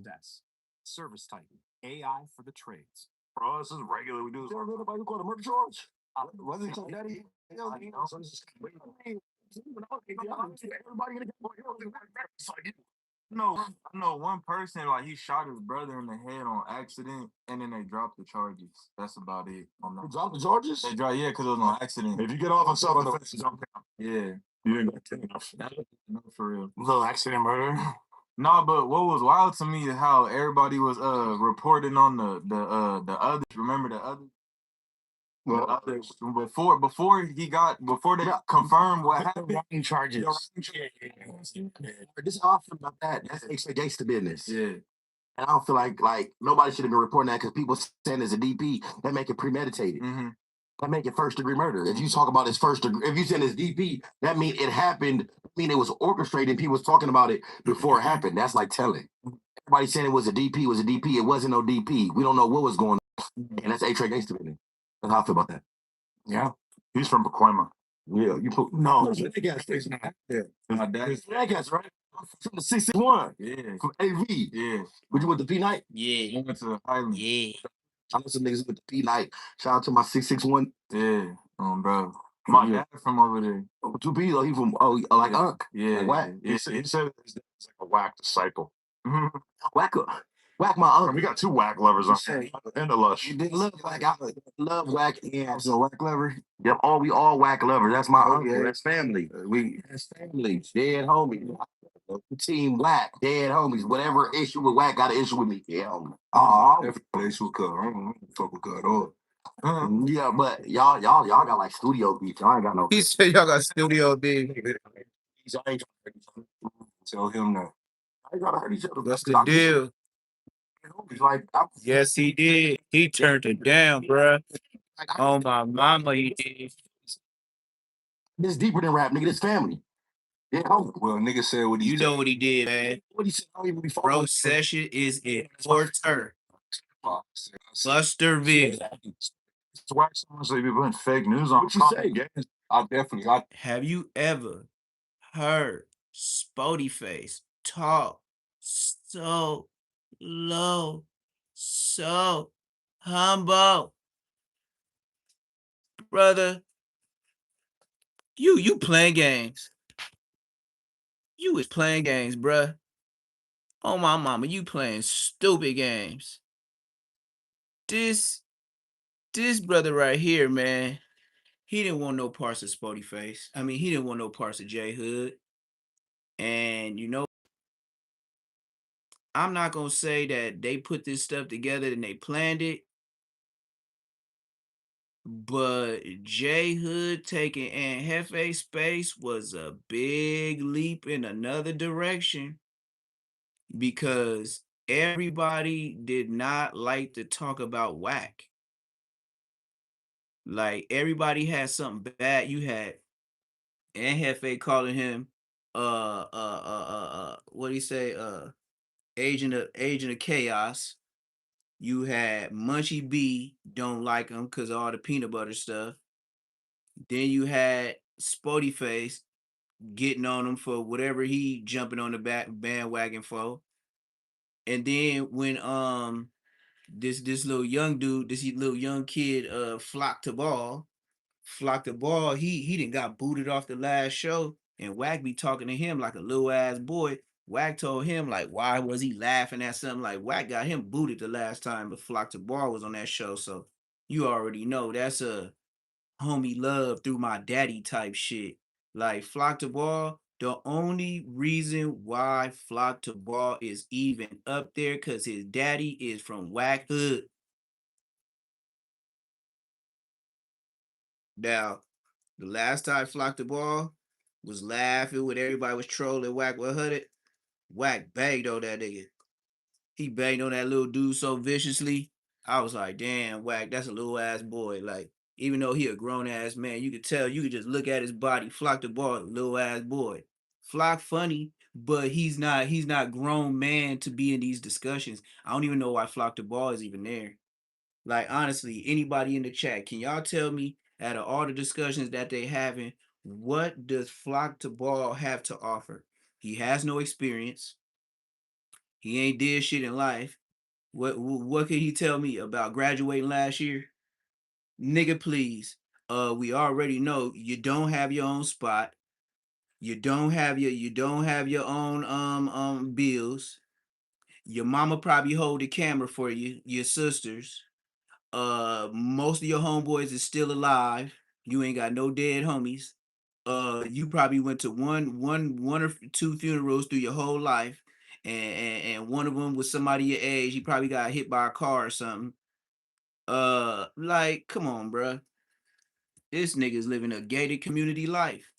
That's service type AI for the trades. Bro, this is regular. We do this. Everybody call the murder charge. Wasn't it daddy? Everybody gonna get No, I know one person like he shot his brother in the head on accident, and then they dropped the charges. That's about it. On They that. dropped the charges? They dropped, yeah, because it was on accident. If you get off on self-defense, don't count. Yeah, You ain't gonna enough. no, for real. Little accident murder. No, but what was wild to me is how everybody was reporting on the others. Remember the others? Well, Others before they confirmed what happened. writing charges. This is how I feel about that. That's extra gangster business. Yeah. And I don't feel like nobody should have been reporting that because people saying as a DP, that make it premeditated. Mm-hmm. That make it first degree murder. If you talk about his first degree, if you send his DP, that mean it happened. I mean it was orchestrated and people was talking about it before it happened. That's like telling. Everybody saying it was a DP, was a DP. It wasn't no DP. We don't know what was going on. And that's A-Trade gangster business. That's how I feel about that. Yeah. He's from Pacoima. Yeah, you put No, he's not. Yeah. My dad. That guy's right. From the 661. Yeah. From AV. Yeah. Would you with the P night? Yeah. I went to Highland. Yeah. I know some niggas with the P night. Shout out to my 661. Yeah. Bro. My dad from over there. Oh, 2P, he from like Unc. Yeah. Like whack. He said it's like a whack disciple. Whack my uncle. We got two whack lovers on and the lush. You didn't love whack. I love whack. Yeah, so whack lover. Yep, we all whack lovers. That's my uncle. Yeah. That's family. That's family. Dead homies. Team whack. Dead homies. Whatever issue with whack got an issue with me. Yeah, homie. Place with cut. I don't fuck with cut at all. Yeah, but y'all got like studio beef. Y'all ain't got no. He said y'all got studio beef. Tell him that. I ain't gotta hurt each other. What's the deal? Like, Yes, he did. He turned it down, bruh. Oh, my mama, he did. This is deeper than rap, nigga. This family. Yeah, homie. Well, nigga said what he You know what he did, man. What he said? I don't even be Bro, session is in order. Busterville. It's whack someone say people putting fake news on. What you say? I definitely got. Have you ever heard Spoety Face talk so low, so humble? Brother, you playing games. You was playing games, bruh. Oh, my mama, you playing stupid games. This brother right here, man, he didn't want no parts of Spoety Face. I mean, he didn't want no parts of Jhood. And, you know, I'm not going to say that they put this stuff together and they planned it. But Jhood taking Aunt Hefe's space was a big leap in another direction because everybody did not like to talk about whack. Like everybody had something bad. You had Aunt Hefe calling him what do you say? Agent of chaos. You had Munchie B don't like him because of all the peanut butter stuff. Then you had Spoety Face getting on him for whatever he jumping on the bandwagon for. And then when this little young dude, this little young kid flocked to ball, he didn't got booted off the last show, and Wack be talking to him like a little ass boy. Wack told him like, why was he laughing at something? Like Wack got him booted the last time, but Flock to Ball was on that show, so you already know that's a homie love through my daddy type shit. Like Flock to Ball, the only reason why Flock to Ball is even up there because his daddy is from Wack Hood. Now, the last time Flock the Ball was laughing when everybody was trolling Wack 100, Wack banged on that nigga. He banged on that little dude so viciously. I was like, damn, Wack, that's a little ass boy. Like, even though he a grown ass man, you could tell, you could just look at his body. Flock the Ball, little ass boy. Flock funny, but he's not grown man to be in these discussions. I don't even know why Flock the Ball is even there. Like, honestly, anybody in the chat, can y'all tell me out of all the discussions that they having, what does Flock to Ball have to offer? He has no experience. He ain't did shit in life. What can he tell me about graduating last year? Nigga, please. We already know you don't have your own spot. You don't have your own bills. Your mama probably hold the camera for you, your sisters. Most of your homeboys is still alive. You ain't got no dead homies. You probably went to one or two funerals through your whole life, and one of them was somebody your age. He probably got hit by a car or something. Like, come on, bruh. This nigga's living a gated community life.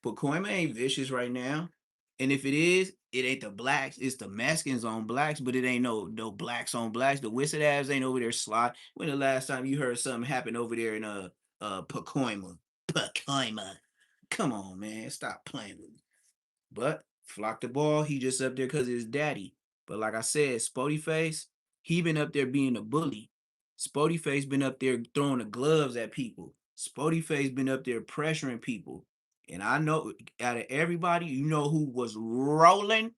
But Koima ain't vicious right now. And if it is, it ain't the blacks. It's the Mexicans on blacks, but it ain't no blacks on blacks. The Whistle Abs ain't over there slot. When the last time you heard something happen over there in Pacoima? Pacoima. Come on, man. Stop playing with me. But Flock the Ball, he just up there because of his daddy. But like I said, Spoety Face, he been up there being a bully. Spoety Face been up there throwing the gloves at people. Spoety Face been up there pressuring people. And I know out of everybody, you know who was rolling?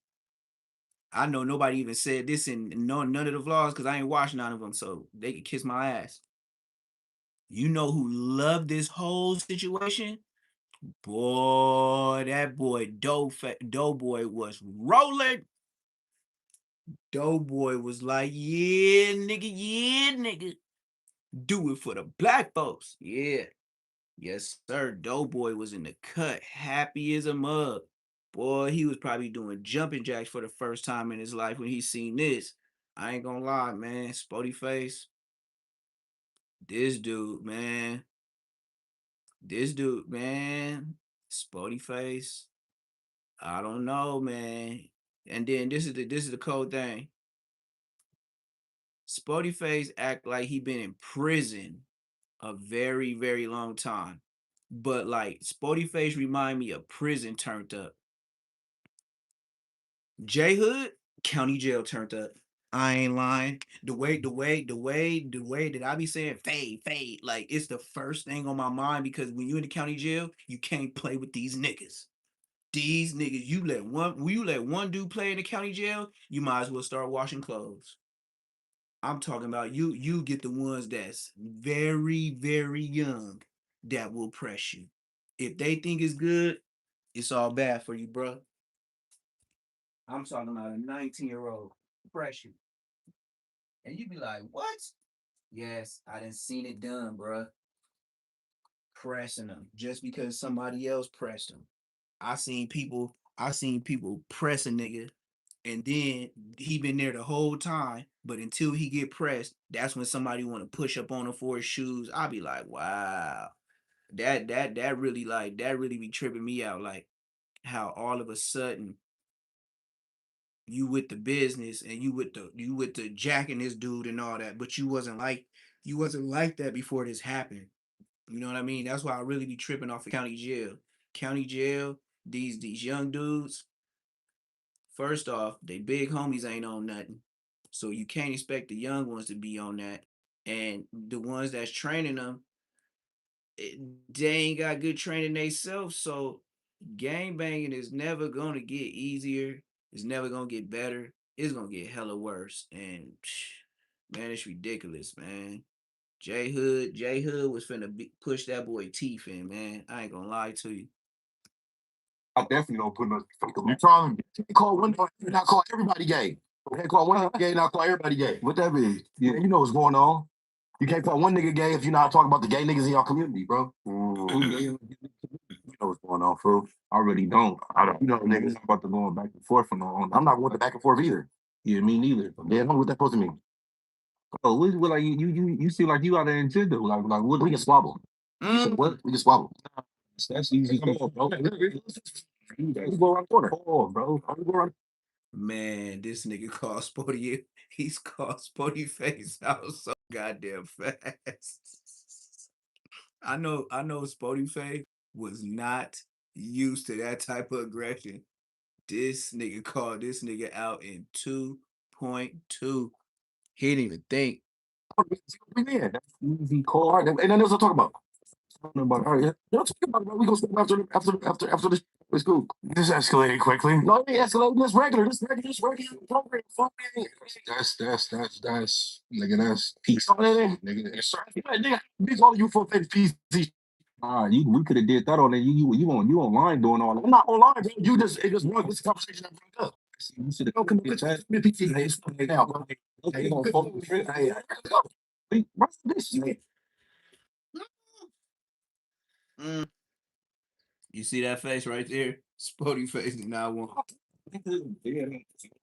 I know nobody even said this in none of the vlogs because I ain't watched none of them, so they can kiss my ass. You know who loved this whole situation? Boy, that boy Doughboy was rolling. Doughboy was like, yeah, nigga. Do it for the black folks. Yeah. Yes, sir. Doughboy was in the cut, happy as a mug. Boy, he was probably doing jumping jacks for the first time in his life when he seen this. I ain't gonna lie, man. Spoety Face. This dude, man. Spoety Face. I don't know, man. And then this is the cold thing. Spoety Face act like he been in prison a very, very long time. But like Spoety Face remind me of prison turned up. Jhood, county jail turned up. I ain't lying. The way that I be saying fade, like it's the first thing on my mind because when you in the county jail, you can't play with these niggas. These niggas, you let one dude play in the county jail, you might as well start washing clothes. I'm talking about you get the ones that's very, very young that will press you. If they think it's good, it's all bad for you, bro. I'm talking about a 19-year-old press you. And you be like, what? Yes, I done seen it done, bro. Pressing them just because somebody else pressed them. I seen people press a nigga and then he been there the whole time, but until he get pressed, that's when somebody want to push up on him for his shoes. I'll be like, wow. That really be tripping me out. Like how all of a sudden you with the business and you with the jacking this dude and all that, but you wasn't like that before this happened. You know what I mean? That's why I really be tripping off of county jail. County jail, these young dudes, first off, they big homies ain't on nothing. So you can't expect the young ones to be on that. And the ones that's training them, they ain't got good training themselves. So gang banging is never gonna get easier. It's never gonna get better. It's gonna get hella worse. And man, it's ridiculous, man. J Hood was finna push that boy teeth in, man. I ain't gonna lie to you. I definitely don't put no. You trying to call one, not call everybody gay. You can't call one nigga gay, not call everybody gay. What that mean? Yeah, you know what's going on. You can't call one nigga gay if you're not talking about the gay niggas in your community, bro. You know what's going on, fool. I really don't. I don't. You know, niggas about to go back and forth on. I'm not going to back and forth either. Yeah, me neither. Yeah, I don't know what that supposed to mean. Oh, what like you seem like you out there in Jhood, like what we can squabble. What we can squabble. That's easy. Come on, bro. We go around the corner. Oh, bro. We go around. Man, this nigga called Spoety. He's called Spoety Face out so goddamn fast. I know Spoety Face was not used to that type of aggression. This nigga called this nigga out in 2.2. He didn't even think. Yeah, that's easy call. And then there's what I'm talking about. All right, yeah. Let's talk about it, bro. We gonna stop after this. It's cool. This escalated quickly. No, it ain't escalating. This regular. This regular program. Fuck me. That's nigga, that's peace. Oh, that ain't. Nigga, that's Nigga, these all of you for PC. we could have did that on there. You online doing all that. I'm not online, bro. It just was this conversation I brought up. You should have Come on, PC. Hey, it's now, bro. Hey, gonna focus. Hey, let's go. Hey, bro, this shit. You see that face right there? Spoety face is not one.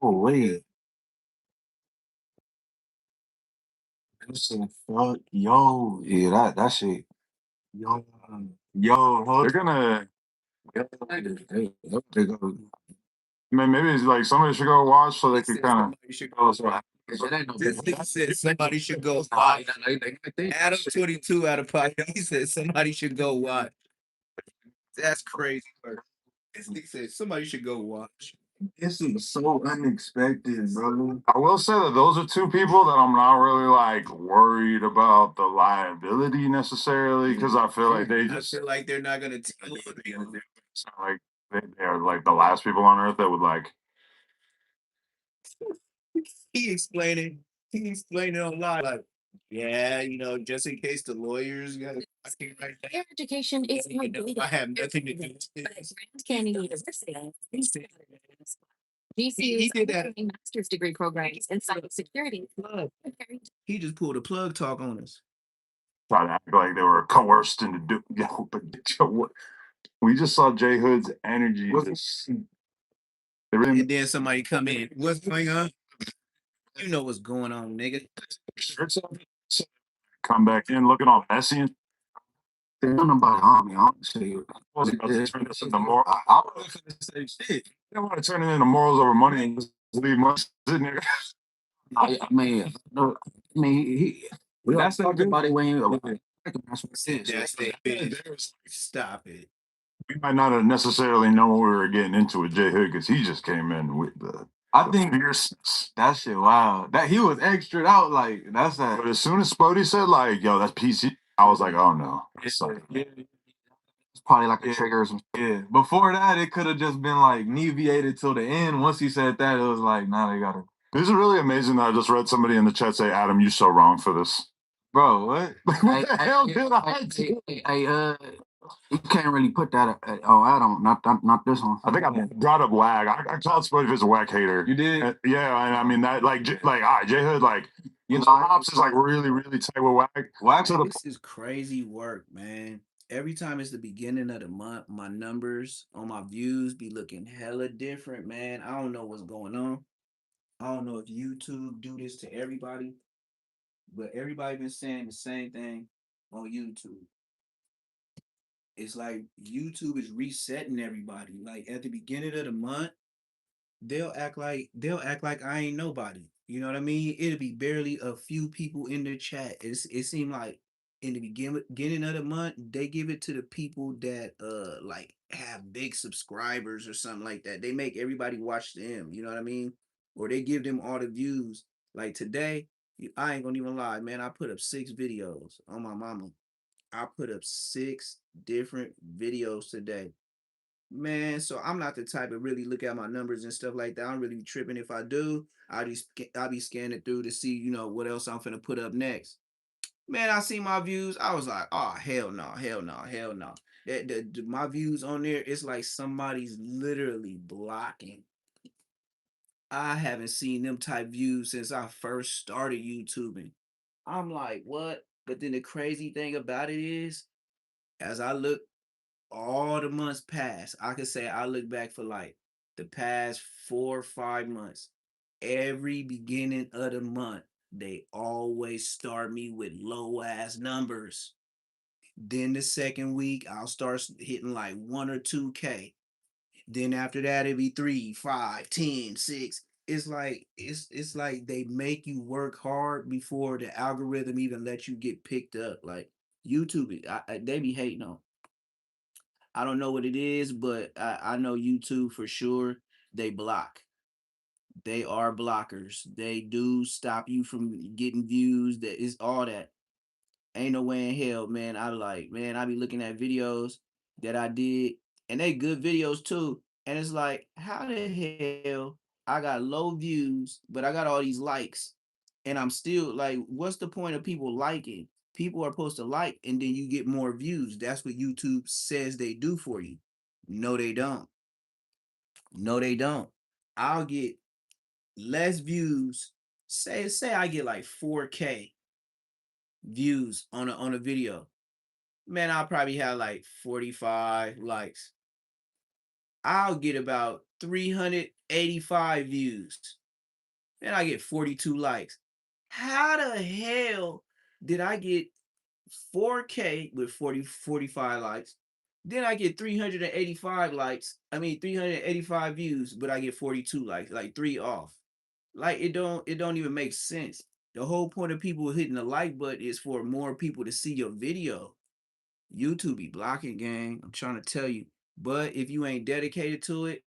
Oh, wait. Listen, fuck, yo. Yeah, that shit. Yo. They're gonna. They go. Maybe it's like somebody should go watch so they can kind Somebody should go watch. That ain't no This nigga said somebody should go watch. Adam 22 out of pocket. He said somebody should go watch. That's crazy. This nigga said somebody should go watch. This is so unexpected, bro. I will say that those are two people that I'm not really like worried about the liability necessarily because I feel like they I just feel like they're not gonna tell you. it's not like they are like the last people on earth that would like. He explained it online like, yeah, just in case the lawyers got it. Higher education is You know, I have nothing to do with but at this. Grand Canyon University, He GCU's did that. offering master's degree programs in cybersecurity. He just pulled a plug talk on us. Try to act like they were coerced into do. Yo, but what? We just saw Jhood's energy. They really And then somebody come in. What's going on? You know what's going on, nigga. shirts off. Come back in looking all messy and There's nobody on me. I'm saying. wasn't about to turn this into more. I was gonna say shit. They want to turn it into morals over money and just leave money sitting there. I mean, no, I mean, that's not good. everybody when you. That's it, bitch. Stop it. We might not have necessarily known what we were getting into with Jhood because he just came in with the I think fierceness. that shit wow. That he was extra out like that's that. But as soon as Spoety said like, "Yo, that's PC," I was like, "Oh no." It's Probably like a Yeah. trigger or something. Yeah. Before that, it could have just been like alleviated till the end. Once he said that, it was like, nah, they gotta. This is really amazing that I just read somebody in the chat say, "Adam, you're so wrong for this." Bro, what? What the hell did I do? You can't really put that. I don't. Not this one. I think I brought up wag. I called Spoety as a wag hater. You did? Yeah, and I mean that like Jhood like You know, Hops is like really tight with wag. Why To the This is crazy work, man. Every time it's the beginning of the month, my numbers on my views be looking hella different, man. I don't know what's going on. I don't know if YouTube do this to everybody, but everybody been saying the same thing on YouTube. It's like YouTube is resetting everybody. Like at the beginning of the month, they'll act like I ain't nobody. You know what I mean? It'll be barely a few people in the chat. It seemed like in the beginning of the month, they give it to the people that like have big subscribers or something like that. They make everybody watch them, you know what I mean? Or they give them all the views. Like today, I ain't gonna even lie, man. I put up 6 videos on my mama. I put up 6 different videos today. Man, so I'm not the type to really look at my numbers and stuff like that. I'm really tripping if I do. I'll be scanning through to see, what else I'm finna put up next. Man, I see my views. I was like, oh hell no, hell no, hell no. My views on there, it's like somebody's literally blocking. I haven't seen them type views since I first started YouTubing. I'm like, what? But then the crazy thing about it is, as I look all the months pass, I could say I look back for like the past 4 or 5 months. Every beginning of the month, they always start me with low ass numbers. Then the second week, I'll start hitting like 1 or 2K. Then after that, it'll be 3, 5, 10, 6. It's like they make you work hard before the algorithm even lets you get picked up. Like YouTube, they be hating on. I don't know what it is, but I know YouTube for sure. They block. They are blockers. They do stop you from getting views. That is all that. Ain't no way in hell, man. I be looking at videos that I did, and they good videos too. And it's like, how the hell I got low views, but I got all these likes, and I'm still like, what's the point of people liking? People are supposed to like, and then you get more views. That's what YouTube says they do for you. No, they don't. No, they don't. I'll get less views. Say I get like 4K views on a video. Man, I'll probably have like 45 likes. I'll get about 385 views. And I get 42 likes. How the hell did I get 4K with 45 likes? Then I get 385 likes. 385 views, but I get 42 likes, like 3 off. Like it don't even make sense. The whole point of people hitting the like button is for more people to see your video. YouTube be blocking, gang. I'm trying to tell you. But if you ain't dedicated to it,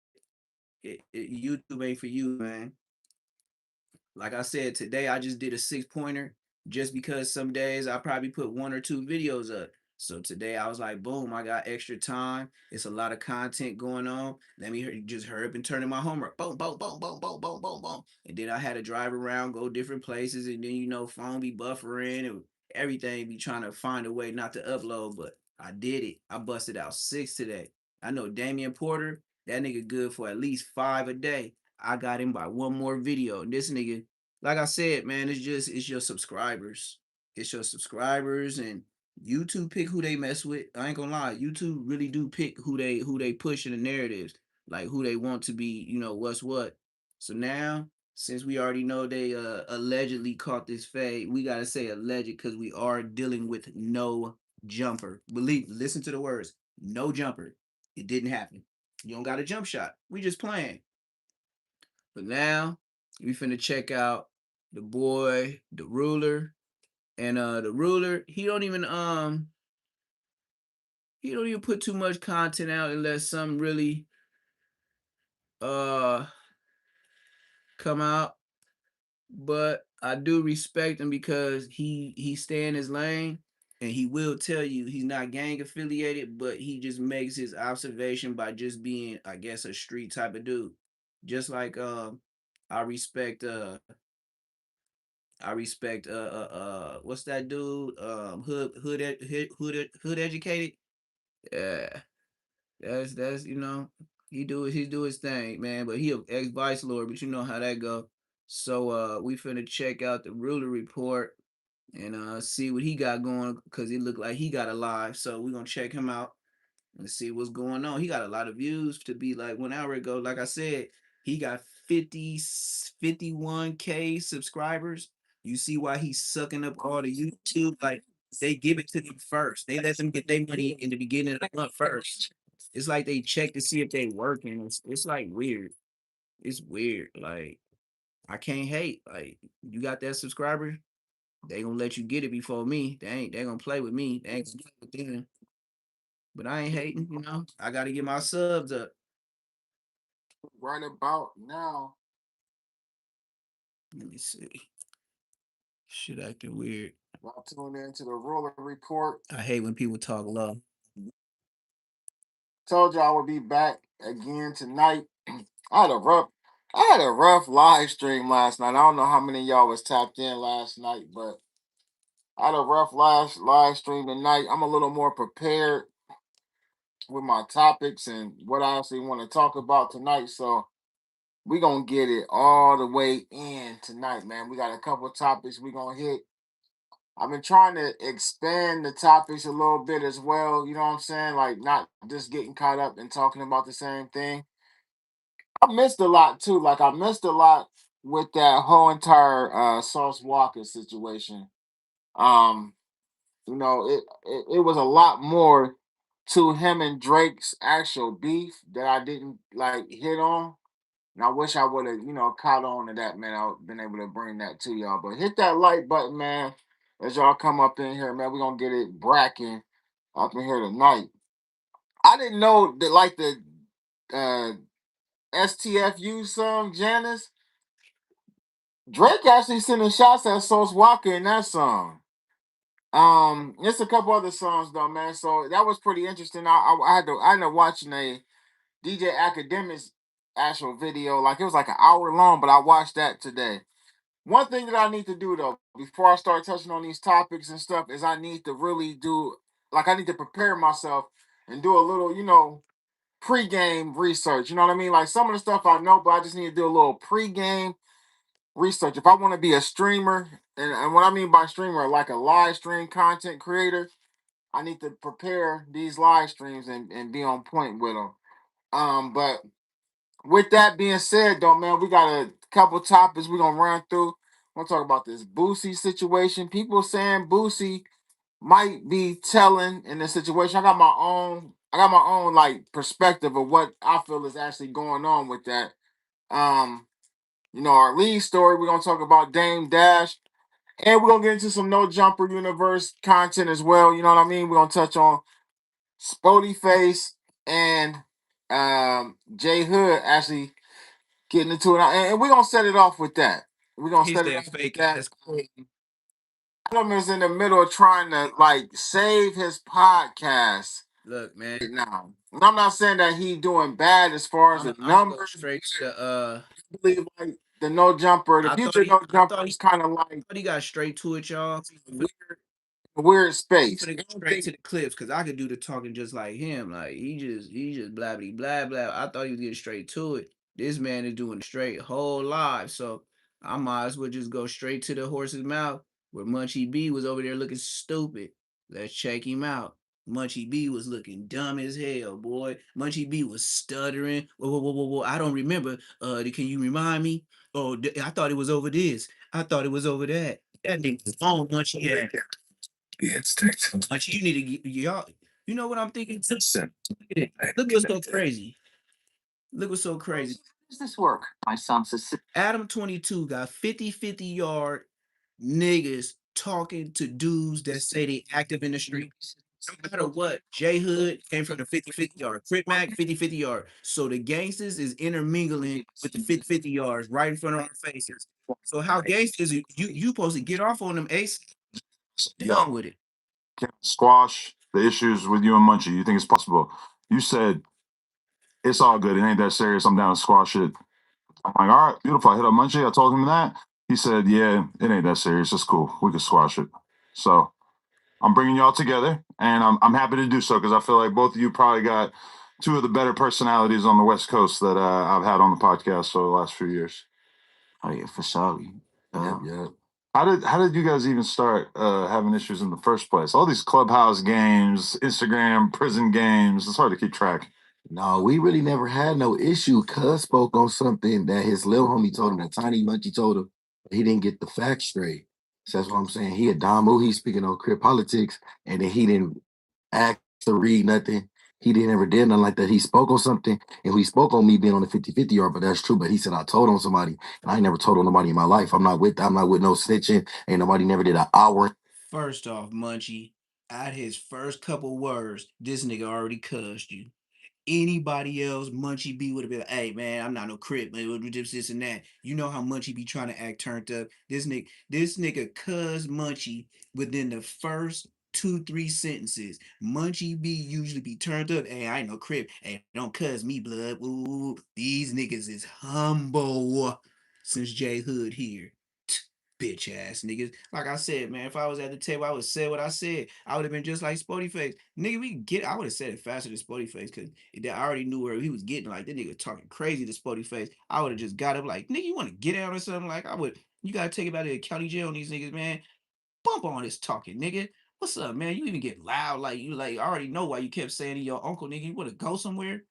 YouTube ain't for you, man. Like I said, today I just did a 6-pointer just because some days I probably put 1 or 2 videos up. So today I was like, boom, I got extra time. It's a lot of content going on. Let me just hurry up and turn in my homework. Boom, boom, boom, boom, boom, boom, boom, boom. And then I had to drive around, go different places. And then, phone be buffering and everything be trying to find a way not to upload. But I did it. I busted out 6 today. I know Damian Porter, that nigga good for at least 5 a day. I got him by 1 more video. And this nigga, like I said, man, it's your subscribers. It's your subscribers, and YouTube pick who they mess with. I ain't gonna lie, YouTube really do pick who they push in the narratives, like who they want to be, what's what. So now, since we already know they allegedly caught this fade, we gotta say alleged because we are dealing with no jumper. Listen to the words, no jumper. It didn't happen. You don't got a jump shot. We just playing. But now we finna check out the boy, the ruler, and the ruler. He don't even put too much content out unless something really uh come out. But I do respect him because he stay in his lane, and he will tell you he's not gang affiliated, but he just makes his observation by just being, I guess, a street type of dude. Just like I respect what's that dude? Hood educated. Yeah, that's he do his thing, man. But he a ex vice lord, but you know how that go. So we finna check out the ruler report and see what he got going because it looked like he got a live. So we gonna check him out and see what's going on. He got a lot of views to be like 1 hour ago. Like I said, he got 51K subscribers. You see why he's sucking up all the YouTube? Like they give it to them first. They let them get their money in the beginning of the month first. It's like they check to see if they working. It's like weird. It's weird. Like I can't hate. Like you got that subscriber, they gonna let you get it before me. They gonna play with me. They ain't gonna play with them. But I ain't hating. I gotta get my subs up. Right about now. Let me see. Shit acting weird. Y'all tune in to the ruler report. I hate when people talk low. Told you I would be back again tonight. I had a rough live stream last night. I don't know how many of y'all was tapped in last night, but I had a rough live stream tonight. I'm a little more prepared with my topics and what I actually want to talk about tonight. So we gonna get it all the way in tonight, man. We got a couple topics we gonna hit. I've been trying to expand the topics a little bit as well. You know what I'm saying? Like not just getting caught up and talking about the same thing. I missed a lot too. Like I missed a lot with that whole entire Sauce Walker situation. Um, it was a lot more to him and Drake's actual beef that I didn't like hit on. And I wish I would have, caught on to that, man. I've been able to bring that to y'all. But hit that like button, man, as y'all come up in here, man. We're gonna get it bracking up in here tonight. I didn't know that like the uh STFU song, Janice. Drake actually sending shots at Sauce Walker in that song. It's a couple other songs though, man. So that was pretty interesting. I ended up watching a DJ Academic's actual video. Like, it was like an hour long, but I watched that today. One thing that I need to do though, before I start touching on these topics and stuff, is I need to really do, like, I need to prepare myself and do a little, pre-game research. You know what I mean? Like, some of the stuff I know, but I just need to do a little pre-game research. If I want to be a streamer, and what I mean by streamer, like a live stream content creator, I need to prepare these live streams and be on point with them. But with that being said, though, man, we got a couple topics we're gonna run through. We're gonna talk about this Boosie situation. People saying Boosie might be telling in this situation. I got my own like perspective of what I feel is actually going on with that. Um, our lead story, we're gonna talk about Dame Dash, and we're gonna get into some No Jumper Universe content as well. You know what I mean? We're gonna touch on Spoety Face and Jhood actually getting into it, and we're gonna set it off with that. We're gonna He's set it that off with fake that. ass. Adam is in the middle of trying to like save his podcast Look, man. right now. And I'm not saying that he doing bad as far as the I'm numbers. straight to I believe like the No Jumper, the I future thought No Jumper is kind of like he got straight to it, y'all. weird space. Finna go straight to the clips because I could do the talking just like him. Like he just blah blah blah blah. I thought he was getting straight to it. This man is doing straight whole live, so I might as well just go straight to the horse's mouth where Munchie B was over there looking stupid. Let's check him out. Munchie B was looking dumb as hell, boy. Munchie B was stuttering. Whoa. I don't remember. Can you remind me? Oh, I thought it was over this. I thought it was over that. That nigga's on Munchie. Yeah. Like you need to get y'all. You know what I'm thinking? Look what's so crazy. Look what's so crazy. How does this work? My son says Adam 22 got 50 yard niggas talking to dudes that say they active in the streets. No matter what, J Hood came from the 50 yard. Crip Mac 50 yard. So the gangsters is intermingling with the 50 yards right in front of our faces. So how gangsters you supposed to get off on them ace? Done with it. Can squash the issues with you and Munchie? You think it's possible? You said it's all good. It ain't that serious. I'm down to squash it. I'm like, all right, beautiful. I hit up Munchie. I told him that. He said, yeah, it ain't that serious. It's cool. We can squash it. So I'm bringing y'all together, and I'm happy to do so because I feel like both of you probably got two of the better personalities on the West Coast that I've had on the podcast for the last few years. Oh yeah, for sure. Yeah. How did you guys even start having issues in the first place? All these clubhouse games, Instagram, prison games. It's hard to keep track. No, we really never had no issue. Cuz spoke on something that his little homie told him, that Tiny Munchie told him. He didn't get the facts straight. So that's what I'm saying. He a Damu, he's speaking on crip politics, and then he didn't act to read nothing. He didn't ever did nothing like that. He spoke on something, and he spoke on me being on the 50-50 yard, but that's true. But he said I told on somebody, and I ain't never told on nobody in my life. I'm not with no snitching. Ain't nobody never did an hour. First off, Munchie, at his first couple words, this nigga already cussed you. Anybody else, Munchie B would have been like, hey man, I'm not no crip, man. We'll do this and that. You know how Munchie be trying to act turned up. This nigga cussed Munchie within the first 2-3 sentences. Munchie B usually be turned up. Hey, I ain't no crip. Hey, don't cuss me, blood. Ooh, these niggas is humble since J Hood here. Bitch ass niggas. Like I said, man, if I was at the table, I would say what I said. I would have been just like Spoety Face. Nigga, I would have said it faster than Spoety Face because I already knew where he was getting. Like, that nigga talking crazy to Spoety Face. I would have just got up like, nigga, you want to get out or something? Like, you got to take it out of the county jail on these niggas, man. Bump on this talking, nigga. What's up, man? You even get loud. Like, I already know why you kept saying to your uncle, nigga, you want to go somewhere?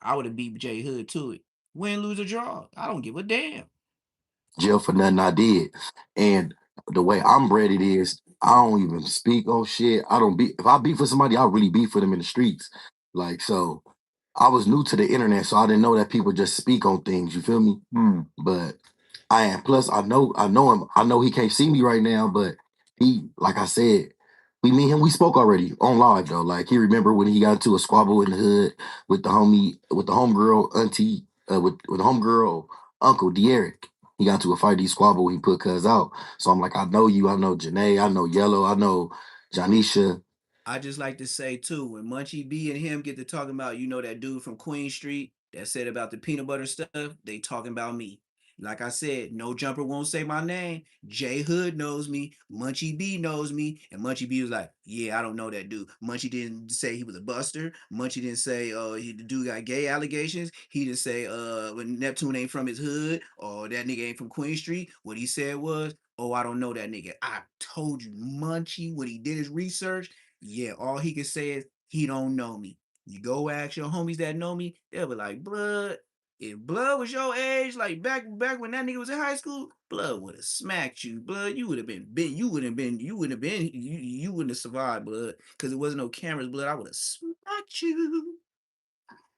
I would have beat J Hood to it. Win, lose, or draw. I don't give a damn. Jail for nothing I did. And the way I'm bred it is, I don't even speak on shit. I don't be if I beef for somebody, I really beef for them in the streets. Like, so I was new to the internet, so I didn't know that people just speak on things, you feel me? But I am plus I know him. I know he can't see me right now, but he, like I said, me and him, we spoke already on live though. Like he remember when he got into a squabble in the hood with the homegirl auntie, with the homegirl Uncle De'Eric. He got into a fight, he squabble, he put cuz out. So I'm like, I know you, I know Janae, I know Yellow, I know Janisha. I just like to say too, when Munchie B and him get to talking about, that dude from Queen Street that said about the peanut butter stuff, they talking about me. Like I said, no jumper won't say my name. J Hood knows me. Munchie B knows me. And Munchie B was like, yeah, I don't know that dude. Munchie didn't say he was a buster. Munchie didn't say the dude got gay allegations. He didn't say when Neptune ain't from his hood or that nigga ain't from Queen Street. What he said was, oh, I don't know that nigga. I told you, Munchie, when he did his research, yeah, all he can say is he don't know me. You go ask your homies that know me, they'll be like, Blood, if Blood was your age, like back when that nigga was in high school, Blood would have smacked you. Blood, you would have you wouldn't have survived, Blood, because it wasn't no cameras. Blood, I would have smacked you.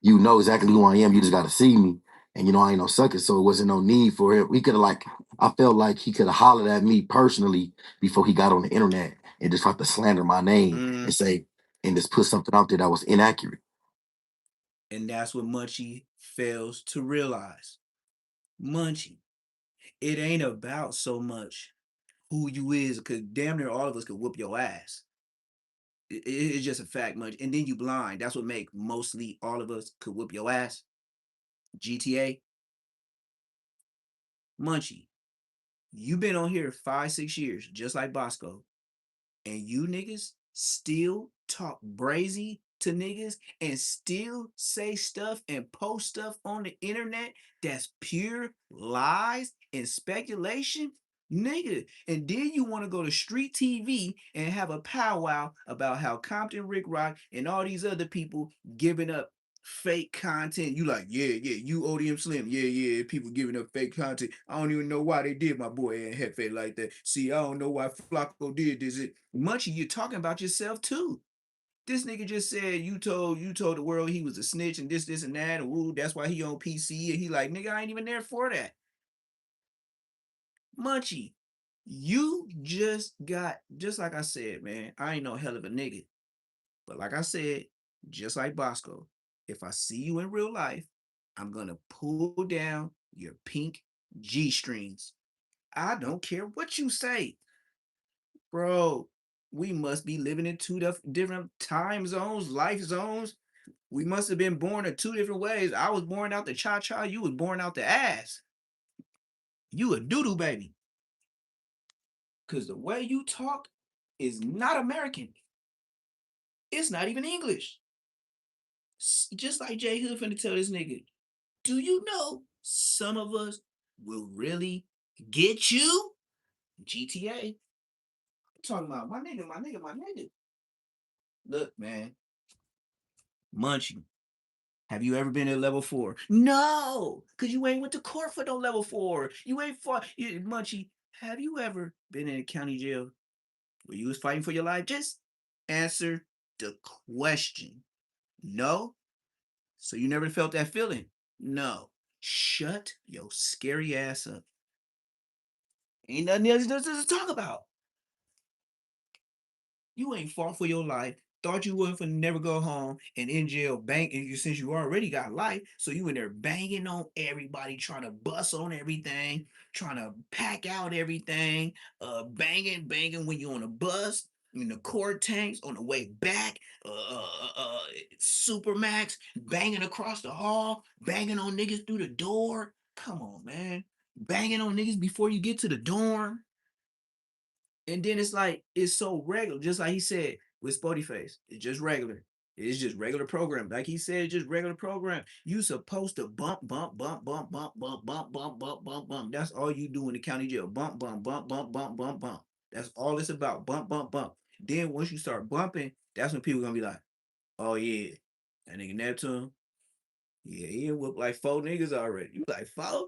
You know exactly who I am. You just got to see me. And I ain't no sucker, so it wasn't no need for him. We could have I felt like he could have hollered at me personally before he got on the internet and just tried to slander my name and say, and just put something out there that was inaccurate. And that's what Munchie fails to realize. Munchie, it ain't about so much who you is, because damn near all of us could whoop your ass. It's just a fact, much. And then you blind. That's what make mostly all of us could whoop your ass. GTA, Munchie, you been on here 5-6 years, just like Bosco, and you niggas still talk brazy to niggas and still say stuff and post stuff on the internet that's pure lies and speculation, nigga. And then you want to go to street TV and have a powwow about how Compton Rick Rock and all these other people giving up fake content. You like, yeah, you ODM Slim. Yeah, people giving up fake content. I don't even know why they did my boy and Hefe like that. See, I don't know why Flacco did this. Munchie, you're talking about yourself too. This nigga just said you told the world he was a snitch and this and that, and ooh, that's why he on PC. And he like, nigga, I ain't even there for that. Munchie, you just like I said, man, I ain't no hell of a nigga. But like I said, just like Bosco, if I see you in real life, I'm gonna pull down your pink G strings. I don't care what you say. Bro, we must be living in two different time zones, life zones. We must have been born in two different ways. I was born out the cha-cha, you was born out the ass. You a doo-doo baby. Because the way you talk is not American. It's not even English. Just like J Hood finna tell this nigga, do you know some of us will really get you? GTA. I'm talking about my nigga. Look, man. Munchie. Have you ever been at level 4? No, because you ain't went to court for no level 4. You ain't fought. Munchie, have you ever been in a county jail where you was fighting for your life? Just answer the question. No? So you never felt that feeling? No. Shut your scary ass up. Ain't nothing else to talk about. You ain't fought for your life. Thought you wouldn't for never go home and in jail banging you since you already got life. So you in there banging on everybody, trying to bust on everything, trying to pack out everything, banging when you on a bus, in the court tanks, on the way back, Supermax, banging across the hall, banging on niggas through the door. Come on, man. Banging on niggas before you get to the dorm. And then it's like, it's so regular, just like he said with Spoety Face. It's just regular. It's just regular program. Like he said, just regular program. You supposed to bump, bump, bump, bump, bump, bump, bump, bump, bump, bump, bump. That's all you do in the county jail. Bump, bump, bump, bump, bump, bump, bump. That's all it's about. Bump, bump, bump. Then once you start bumping, that's when people gonna be like, oh yeah, that nigga Neptune. Yeah, he whooped like 4 niggas already. You like 4?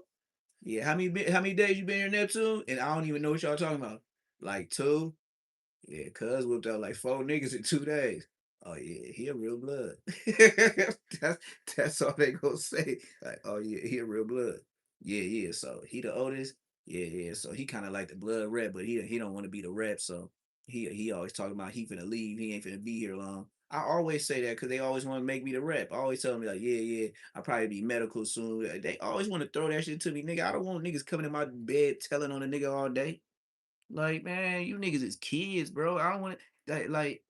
Yeah, how many days you been here, Neptune? And I don't even know what y'all talking about. Like 2? Yeah, cuz whipped out like 4 niggas in 2 days. Oh yeah, he a real blood. that's that's all they gonna say. Like, oh yeah, he a real blood. Yeah. So he the oldest. Yeah. So he kind of like the blood rep, but he don't want to be the rep. So he always talking about he finna leave. He ain't finna be here long. I always say that because they always want to make me the rep. I always tell me like, yeah, I'll probably be medical soon. They always want to throw that shit to me, nigga. I don't want niggas coming in my bed telling on a nigga all day. Like, man, you niggas is kids, bro. I don't want to like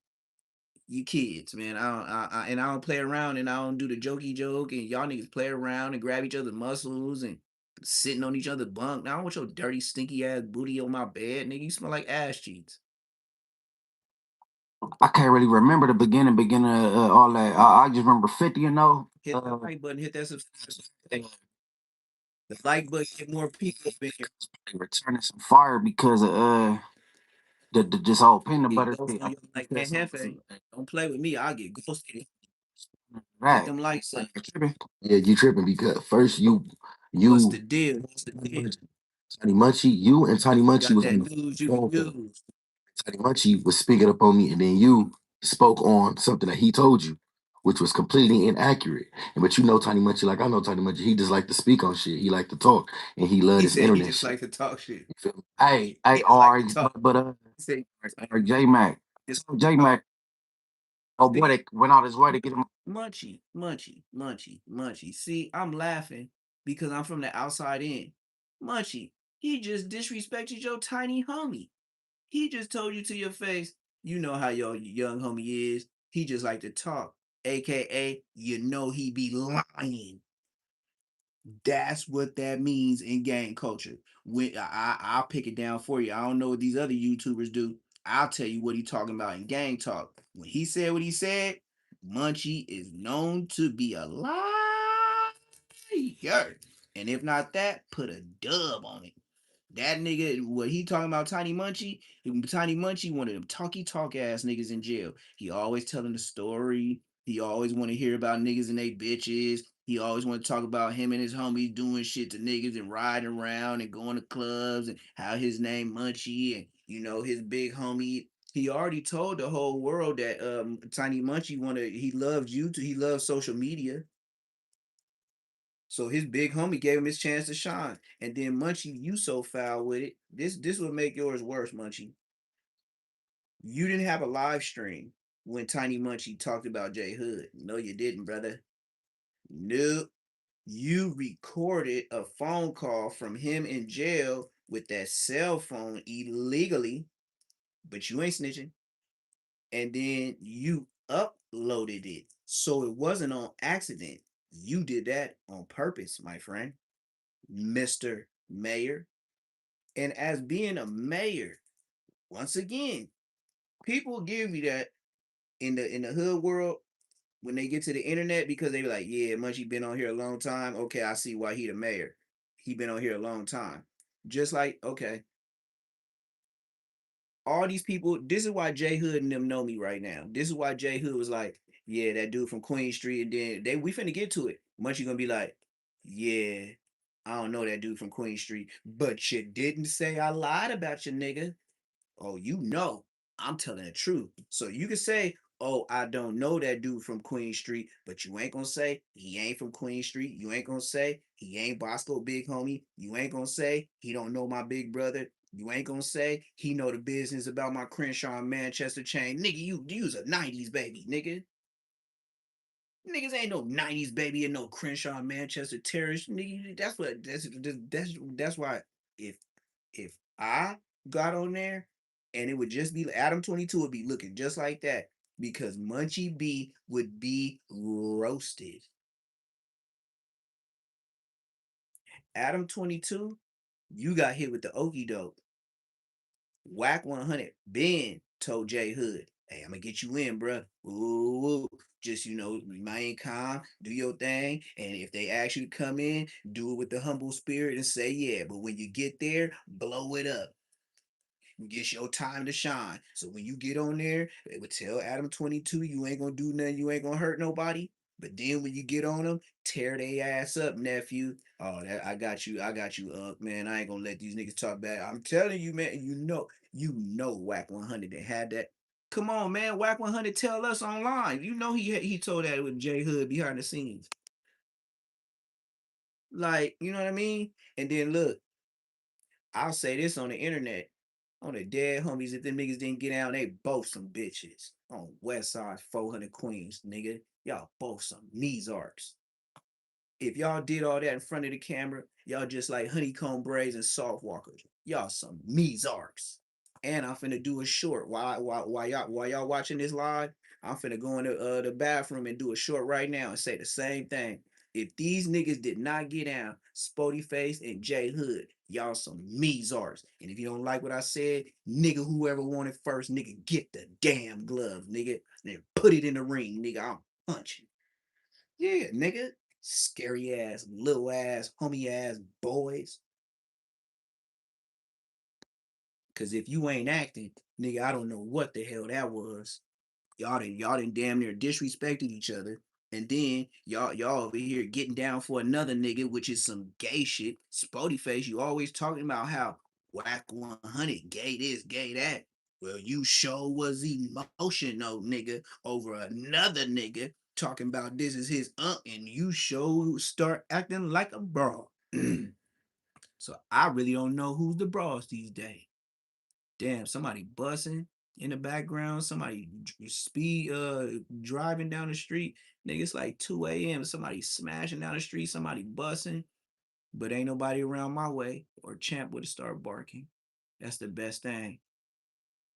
You kids, man. I don't play around and I don't do the jokey joke and y'all niggas play around and grab each other's muscles and sitting on each other's bunk. Now I don't want your dirty, stinky ass booty on my bed, nigga. You smell like ass cheeks. I can't really remember the beginning of all that. I just remember 50, you know. Hit that like button, hit that subscribe thing. The like button, get more people up in here. Returning some fire because of the this whole peanut Get butter ghost shit. on your like man, Hefe. Don't play with me. I'll get ghosted. Get Right. them likes up. Yeah, you tripping because first What's the you deal? What's the deal? Tiny Munchie, you and Tiny Munchie Got was that on the news you phone can call. use. Tiny Munchie was speaking up on me, and then you spoke on something that he told you, which was completely inaccurate. And but you know Tiny Munchie, like I know Tiny Munchie, he just like to speak on shit. He like to talk, and he love He this said he internet just shit. like to talk shit. You feel me? Hey, He hey, just like to or talk. but He said, or J Mac. just J Mac. Oh boy, they went out his way to get him. Munchie, Munchie, Munchie, Munchie. See, I'm laughing because I'm from the outside in. Munchie, he just disrespected your tiny homie. He just told you to your face, you know how your young homie is. He just like to talk. AKA, you know he be lying. That's what that means in gang culture. When I'll pick it down for you. I don't know what these other YouTubers do. I'll tell you what he talking about in gang talk. When he said what he said, Munchie is known to be a liar. And if not that, put a dub on it. That nigga, what he talking about, Tiny Munchie, one of them talk ass niggas in jail. He always telling the story. He always want to hear about niggas and they bitches. He always want to talk about him and his homies doing shit to niggas and riding around and going to clubs and how his name Munchie and you know his big homie. He already told the whole world that Tiny Munchie he loves YouTube. He loves social media. So his big homie gave him his chance to shine. And then Munchie, you so foul with it. This would make yours worse, Munchie. You didn't have a live stream when Tiny Munchie talked about Jhood. No, you didn't, brother. Nope. You recorded a phone call from him in jail with that cell phone illegally, but you ain't snitching. And then you uploaded it. So it wasn't on accident. You did that on purpose, my friend. Mr. Mayor. And as being a mayor, once again, people give you that in the hood world when they get to the internet because they be like, yeah, Munchie been on here a long time. Okay, I see why he the mayor. He been on here a long time. Just like, okay, all these people, this is why J Hood and them know me right now. This is why J Hood was like, yeah, that dude from Queen Street, and then we finna get to it. Munchie gonna be like, yeah, I don't know that dude from Queen Street, but you didn't say I lied about you, nigga. Oh, you know, I'm telling the truth. So you can say, oh, I don't know that dude from Queen Street, but you ain't gonna say he ain't from Queen Street. You ain't gonna say he ain't Bosco big homie. You ain't gonna say he don't know my big brother. You ain't gonna say he know the business about my Crenshaw and Manchester chain. Nigga, you's a 90s baby, nigga. Niggas ain't no 90s baby and no Crenshaw and Manchester terrorist. Nigga, that's why if if I got on there and it would just be Adam 22 would be looking just like that because Munchie B would be roasted. Adam 22, you got hit with the okey doke. Whack 100, Ben told J Hood, hey, I'm gonna get you in, bruh. Ooh, just remain calm, do your thing, and if they ask you to come in, do it with the humble spirit and say yeah. But when you get there, blow it up. It's your time to shine. So when you get on there, they would tell Adam 22, you ain't gonna do nothing, you ain't gonna hurt nobody. But then when you get on them, tear their ass up, nephew. Oh, that I got you up, man. I ain't gonna let these niggas talk bad. I'm telling you, man, you know Whack 100 that had that. Come on, man. Whack 100 tell us online. You know he told that with J Hood behind the scenes. Like, you know what I mean? And then look, I'll say this on the internet. On the dead homies, if them niggas didn't get out, they both some bitches. On West Side 400 Queens, nigga. Y'all both some Mezarks. If y'all did all that in front of the camera, y'all just like honeycomb braids and soft walkers. Y'all some Mezarks. And I'm finna do a short while y'all watching this live. I'm finna go in the bathroom and do a short right now and say the same thing. If these niggas did not get down, Spoety Face and Jhood, y'all some measars. And if you don't like what I said, nigga, whoever wanted first, nigga, get the damn glove, nigga. Then put it in the ring, nigga. I'm punching. Yeah, nigga. Scary ass, little ass, homie ass boys. Cause if you ain't acting, nigga, I don't know what the hell that was. Y'all done damn near disrespected each other. And then y'all over here getting down for another nigga, which is some gay shit. Spoety Face, you always talking about how whack 100, gay this, gay that. Well, you sure was emotional, nigga, over another nigga talking about this is his and you sure start acting like a bra. So I really don't know who's the bras these days. Damn, somebody bussing in the background, somebody speed driving down the street. Nigga, it's like 2 a.m. Somebody smashing down the street, somebody bussing, but ain't nobody around my way, or Champ would have started barking. That's the best thing.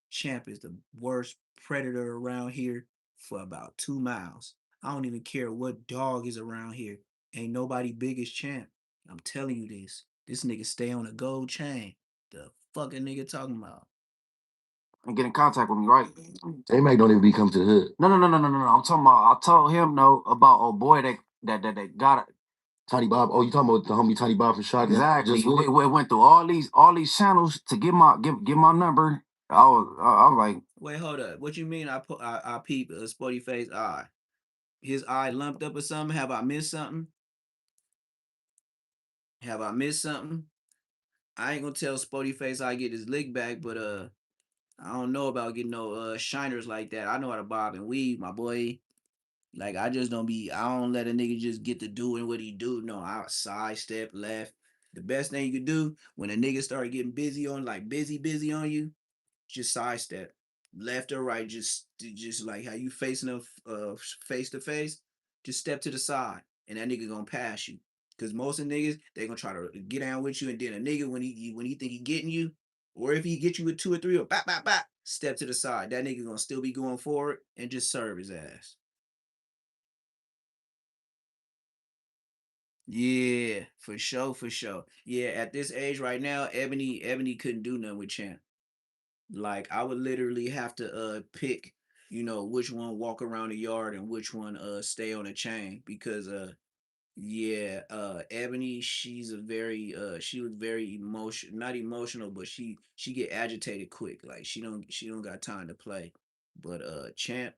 Champ is the worst predator around here for about 2 miles. I don't even care what dog is around here. Ain't nobody big as Champ. I'm telling you this. This nigga stay on a gold chain. The fucking nigga talking about? And get in contact with me, right? They might don't even be come to the hood. No. I'm talking about. I told him no about old boy that got it. Tiny Bob. Oh, you talking about the homie Tiny Bob from Shotgun? Exactly. Just We went through all these channels to get my number. I was like, Wait, hold up. What you mean? I peep a Spoety Face eye. His eye lumped up or something? Have I missed something? Have I missed something? I ain't gonna tell Spoety Face I get his lick back, but I don't know about getting no shiners like that. I know how to bob and weave, my boy. Like I just don't be. I don't let a nigga just get to doing what he do. No, I sidestep left. The best thing you could do when a nigga start getting busy on like busy on you, just sidestep left or right, just like how you facing them face to face, just step to the side and that nigga gonna pass you, because most of the niggas they gonna try to get down with you, and then a nigga when he think he getting you, or if he get you with 2 or 3 or bap, step to the side, that nigga gonna still be going forward and just serve his ass. Yeah, for sure. Yeah, at this age right now, Ebony couldn't do nothing with Champ. Like I would literally have to pick, which one walk around the yard and which one stay on a chain, because yeah, Ebony, she was very not emotional, but she get agitated quick. Like she don't got time to play. But Champ,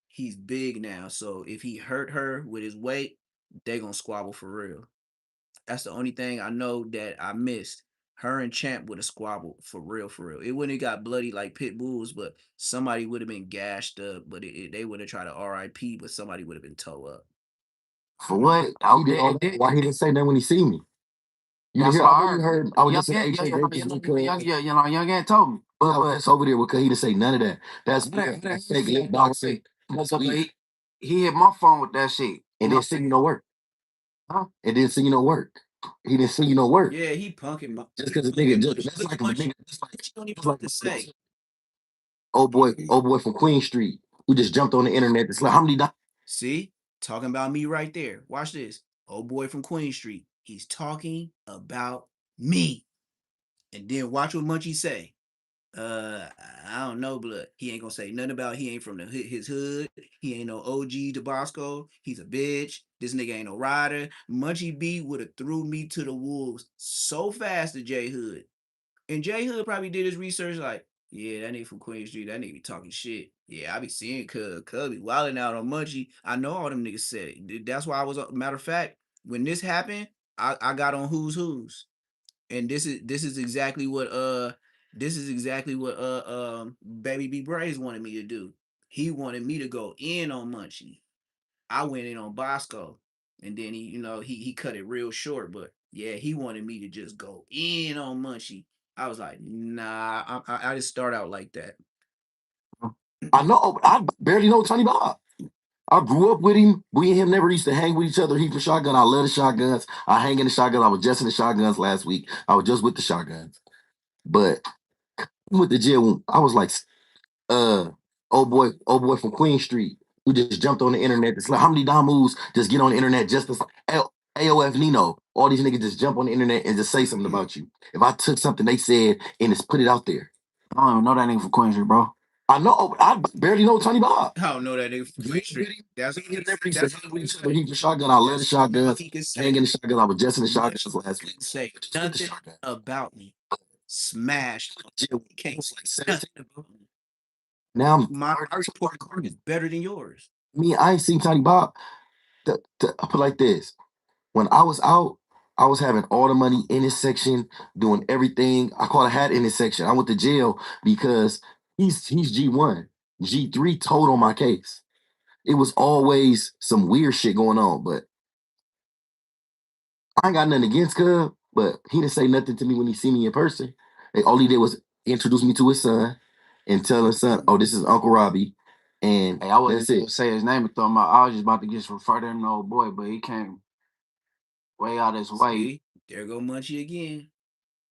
he's big now, so if he hurt her with his weight, they gonna squabble for real. That's the only thing I know that I missed. Her and Champ would have squabbled for real, for real. It wouldn't have got bloody like pit bulls, but somebody would have been gashed up. But they would have tried to RIP, but somebody would have been toe up. for what? Why he didn't say that when he see me? You That's hear? what I I know you heard. heard. I was Young, just saying, Young Ant told me. but it's over there because he didn't say none of that. That's fake lip boxing. He hit my phone with that shit. And didn't send you no work. Huh? It didn't send you no work. He didn't send you no work. Yeah, he punking my. Just because a nigga, that's like a nigga, You don't even that's know like what to say. old boy from Queen Street who just jumped on the internet. It's like how many dollars? See, talking about me right there. Watch this. Old boy from Queen Street. He's talking about me. And then watch what Munchie say. Uh, I don't know, but he ain't gonna say nothing about he ain't from his hood. He ain't no OG Tabasco. He's a bitch. This nigga ain't no rider. Munchie B would have threw me to the wolves so fast to J Hood. And J Hood probably did his research like, yeah, that nigga from Queen Street, that nigga be talking shit. Yeah, I be seeing Cub be wilding out on Munchie. I know all them niggas said it. That's why I was, matter of fact, when this happened, I got on Who's. And this is exactly what Baby B Braves wanted me to do. He wanted me to go in on Munchie. I went in on Bosco, and then he cut it real short. But yeah, he wanted me to just go in on Munchie. I was like, nah, I just start out like that. I know. I barely know Tiny Bob. I grew up with him. We and him never used to hang with each other. He from shotgun. I love the shotguns. I hang in the shotgun. I was just in the shotguns last week. I was just with the shotguns. But with the jail, I was like, old boy from Queen Street, who just jumped on the internet. It's like how many Damus just get on the internet just to AOF Nino. All these niggas just jump on the internet and just say something about you. If I took something they said and just put it out there. I don't even know that nigga from Queen Street, bro. I know. I barely know Tony Bob. I don't know that nigga from Queen Street. That's He the shotgun. I love the shotguns. Hanging the shotgun. I was just in the shotguns last week. Say nothing about me. Smashed. Can't say nothing about me. Now my report card is better than yours. Me, I ain't seen Tony Bob. I put it like this. When I was out, I was having all the money in his section, doing everything. I caught a hat in his section. I went to jail because he's G1. G3 told on my case. It was always some weird shit going on, but I ain't got nothing against Cub, but he didn't say nothing to me when he see me in person. All he did was introduce me to his son and tell his son, "Oh, this is Uncle Robbie." And I wasn't going to say his name and throw him out. I was just about to just refer to him to old boy, but he came way out his way. There go Munchie again.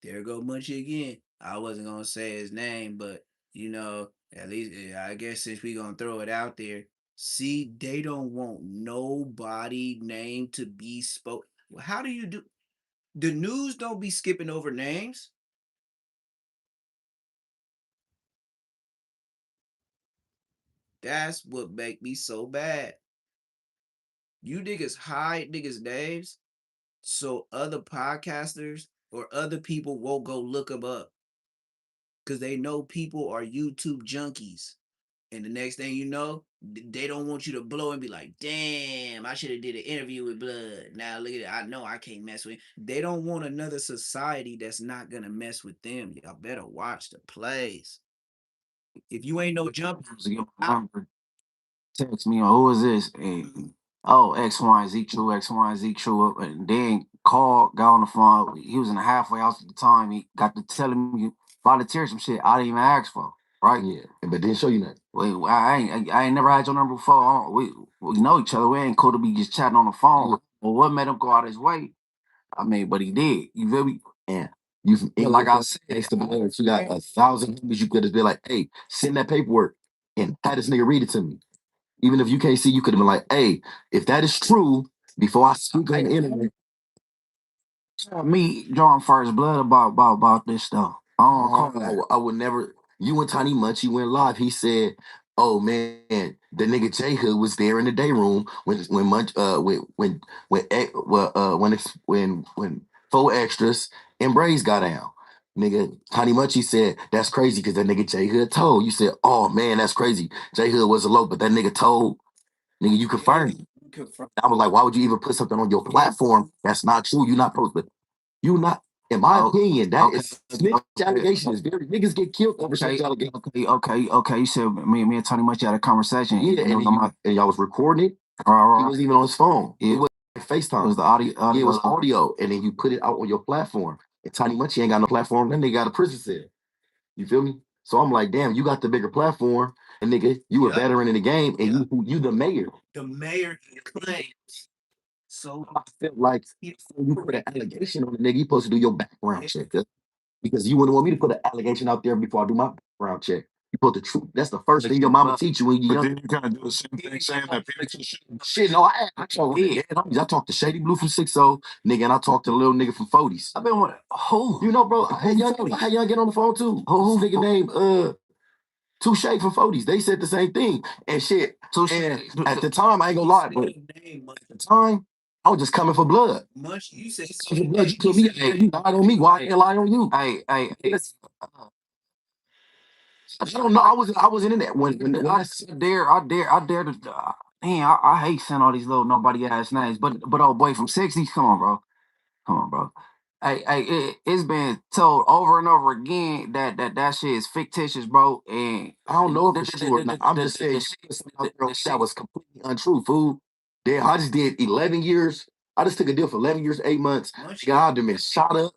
There go Munchie again. I wasn't going to say his name, but, you know, at least I guess since we going to throw it out there, see, they don't want nobody name to be spoke. How do you do? The news don't be skipping over names. That's what make me so bad. You niggas hide niggas' names so other podcasters or other people won't go look them up. Because they know people are YouTube junkies. And the next thing you know, they don't want you to blow and be like, damn, I should have did an interview with Blood. Now look at it. I know I can't mess with him. They don't want another society that's not going to mess with them. Y'all better watch the plays. If you ain't no jump, text me, who is this? And oh, X, Y, and Z, true, X, Y, and Z, true. And then called, got on the phone. He was in the halfway house at the time. He got to telling me, volunteer some shit I didn't even ask for. Right? Yeah, but didn't show you nothing. Wait, I ain't never had your number before. We know each other. We ain't cool to be just chatting on the phone. Well, what made him go out his way? I mean, but he did. You feel me? And like I said, you got 1,000 numbers. You could have been like, hey, send that paperwork and had this nigga read it to me. Even if you can't see, you could have been like, hey, if that is true, before I speak on the internet, me drawing first blood about this stuff. I would never. You and Tiny Munchie went live. He said, "Oh man, the nigga Jhood was there in the day room when four extras and Braze got down." Nigga, Tiny Munchie said, "That's crazy because that nigga Jhood told." You said, "Oh man, that's crazy. Jhood was low, but that nigga told." Nigga, you confirmed. I was like, why would you even put something on your platform that's not true? You're not supposed to. You not. In my opinion, that is snitch allegation is very niggas get killed over snitch allegation. Okay. You said me and Tony Munchie had a conversation. Yeah, and y'all was recording it. He wasn't even on his phone. It was FaceTime. It was the audio. It was audio, and then you put it out on your platform. And Tony Munchie ain't got no platform. Then they got a prison cell. You feel me? So I'm like, damn, you got the bigger platform, and nigga, you a veteran in the game, and you the mayor. The mayor claims. So I felt like you put an allegation on the nigga, you supposed to do your background check. Because you wouldn't want me to put an allegation out there before I do my background check. You put the truth. That's the first thing your mama teach you when you're young. But then you kind of do the same thing saying that people shit. No, I talked to Shady Blue from 60, nigga, and I talked to the little nigga from 40s. I've been with you know, bro. I had young get on the phone too. Who nigga named Touche from 40s. They said the same thing. And shit. And at the time, I ain't gonna lie, but at the time, I was just coming for blood. You said blood. You killed me. You lied on me. Why I can't lie on you? Hey. I don't know. I wasn't in that when I dare to. Man, I hate saying all these little nobody ass names, but old boy from 60s, come on, bro. Hey, it's been told over and over again that shit is fictitious, bro. And I don't know if it's true or not. I'm just saying that was completely untrue, fool. Damn, I just did 11 years. I just took a deal for 11 years, 8 months. God, I've been shot up.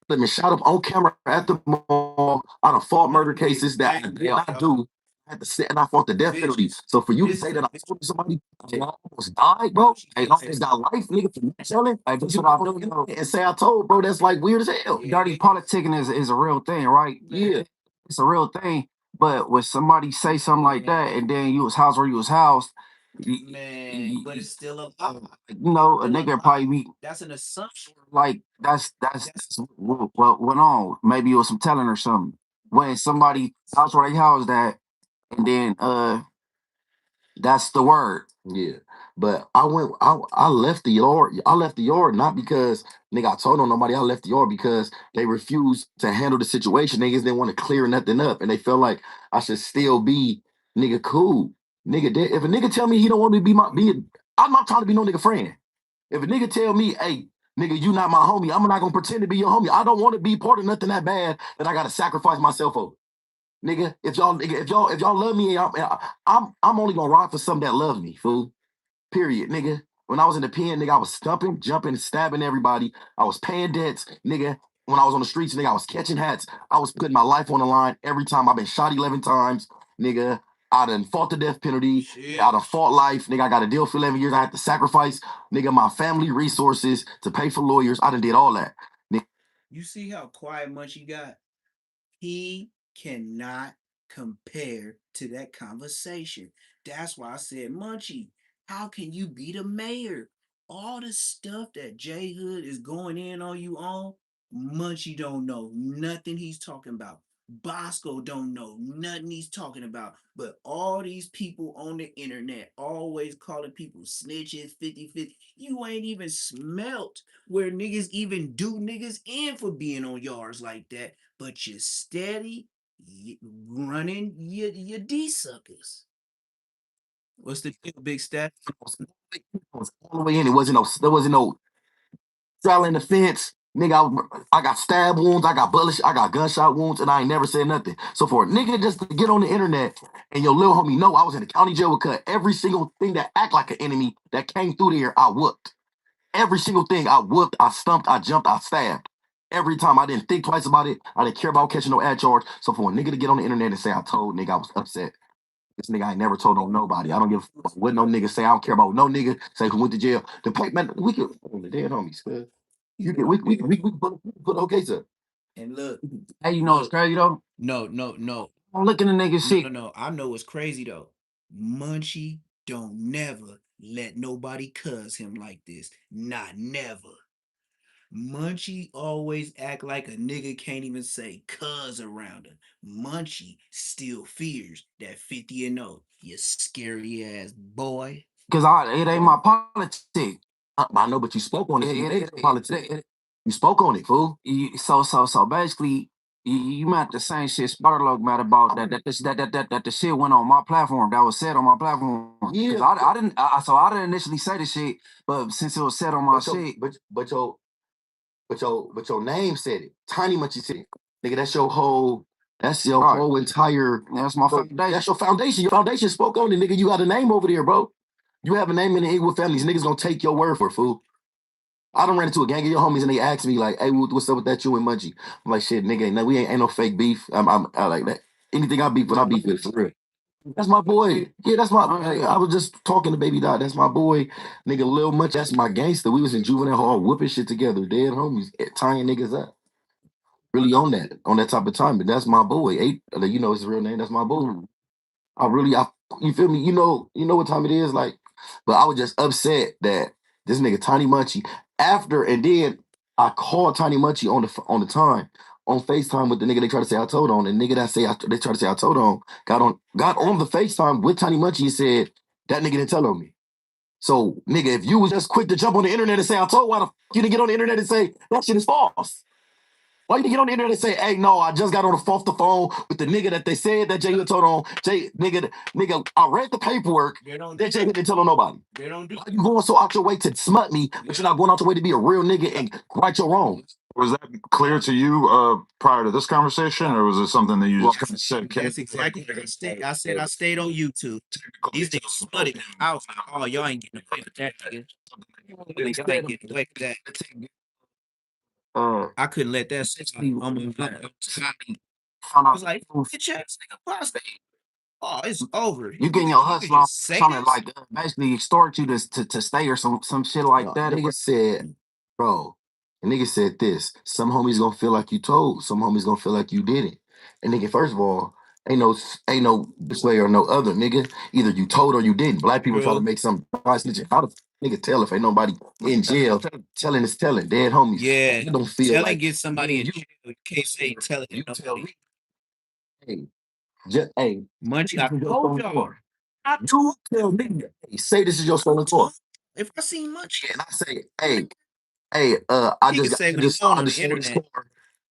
I've been shot up on camera at the mall. I done fought murder cases that I did not do. I had to sit and I fought the death penalty. So for you to say that I told somebody I almost died, bro, I almost got life, nigga, for not telling. That's what I do. And say I told, bro, that's like weird as hell. Dirty politicking is a real thing, right? Yeah. It's a real thing. But when somebody say something like that, and then you was housed where you was housed, Man, but it's still a you know, a nigga probably be that's an assumption. like that's what went on. Maybe it was some telling or something. When somebody house where they housed that, and then that's the word. Yeah. But I left the yard. I left the yard not because nigga I told on nobody. I left the yard because they refused to handle the situation. Niggas didn't want to clear nothing up. And they felt like I should still be nigga cool. Nigga, if a nigga tell me he don't want me to I'm not trying to be no nigga friend. If a nigga tell me, hey, nigga, you not my homie, I'm not gonna pretend to be your homie. I don't want to be part of nothing that bad that I gotta sacrifice myself over. Nigga, if y'all love me, I'm only gonna ride for something that loves me, fool. Period, nigga. When I was in the pen, nigga, I was stumping, jumping, stabbing everybody. I was paying debts, nigga. When I was on the streets, nigga, I was catching hats. I was putting my life on the line every time. I've been shot 11 times, nigga. I done fought the death penalty. Shit. I done fought life, nigga. I got a deal for 11 years. I had to sacrifice, nigga, my family resources to pay for lawyers. I done did all that. You see how quiet Munchie got? He cannot compare to that conversation. That's why I said, Munchie, how can you be the mayor? All the stuff that Jhood is going in on you on, Munchie don't know nothing he's talking about. Bosco don't know nothing he's talking about. But all these people on the internet always calling people snitches, 50-50. You ain't even smelt where niggas even do niggas in for being on yards like that. But you're steady running your D suckers. What's the deal, Big Stat? All the way in. There wasn't no straddling the fence. Nigga, I got stab wounds, I got bullets, I got gunshot wounds, and I ain't never said nothing. So for a nigga just to get on the internet and your little homie know I was in the county jail with cut, every single thing that act like an enemy that came through there, I whooped. Every single thing I whooped, I stumped, I jumped, I stabbed. Every time I didn't think twice about it. I didn't care about catching no ad charge. So for a nigga to get on the internet and say I told nigga I was upset. This nigga I ain't never told on nobody. I don't give a fuck what no nigga say. I don't care about what no nigga say who went to jail. The pay man, we could on the dead homies. You can we put okay sir. And look, Hey, you know it's crazy though. no. I'm looking at niggas shit. No. I know it's crazy though. Munchie don't never let nobody cuz him like this. Not never. Munchie always act like a nigga can't even say cuz around him. Munchie still fears that 50 and 0. You scary ass boy. Cause it ain't my politics. I know, but you spoke on it. Politics. You spoke on it, fool. So basically, you meant the same shit Sputterlock mad about that the shit went on my platform. That was said on my platform. Yeah. 'Cause I didn't initially say the shit, but since it was said on my shit, But your name said it. Tiny Munchie said it. Nigga, that's your whole whole entire that's my foundation. That's your foundation. Your foundation spoke on it, nigga. You got a name over there, bro. You have a name in the Inglewood families. Niggas gonna take your word for it, fool. I done ran into a gang of your homies and they asked me like, "Hey, what's up with that you and Munchie?" I'm like, "Shit, nigga, we ain't no fake beef. I like that. Anything I beef with, I beef with for real." That's my boy. Yeah, that's my. I was just talking to Baby Dot. That's my boy, nigga. Lil Munch. That's my gangster. We was in juvenile hall whooping shit together, dead homies, tying niggas up. Really on that type of time. But that's my boy. You know his real name. That's my boy. You feel me? You know what time it is, like. But I was just upset that this nigga Tiny Munchie and then I called Tiny Munchie on the time on FaceTime with the nigga they try to say I told on, and nigga they try to say I told on got on the FaceTime with Tiny Munchie and said that nigga didn't tell on me. So nigga, if you was just quick to jump on the internet and say I told, why the fuck you didn't get on the internet and say that shit is false? Why you didn't get on the internet and say, hey, no, I just got off the phone with the nigga that they said that Jay told on. Nigga, I read the paperwork that Jay didn't tell on nobody. They don't do. Why you going so out your way to smut me, but you're not going out your way to be a real nigga and right your wrongs? Was that clear to you prior to this conversation, or was it something that you just kind of said? That's exactly what I said. I said I stayed on YouTube. These niggas flooded. I was like, oh, y'all ain't getting away with that, nigga. Y'all ain't getting away with that. I couldn't let that sit on my I was like, bitch ass nigga, pasta. Oh, it's over. You getting your hustle on trying to like basically extort you to stay or some shit like that. Nigga said, bro, the nigga said this. Some homies gonna feel like you told. Some homies gonna feel like you didn't. And nigga, first of all, Ain't no this way or no other, nigga. Either you told or you didn't. Black people try to True. make some snitching. How the nigga tell if ain't nobody in jail? Telling is telling. Dead homies. Yeah. I don't feel Telling like get somebody in you, jail. You can't say telling you nobody. tell me. Hey, just hey, Munchie, I this is your told stolen y'all. car. You tell me. Hey, say this is your stolen car. If I see Munchie, And I say, hey, I he can just say I what he just want I on the just stole this internet. car.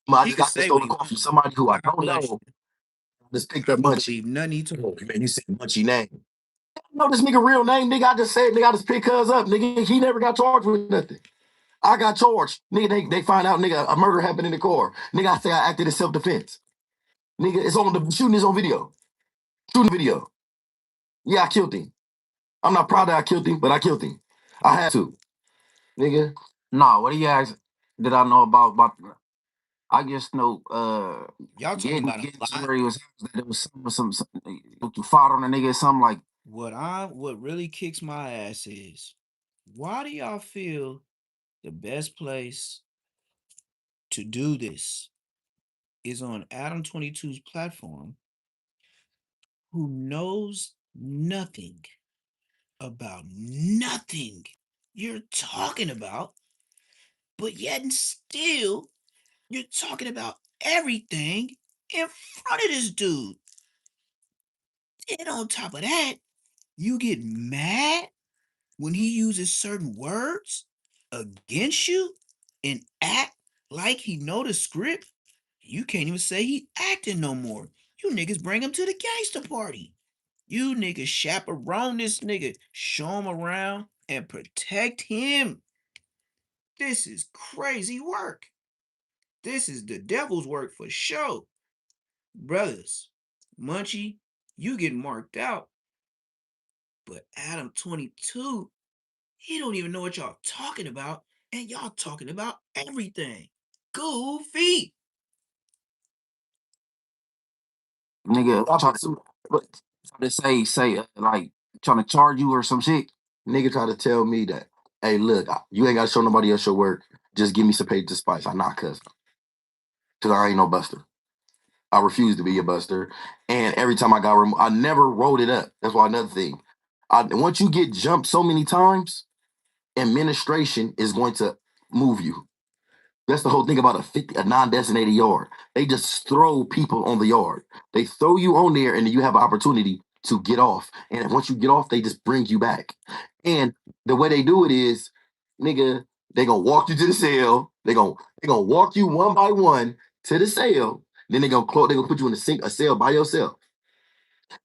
I He just can got this say what stolen he car wants. from somebody who I God don't bless know. you. Just picked I up don't Munchie. believe nothing he told. Man, you said Munchie name. No, this nigga real name, nigga. I just said, nigga, I just picked cuz up, nigga. He never got charged with nothing. I got charged. Nigga, they find out, nigga, a murder happened in the car. Nigga, I say I acted in self-defense. Nigga, it's on the shooting is on video. Shooting video. Yeah, I killed him. I'm not proud that I killed him, but I killed him. I had to. Nigga. Nah, what do you ask? Did I know about? I just know Y'all talking getting about a to lot. where he was that it was some you fought on a nigga or something like. What really kicks my ass is, why do y'all feel the best place to do this is on Adam 22's platform, who knows nothing about nothing you're talking about, but yet and still you're talking about everything in front of this dude. And on top of that, you get mad when he uses certain words against you and act like he know the script. You can't even say he acting no more. You niggas bring him to the gangster party. You niggas chaperone this nigga, show him around and protect him. This is crazy work. This is the devil's work for sure. Brothers, Munchie, you get marked out. But Adam 22, he don't even know what y'all talking about, and y'all talking about everything. Goofy. Nigga try to say like trying to charge you or some shit. Nigga try to tell me that, hey, look, you ain't got to show nobody else your work. Just give me some pages of spice. I not cuz. Because I ain't no buster. I refuse to be a buster. And every time I got removed, I never wrote it up. That's why another thing. Once you get jumped so many times, administration is going to move you. That's the whole thing about a non-designated yard. They just throw people on the yard. They throw you on there, and then you have an opportunity to get off. And once you get off, they just bring you back. And the way they do it is, nigga, they gonna walk you to the cell. They gonna walk you one by one to the cell. Then they gonna close. They gonna put you in a cell by yourself.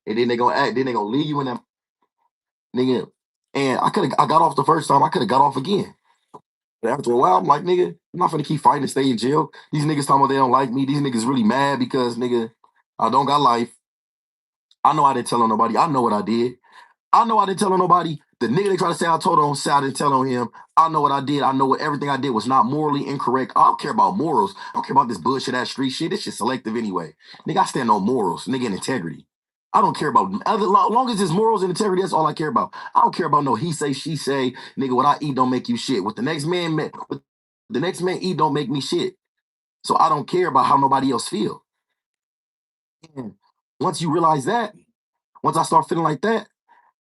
And then they gonna act. Then they gonna leave you in that nigga. And I got off the first time. I could have got off again. But after a while, I'm like, nigga, I'm not gonna keep fighting and stay in jail. These niggas talking about they don't like me. These niggas really mad because, nigga, I don't got life. I know I didn't tell on nobody. I know what I did. I know I didn't tell on nobody. The nigga they try to say I told on, say I didn't tell on him. I know what I did. I know what everything I did was not morally incorrect. I don't care about morals. I don't care about this bullshit ass street shit. This shit selective anyway. Nigga, I stand on morals, nigga, and integrity. I don't care about other long as it's morals and integrity, that's all I care about. I don't care about no he say, she say, nigga, what I eat don't make you shit. What the next man eat don't make me shit. So I don't care about how nobody else feel. And once you realize that, once I start feeling like that,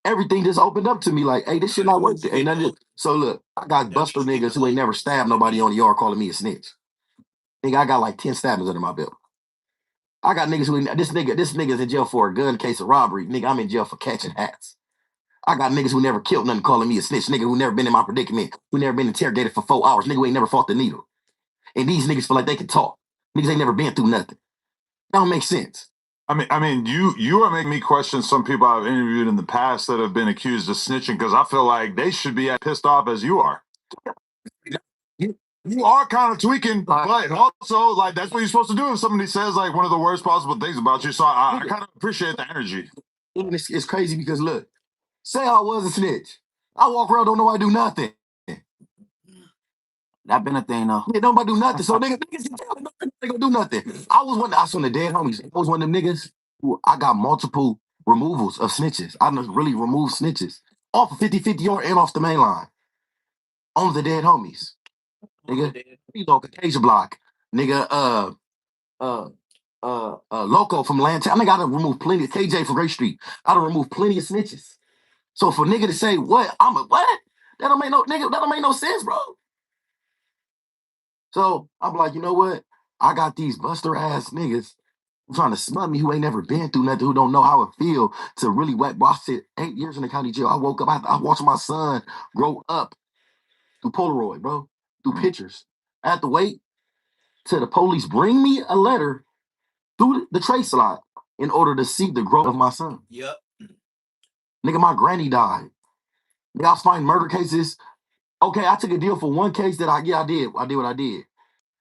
everything just opened up to me like, hey, this shit not worth it. Ain't nothing. So look, I got buster niggas who ain't never stabbed nobody on the yard calling me a snitch. Nigga, I got like 10 stabbings under my belt. I got niggas who this nigga's in jail for a gun case of robbery. Nigga, I'm in jail for catching hats. I got niggas who never killed nothing calling me a snitch. Nigga who never been in my predicament, who never been interrogated for 4 hours. Nigga who ain't never fought the needle. And these niggas feel like they can talk. Niggas ain't never been through nothing. That don't make sense. I mean, you are making me question some people I've interviewed in the past that have been accused of snitching because I feel like they should be as pissed off as you are. You are kind of tweaking, but also like that's what you're supposed to do if somebody says like one of the worst possible things about you. So I kind of appreciate the energy. It's crazy because look, say I was a snitch. I walk around, don't know I do nothing. That been a thing though. Yeah, nobody do nothing. So niggas they gonna do nothing. I was on the dead homies. I was one of them niggas who I got multiple removals of snitches. I done really removed snitches off of 50-50 yard and off the main line. On the dead homies. Nigga, you know, Caucasian block. Nigga, Loco from Lantown. I gotta remove plenty. KJ from Great Street. I done remove plenty of snitches. So for nigga to say what I'm a what? That don't make no nigga. That don't make no sense, bro. So I'm like, you know what? I got these buster ass niggas trying to smut me who ain't never been through nothing, who don't know how it feel to really wet. Bro, I sit 8 years in the county jail. I woke up. I watched my son grow up through Polaroid, bro, through pictures. I had to wait till the police bring me a letter through the trace slot in order to see the growth of my son. Yep. Nigga, my granny died. Nigga, I was fighting murder cases. Okay, I took a deal for one case that I did. I did what I did.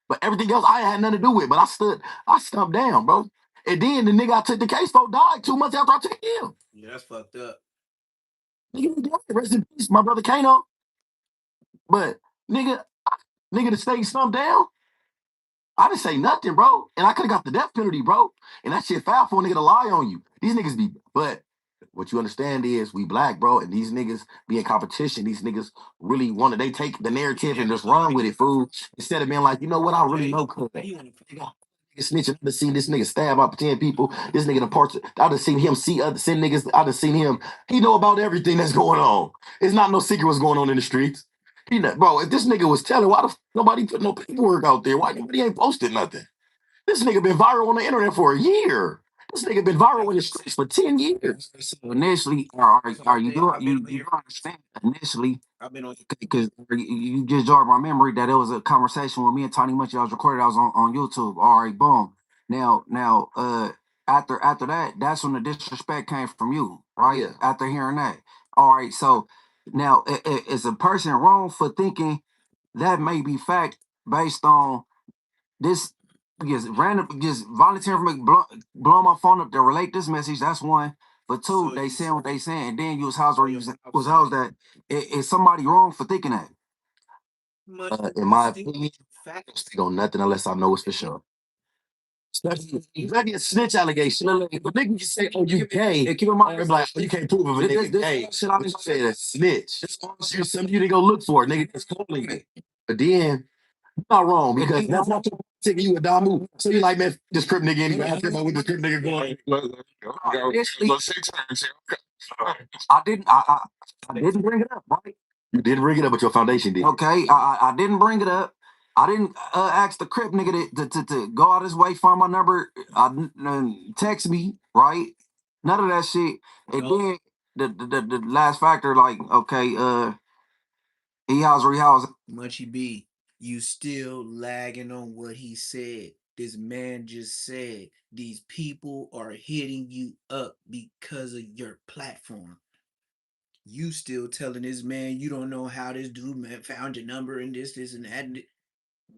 But everything else I had nothing to do with. But I stumped down, bro. And then the nigga I took the case for died 2 months after I took the deal. Yeah, that's fucked up. Nigga, rest in peace, my brother Kano. But nigga, the state stumped down. I didn't say nothing, bro. And I could have got the death penalty, bro. And that shit foul for a nigga to lie on you. These niggas be, but what you understand is we black, bro, and these niggas be in competition. These niggas really want to, they take the narrative and just run with it, fool. Instead of being like, you know what, I really know cuz. Nigga snitching. I done seen this nigga stab out 10 people. This nigga in parts. I done seen him see other send niggas. I done seen him. He know about everything that's going on. It's not no secret what's going on in the streets. He not, bro, if this nigga was telling, why the nobody put no paperwork out there? Why nobody ain't posted nothing? This nigga been viral on the internet for a year. This nigga been viral in the streets for 10 years. So initially, are you understand initially? I've been on. Because you just jogged my memory that it was a conversation with me and Tony Munch. I was recorded. I was on YouTube. All right, boom. Now, after that, that's when the disrespect came from you, right? Yeah. After hearing that, all right. So now, is a person wrong for thinking that may be fact based on this? Just random, just volunteering for me, blowing my phone up to relate this message. That's one. But two, So they you saying said- what they saying. Then you was housed where you Yeah, was housed at. Is somebody wrong for thinking that? In my opinion, I don't speak on nothing unless I know it's for sure. Especially a snitch allegation. But nigga can say, oh, you gay. And keep in mind, Or be like, oh, you can't prove if a nigga this gay. shit I But been you say a snitch. It's something you didn't go look for. Nigga, it's calling it. But then, you're not wrong because that's not your ticket. You a Damu. So you like, man, this crip nigga anyway. I don't care about what this crip nigga going. Let's take turns here. I didn't bring it up, right? You didn't bring it up, but your foundation did. Okay, I didn't bring it up. I didn't ask the crip nigga to go out his way, find my number, text me, right? None of that shit. And then the last factor, like, okay, he house where he house. Munchy B, you still lagging on what he said. This man just said these people are hitting you up because of your platform. You still telling this man you don't know how this dude man found your number and this, and that.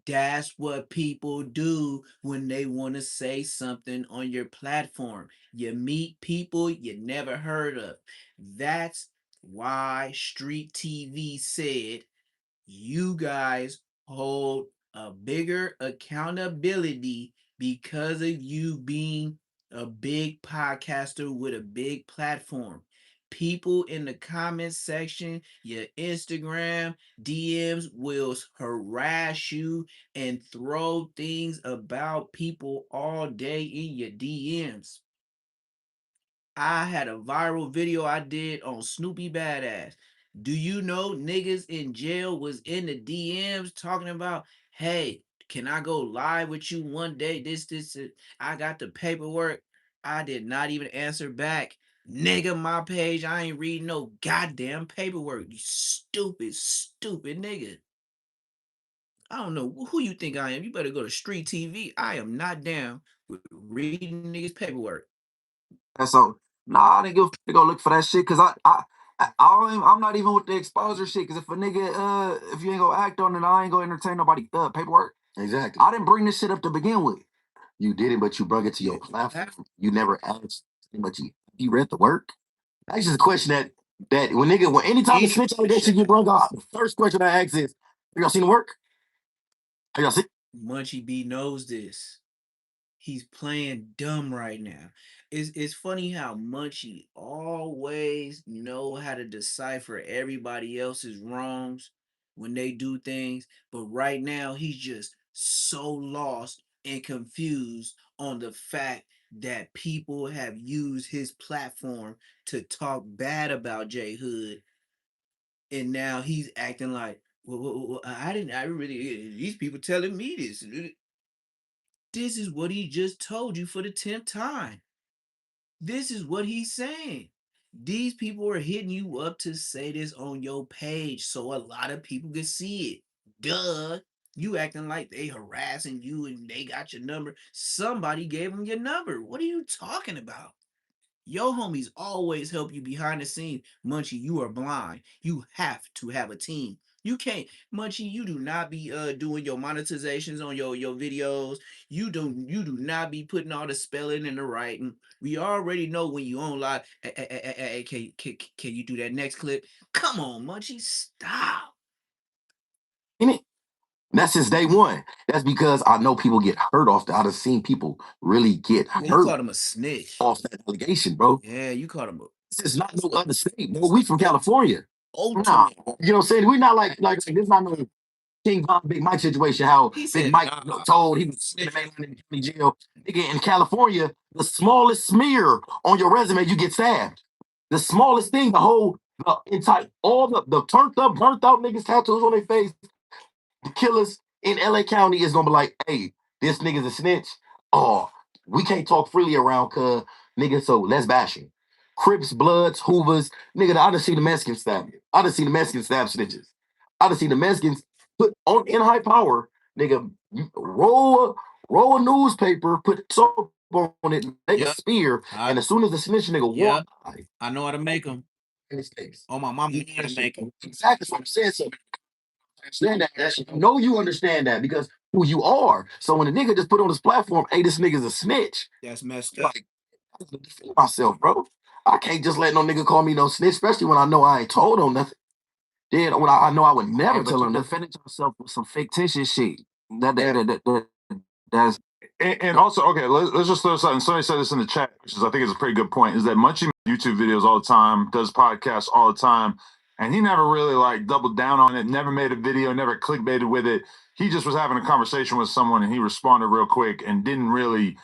That's what people do when they want to say something on your platform. You meet people you never heard of. That's why Street TV said you guys hold a bigger accountability because of you being a big podcaster with a big platform. People in the comment section, your Instagram DMs will harass you and throw things about people all day in your DMs. I had a viral video I did on Snoopy Badass. Do you know niggas in jail was in the DMs talking about, hey, can I go live with you one day? This. I got the paperwork. I did not even answer back. Nigga, my page, I ain't reading no goddamn paperwork. You stupid nigga. I don't know who you think I am. You better go to Street TV. I am not down with reading niggas paperwork. And so, nah, I didn't give a fuck to go look for that shit because I'm not even with the exposure shit. Because if a nigga, if you ain't gonna act on it, I ain't gonna entertain nobody paperwork. Exactly. I didn't bring this shit up to begin with. You did it, but you brought it to your platform. You never asked, but you read the work. That's just a question that when anytime the snitch allegation get brought up, the first question I ask is, have y'all seen the work? Have y'all seen? Munchy B knows this. He's playing dumb right now. It's funny how Munchy always know how to decipher everybody else's wrongs when they do things, but right now he's just so lost and confused on the fact that people have used his platform to talk bad about J Hood, and now he's acting like, well, I didn't. I really. These people telling me this. This is what he just told you for the 10th time. This is what he's saying. These people are hitting you up to say this on your page so a lot of people can see it. Duh. You acting like they harassing you and they got your number. Somebody gave them your number. What are you talking about? Your homies always help you behind the scenes. Munchie, you are blind. You have to have a team. You can't, Munchie, you do not be doing your monetizations on your videos. You do not be putting all the spelling and the writing. We already know when you on live. Hey, can you do that next clip? Come on, Munchie, stop. That's since day one. That's because I know people get hurt off that. I've seen people really get Well, you hurt called him a snitch. off that allegation, bro. Yeah, you called him a This is not no other state, bro. We from California. ultimate. Nah, you know what I'm saying? We're not like this is not no King Von Big Mike situation. How He Big said, Mike nah. told he was in the county jail. Nigga, in California, the smallest smear on your resume, you get stabbed. The smallest thing, the entire, all the turned up, burnt out niggas tattoos on their face, the killers in LA County is gonna be like, hey, this nigga's a snitch. Oh, we can't talk freely around cuz nigga, so let's bash him. Crips, Bloods, Hoovers, nigga, I done seen the Mexicans stab you. I done seen the Mexicans stab snitches. I done seen the Mexicans put on in high power, nigga, roll a newspaper, put soap on it, make a spear, and as soon as the snitch nigga walk by, I know how to make them. in his face. Oh, my mom, you know how to make them. Exactly what I'm saying. So understand that. I know you understand that because who you are. So when a nigga just put on his platform, hey, this nigga's a snitch. That's messed up. Like, I have to defend myself, bro. I can't just let no nigga call me no snitch, especially when I know I ain't told him nothing. Then when I know I would never tell him nothing. Defending yourself with some fictitious shit. That's And also, okay, let's just throw something. Somebody said this in the chat, which is I think is a pretty good point. Is that Munchie makes YouTube videos all the time, does podcasts all the time, and he never really like doubled down on it. Never made a video, never clickbaited with it. He just was having a conversation with someone, and he responded real quick and didn't really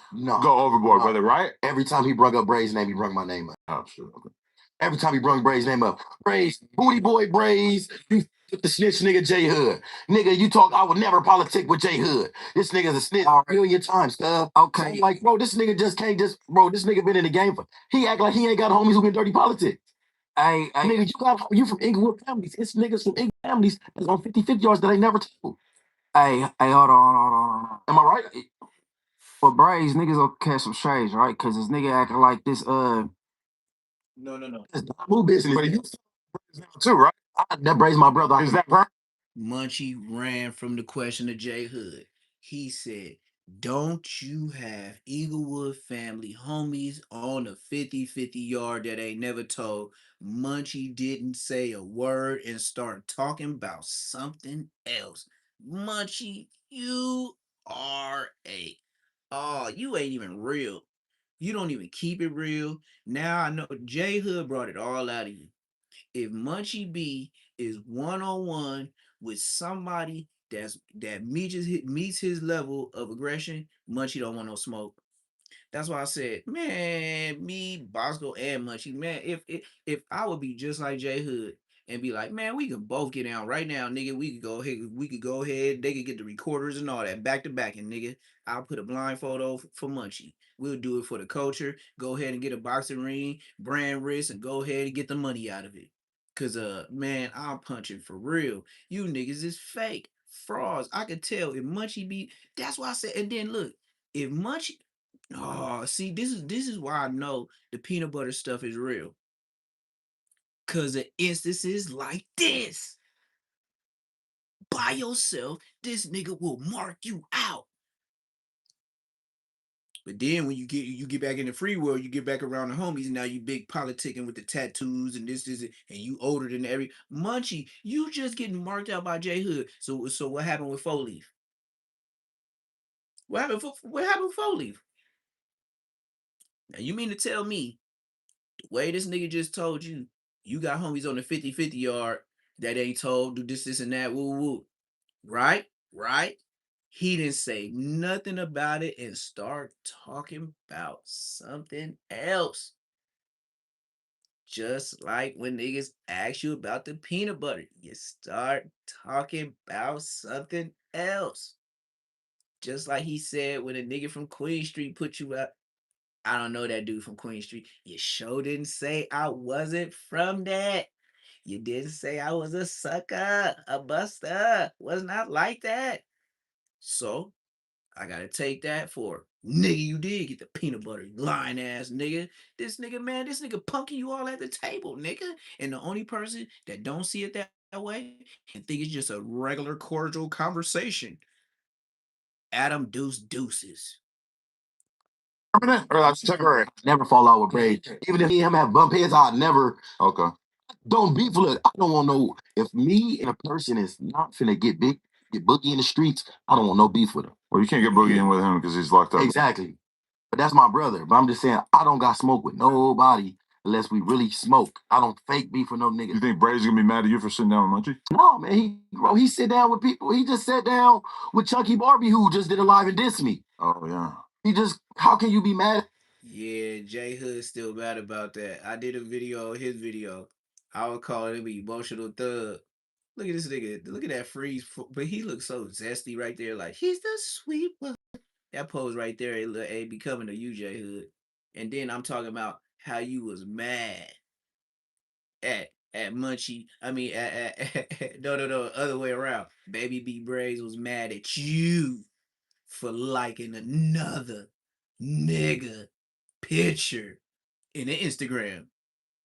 go overboard with it, right? Every time he brought up Bray's name, he brought my name up. Oh, sure. Okay. Every time he brought Bray's name up, Bray's booty boy Bray's. You with the snitch nigga J Hood. Nigga, you talk, I would never politic with J Hood. This nigga's a snitch a million times, cuz. okay. So I'm like, bro, this nigga just can't just, bro, this nigga been in the game for, he act like he ain't got homies who been dirty politics. Hey, Nigga, you from Inglewood families. It's niggas from Inglewood families that's on 50-50 yards that they never told. Hey, hold on. Am I right? For Braves, niggas will catch some strays, right? Cause this nigga acting like this No. It's Damu business. But you too, right? That Bray's my brother. Is that right? Munchie ran from the question of J Hood. He said, don't you have Eaglewood family homies on a 50-50 yard that ain't never told? Munchie didn't say a word and start talking about something else. Munchie, you are you ain't even real. You don't even keep it real. Now I know J Hood brought it all out of you. If Munchie B is one-on-one with somebody that meets his level of aggression, Munchie don't want no smoke. That's why I said, man, me, Bosco, and Munchie, man, if I would be just like J Hood and be like, man, we could both get down right now, nigga. We could go ahead, they could get the recorders and all that back to back, and nigga, I'll put a blindfold over for Munchie. We'll do it for the culture. Go ahead and get a boxing ring, brand wrist, and go ahead and get the money out of it. Cause man, I'm punching for real. You niggas is fake. Frauds. I could tell if Munchie be, that's why I said, and then look, if Munchie, oh, see, this is why I know the peanut butter stuff is real. Cause of instances like this. By yourself, this nigga will mark you out. But then when you get back in the free world, you get back around the homies, and now you big politicking with the tattoos and this, and you older than every Munchie. You just getting marked out by J Hood. So what happened with 4-Leaf? What happened with 4-Leaf? Now you mean to tell me the way this nigga just told you, you got homies on the 50-50 yard that ain't told, do this, and that, woo woo. Right? He didn't say nothing about it and start talking about something else. Just like when niggas ask you about the peanut butter, you start talking about something else. Just like he said when a nigga from Queen Street put you up. I don't know that dude from Queen Street. You sure didn't say I wasn't from that. You didn't say I was a sucker, a buster. Was not like that. So I gotta take that for nigga. You did get the peanut butter, lying ass nigga. This nigga, man, this nigga punking you all at the table, nigga. And the only person that don't see it that way and think it's just a regular cordial conversation. Adam Deuce Deuces. Permanent or that's temporary? Never fall out with Braid. Even if me and him have bump heads, I'll never. Okay. Don't beef with it. I don't want no. If me and a person is not finna get boogie in the streets, I don't want no beef with him. Well, you can't get Boogie in with him because he's locked up. Exactly. But that's my brother. But I'm just saying, I don't got smoke with nobody unless we really smoke. I don't fake beef with no nigga. You think Brady's gonna be mad at you for sitting down with Munchie? No, man. He sit down with people. He just sat down with Chunky Barbie, who just did a live and dissed me. Oh yeah. How can you be mad? Yeah, Jhood still mad about that. I did a video, his video. I would call him an emotional thug. Look at this nigga. Look at that freeze. But he looks so zesty right there. Like, he's the sweet one. That pose right there, it be coming to you, Jhood. And then I'm talking about how you was mad at Munchie. I mean, no, other way around. Baby B Braves was mad at you for liking another nigga picture in the Instagram.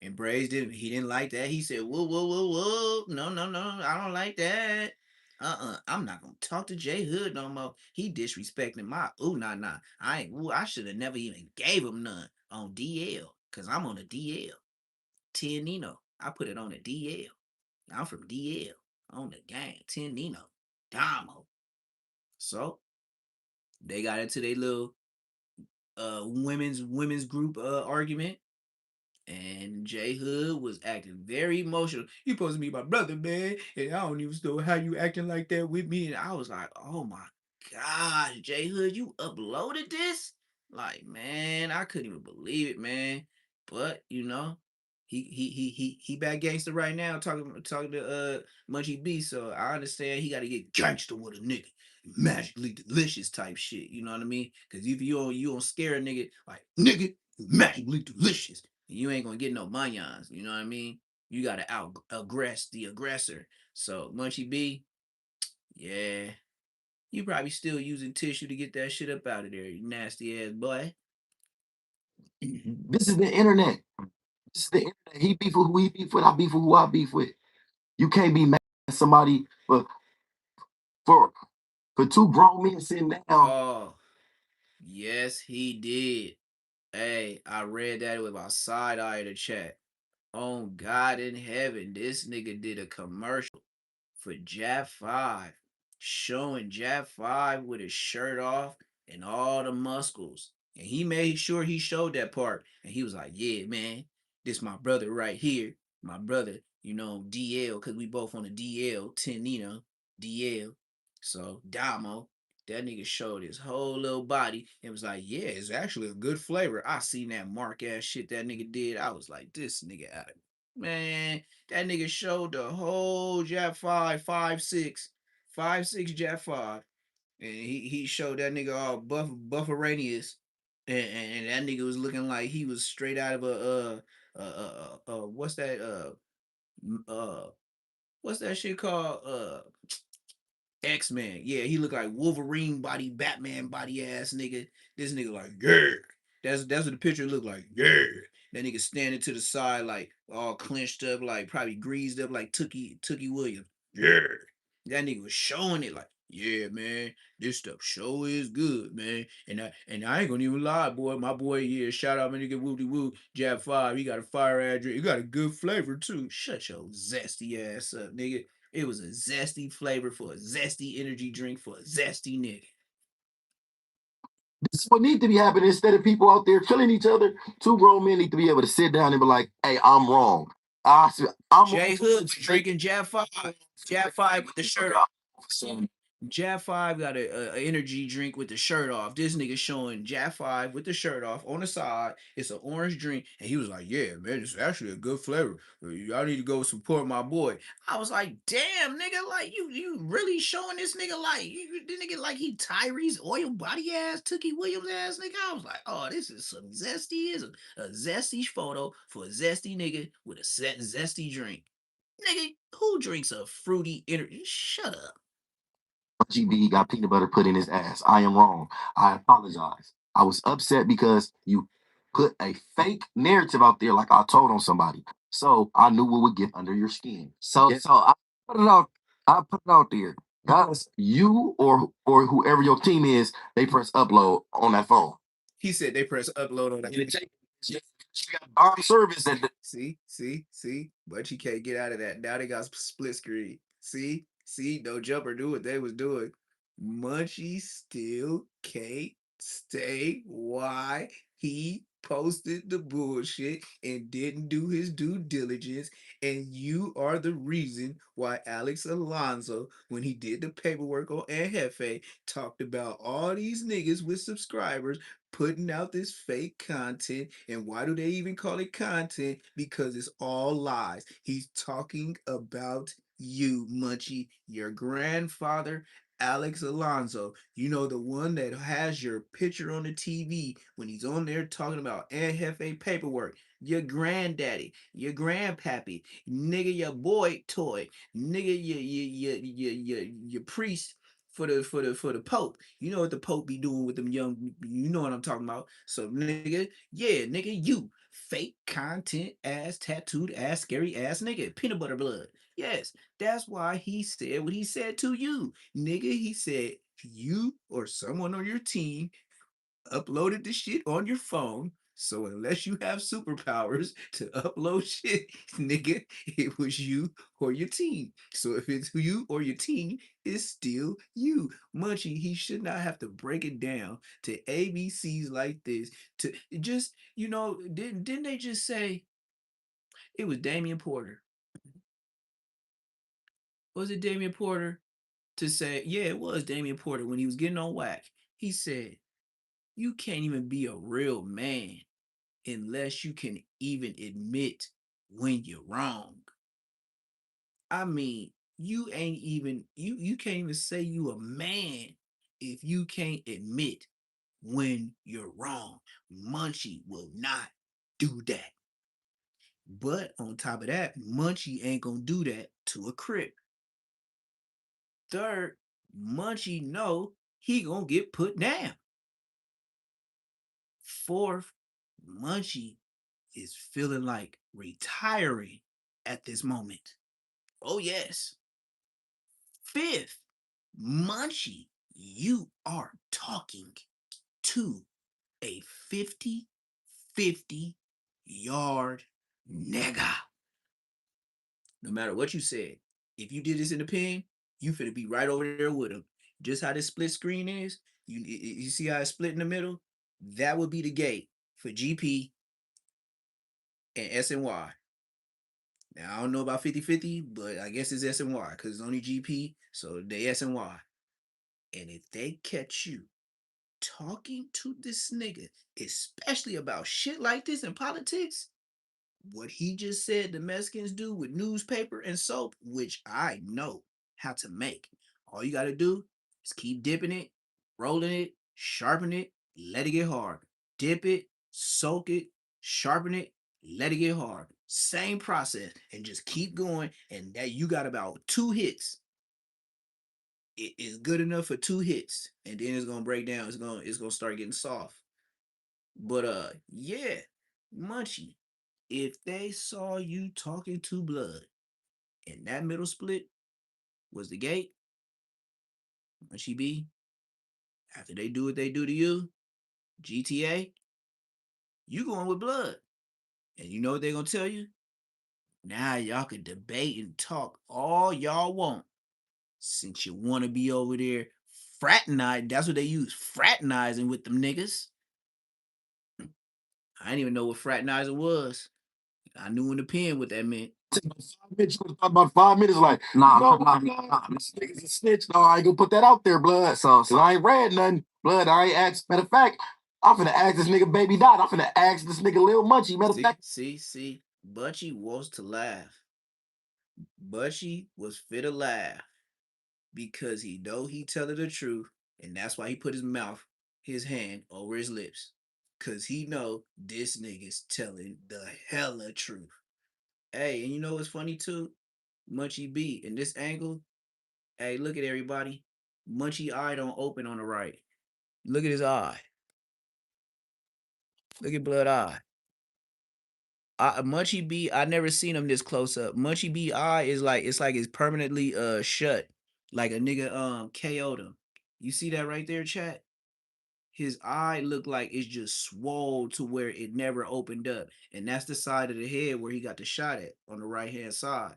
And Braves didn't like that. He said, whoa. No, I don't like that. I'm not gonna talk to Jhood no more. He disrespecting my nah. I should have never even gave him none on DL. Cause I'm on a DL. 10 Nino. I put it on a DL. I'm from DL. On the gang. 10 Nino. Damo. So they got into their little women's group argument. And Jhood was acting very emotional. You supposed to be my brother, man. And I don't even know how you acting like that with me. And I was like, oh my gosh, Jhood, you uploaded this? Like, man, I couldn't even believe it, man. But he back gangster right now talking to Munchie B. So I understand he gotta get gangster with a nigga. Magically delicious type shit. You know what I mean? Cause if you don't scare a nigga, like nigga, magically delicious. You ain't gonna get no mayans, you know what I mean? You gotta out aggress the aggressor. So Munchie B, yeah, you probably still using tissue to get that shit up out of there, you nasty ass boy. This is the internet. This is the internet. He beef with who he beef with. I beef with who I beef with. You can't be mad at somebody for two grown men sitting down. Oh, yes, he did. Hey, I read that with my side eye in the chat. Oh God in heaven, this nigga did a commercial for Jab 5, showing Jab 5 with his shirt off and all the muscles. And he made sure he showed that part. And he was like, yeah, man, this my brother right here. My brother, DL, because we both on the DL, 10, DL. So, Damo, that nigga showed his whole little body and was like, yeah, it's actually a good flavor. I seen that mark ass shit that nigga did. I was like, this nigga out of man, that nigga showed the whole Jab 5, 5'6", 5'6" Jab 5. And he showed that nigga all bufferanius. And that nigga was looking like he was straight out of what's that what's that shit called? X-Men. Yeah, he looked like Wolverine body, Batman body ass nigga. This nigga like, yeah. That's what the picture looked like. Yeah. That nigga standing to the side like all clenched up, like probably greased up like Tookie Williams. Yeah. That nigga was showing it like, yeah, man, this stuff show is good, man. And I ain't gonna even lie, boy. My boy, yeah, shout out my nigga Woody Woo, Jab 5. He got a fire address. He got a good flavor too. Shut your zesty ass up, nigga. It was a zesty flavor for a zesty energy drink for a zesty nigga. This is what needs to be happening instead of people out there killing each other. Two grown men need to be able to sit down and be like, hey, I'm wrong. I'm Jhood drinking Jab 5. Jab 5 with the shirt off. Jab 5 got a energy drink with the shirt off. This nigga showing Jab 5 with the shirt off on the side. It's an orange drink. And he was like, yeah, man, it's actually a good flavor. Y'all need to go support my boy. I was like, damn, nigga, like you really showing this nigga like this nigga like he Tyrese oil body ass, Tookie Williams ass nigga. I was like, oh, this is some zesty, is a zesty photo for a zesty nigga with a zesty drink. Nigga, who drinks a fruity energy? Shut up. GB got peanut butter put in his ass. I am wrong. I apologize. I was upset because you put a fake narrative out there like I told on somebody. So I knew what would get under your skin. So I put it out. I put it out there. Guys, you or whoever your team is, they press upload on that phone. He said they press upload on that. You got bomb service that See, but you can't get out of that. Now they got split screen. See, no jumper do what they was doing. Munchie still can't stay why he posted the bullshit and didn't do his due diligence. And you are the reason why Alex Alonso, when he did the paperwork on Jefe, talked about all these niggas with subscribers putting out this fake content. And why do they even call it content? Because it's all lies. He's talking about you, Munchie, your grandfather, Alex Alonso. You know, the one that has your picture on the TV when he's on there talking about Jefe paperwork. Your granddaddy, your grandpappy, nigga, your boy toy, nigga, your priest for the Pope. You know what the Pope be doing with them young, you know what I'm talking about. So nigga, yeah, nigga, you fake content ass, tattooed ass, scary ass nigga, peanut butter blood. Yes, that's why he said what he said to you. Nigga, he said you or someone on your team uploaded the shit on your phone. So unless you have superpowers to upload shit, nigga, it was you or your team. So if it's you or your team, it's still you. Munchie, he should not have to break it down to ABCs like this. To just, didn't they just say it was Damian Porter? Was it Damian Porter to say, yeah, it was Damian Porter when he was getting on whack. He said, you can't even be a real man unless you can even admit when you're wrong. I mean, you can't even say you a man if you can't admit when you're wrong. Munchie will not do that. But on top of that, Munchie ain't gonna do that to a crip. Third, Munchie know he gonna get put down. Fourth, Munchie is feeling like retiring at this moment. Oh, yes. Fifth, Munchie, you are talking to a 50-50 yard nigga. No matter what you said, if you did this in the pen, you finna be right over there with him. Just how this split screen is, you see how it's split in the middle? That would be the gate for GP and SNY. Now, I don't know about 50-50, but I guess it's SNY because it's only GP, so they SNY. And if they catch you talking to this nigga, especially about shit like this in politics, what he just said the Mexicans do with newspaper and soap, which I know how to make. All you got to do is keep dipping it, rolling it, sharpen it, let it get hard. Dip it, soak it, sharpen it, let it get hard. Same process, and just keep going. And that you got about 2 hits. It is good enough for 2 hits, and then it's gonna break down. It's gonna start getting soft. But yeah, Munchie, if they saw you talking to blood and that middle split was the gate, Munchie B, after they do what they do to you, GTA, you going with blood. And you know what they're gonna tell you? Now y'all can debate and talk all y'all want. Since you wanna be over there fraternizing, that's what they use, fraternizing with them niggas. I didn't even know what fraternizing was. I knew in the pen what that meant. You would have thought about 5 minutes, like, Nah, no, nah, blood, nah. this nigga's a snitch. No, I ain't gonna put that out there, blood. So I ain't read nothing. Blood, I ain't asked. Matter of fact, I'm finna ask this nigga Baby Dot. I'm finna ask this nigga Lil Munchie. Matter of fact, See, Butchie wants to laugh. Butchie was fit to laugh because he know he telling the truth, and that's why he put his hand over his lips, cause he know this nigga's telling the hella truth. Hey, and you know what's funny too? Munchie B in this angle. Hey, look at everybody. Munchie eye don't open on the right. Look at his eye. Look at Blood eye. Munchie B, I never seen him this close up. Munchie B eye is like it's permanently shut, like a nigga KO'd him. You see that right there, chat? His eye looked like it's just swole to where it never opened up, and that's the side of the head where he got the shot at on the right hand side.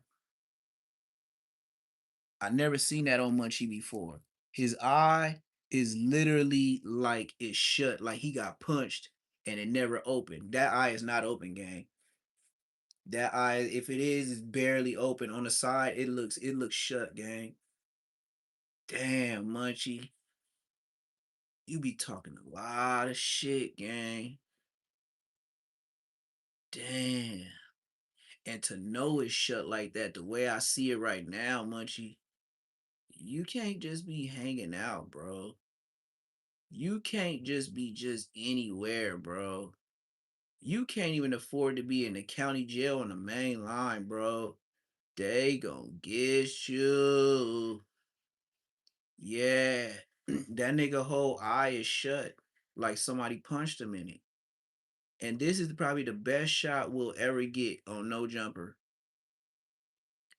I never seen that on Munchie before. His eye is literally like it's shut, like he got punched and it never opened. That eye is not open, gang. That eye, if it is barely open on the side. It looks shut, gang. Damn, Munchie. You be talking a lot of shit, gang. Damn. And to know it's shut like that, the way I see it right now, Munchie, you can't just be hanging out, bro. You can't just be just anywhere, bro. You can't even afford to be in the county jail on the main line, bro. They gonna get you. Yeah. That nigga whole eye is shut. Like somebody punched him in it. And this is probably the best shot we'll ever get on No Jumper.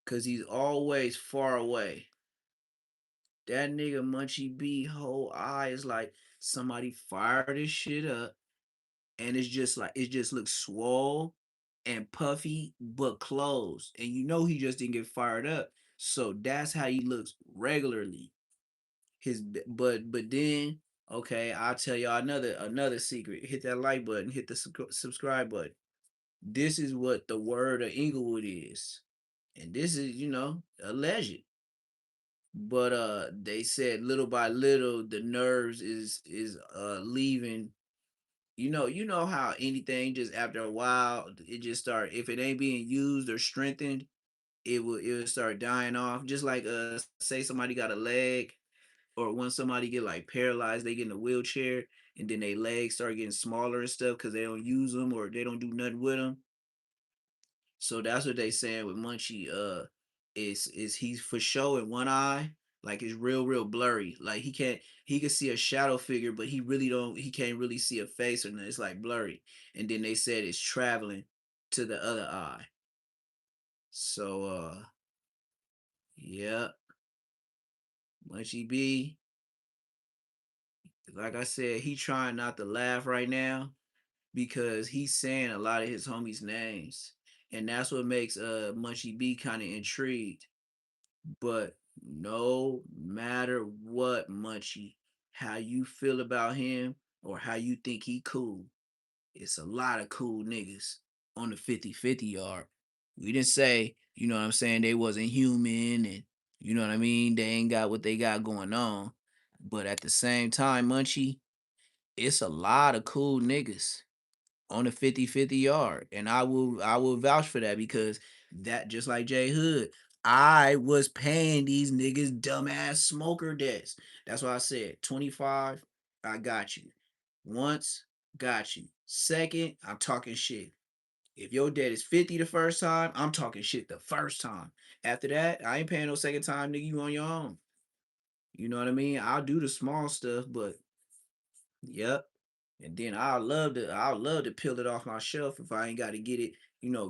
Cause he's always far away. That nigga Munchie B whole eye is like somebody fired this shit up. And it's just like it just looks swole and puffy but closed. And you know he just didn't get fired up. So that's how he looks regularly. But then okay, I'll tell y'all another secret. Hit that like button, hit the subscribe button. This is what the word of Inglewood is. And this is, alleged. But they said little by little the nerves is leaving. You know how anything just after a while it just start, if it ain't being used or strengthened, it will start dying off. Just like say somebody got a leg, or when somebody get like paralyzed, they get in a wheelchair and then their legs start getting smaller and stuff because they don't use them or they don't do nothing with them. So that's what they saying with Munchie. Is he's for show in one eye, like it's real blurry. Like he can see a shadow figure, but he can't really see a face or nothing. It's like blurry. And then they said it's traveling to the other eye. So yeah, Munchie B, like I said, he trying not to laugh right now because he's saying a lot of his homies' names. And that's what makes Munchie B kind of intrigued. But no matter what, Munchie, how you feel about him or how you think he cool, it's a lot of cool niggas on the 50-50 yard. We didn't say, you know what I'm saying, they wasn't human and you know what I mean, they ain't got what they got going on. But at the same time, Munchie, it's a lot of cool niggas on the 50-50 yard. And I will vouch for that because that just like Jhood, I was paying these niggas dumbass smoker debts. That's why I said 25, I got you. Once, got you. Second, I'm talking shit. If your debt is 50 the first time, I'm talking shit the first time. After that, I ain't paying no second time, nigga. You on your own. You know what I mean? I'll do the small stuff, but yep. And then I'll love to peel it off my shelf if I ain't got to get it,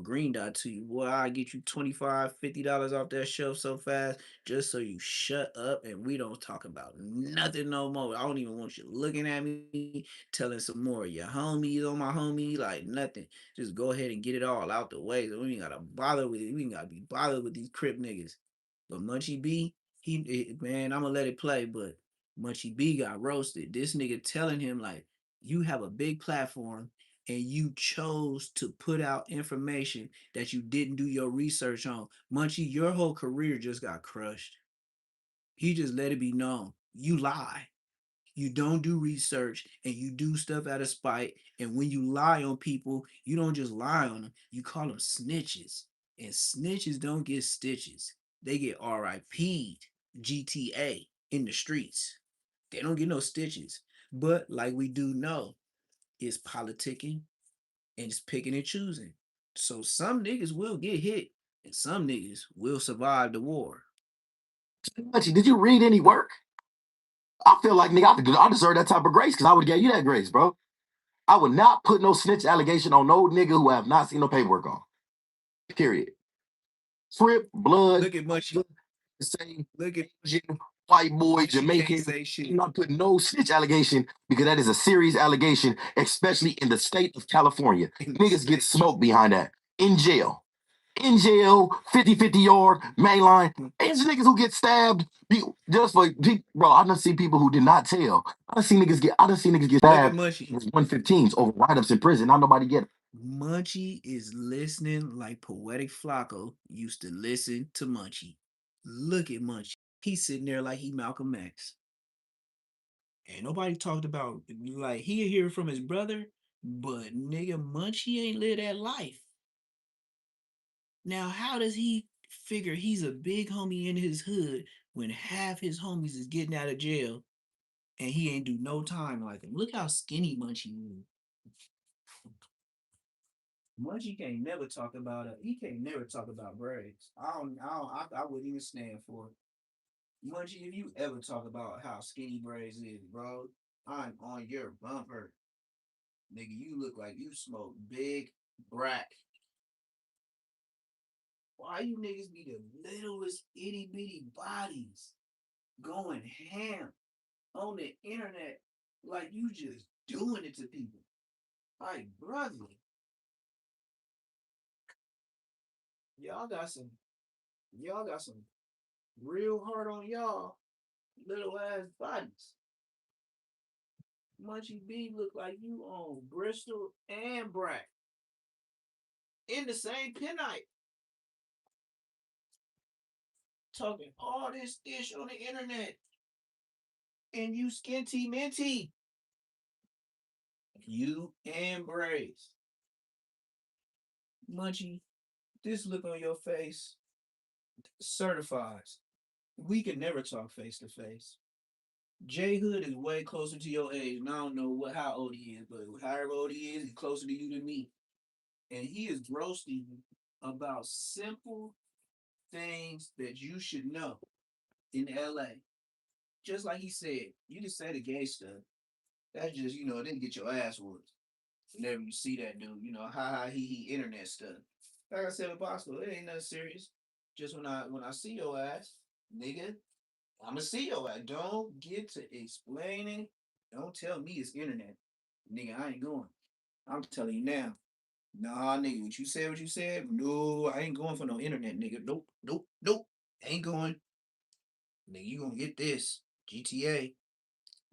green dot to you. Boy, I get you 25, $50 off that shelf so fast just so you shut up and we don't talk about nothing no more. I don't even want you looking at me, telling some more of your homies on my homie, like nothing. Just go ahead and get it all out the way. So we ain't gotta bother with it. We ain't gotta be bothered with these crip niggas. But Munchie B, man, I'ma let it play, but Munchie B got roasted. This nigga telling him like, you have a big platform and you chose to put out information that you didn't do your research on, Munchie, your whole career just got crushed. He just let it be known. You lie. You don't do research and you do stuff out of spite. And when you lie on people, you don't just lie on them, you call them snitches. And snitches don't get stitches. They get RIP'd, GTA in the streets. They don't get no stitches. But like we do know, it's politicking and it's picking and choosing. So some niggas will get hit and some niggas will survive the war. Munchie, did you read any work? I feel like nigga, I deserve that type of grace because I would have gave you that grace, bro. I would not put no snitch allegation on no nigga who I have not seen no paperwork on. Period. Crip, blood, Look at Munchie. same Look at white boy, Munchie can't Jamaican. say shit. I'm not putting no snitch allegation because that is a serious allegation, especially in the state of California. Niggas get smoked behind that. In jail. In jail, 50-50 yard, main line. It's niggas who get stabbed just for, bro, I done see people who did not tell. I done see niggas get Look at stabbed Munchie. with 115s over write-ups in prison. Not nobody get it. Munchie is listening like Poetic Flacco used to listen to Munchie. Look at Munchie. He's sitting there like he Malcolm X. And nobody talked about, like, he'll hear from his brother, but nigga, Munchie ain't live that life. Now, how does he figure he's a big homie in his hood when half his homies is getting out of jail and he ain't do no time like him? Look how skinny Munchie is. Munchie can't never talk about it. He can't never talk about braids. I wouldn't even stand for it. Munchie, if you ever talk about how skinny braids is, bro, I'm on your bumper. Nigga, you look like you smoke big brack. Why you niggas be the littlest itty bitty bodies going ham on the internet like you just doing it to people? Like, brother, y'all got some y'all got some real hard on y'all little ass bodies. Munchie B look like you on Bristol and Brack in the same pinite. Talking all this ish on the internet. And you skinty minty. You and Brace. Munchie, this look on your face certifies. We can never talk face to face. Jhood is way closer to your age, and I don't know how old he is, but however old he is, he's closer to you than me. And he is roasting you about simple things that you should know in LA. Just like he said, you can say the gay stuff. That's just, it didn't get your ass whooped. Whenever you see that dude, ha ha he internet stuff. Like I said with Bosco, it ain't nothing serious. Just when I see your ass, nigga, I'ma see your ass. Don't get to explaining. Don't tell me it's internet. Nigga, I ain't going. I'm telling you now. Nah, nigga, what you said? No, I ain't going for no internet, nigga. Nope, nope, nope. Ain't going. Nigga, you gonna get this. GTA.